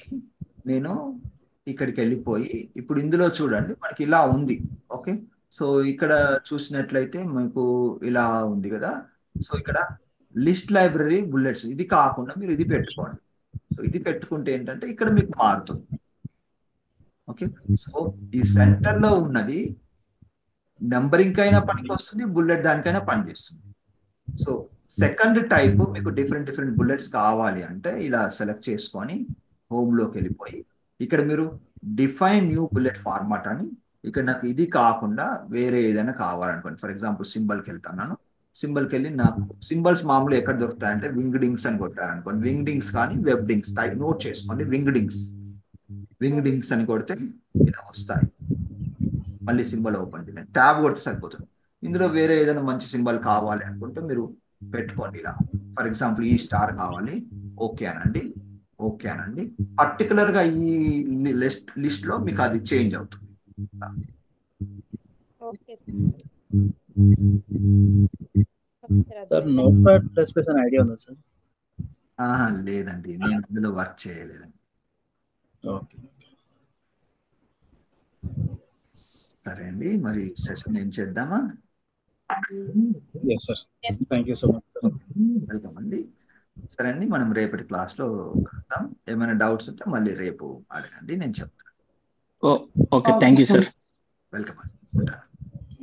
నేను ఇక్కడికి వెళ్ళిపోయి ఇప్పుడు ఇందులో చూడండి మనకి ఇలా ఉంది. ఓకే, సో ఇక్కడ చూసినట్లయితే మీకు ఇలా ఉంది కదా. సో ఇక్కడ లిస్ట్ లైబ్రరీ బుల్లెట్స్, ఇది కాకుండా మీరు ఇది పెట్టుకోండి. సో ఇది పెట్టుకుంటే ఏంటంటే ఇక్కడ మీకు మారుతుంది. ఓకే, సో ఈ సెంటర్ లో ఉన్నది నెంబరింగ్ అయినా పనికి వస్తుంది, బుల్లెట్ దానికైనా పనిచేస్తుంది. సో సెకండ్ టైప్ మీకు డిఫరెంట్ బుల్లెట్స్ కావాలి అంటే ఇలా సెలెక్ట్ చేసుకొని హోమ్ లోకి వెళ్ళిపోయి ఇక్కడ మీరు డిఫైన్ న్యూ బుల్లెట్ ఫార్మాట్ అని, ఇక్కడ నాకు ఇది కాకుండా వేరే ఏదైనా కావాలనుకోండి. ఫర్ ఎగ్జాంపుల్ సింబల్కి వెళ్తాను, సింబల్కి వెళ్ళి నాకు సింబల్స్ మామూలు ఎక్కడ దొరుకుతాయంటే వింగ్డింగ్స్ అని కొట్టారనుకోండి, వింగ్డింగ్స్ కానీ వెబ్డింగ్స్ టైప్ నోట్ చేసుకోండి. వింగ్డింగ్స్ అని కొడితే ఇలా వస్తాయి. మళ్ళీ సింబల్ ఓపెన్ చేయండి, ట్యాబ్ కొడితే సరిపోతుంది. ఇందులో వేరే ఏదైనా మంచి సింబల్ కావాలి అనుకుంటే మీరు పెట్టుకోండి. ఇలా ఫర్ ఎగ్జాంపుల్ ఈ స్టార్ కావాలి, ఓకే అనండి. పర్టికులర్ గా ఈ లిస్ట్ లో మీకు అది చేంజ్ అవుతుంది. సార్ నోట్ ప్యాడ్ ప్లస్ అని ఐడియా ఉందా సార్? లేదండి, నేను అందులో వర్క్ చేయలేదండి. ఓకే, సరే అండి, మరి సెషన్ ఏం చేద్దామా? yes sir, thank you so much sir. Welcome అండి. సరే అండి, మనం రేపటి క్లాస్ లో కలుద్దాం. ఏమైనా డౌట్స్ ఉంటే మళ్ళీ రేపు అడగండి, నేను చెప్తాను. Okay, thank you sir. Welcome అండి.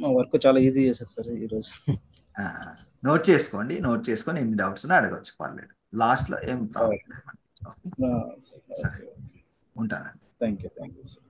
మా వర్క్ చాలా ఈజీ చేశారు సార్ ఈరోజు. నోట్ చేసుకొని ఎన్ని డౌట్స్ అడగచ్చు, పర్లేదు. లాస్ట్ లో ఏం ప్రాబ్లం లేదండి. సరే, ఉంటానండి. Thank you sir.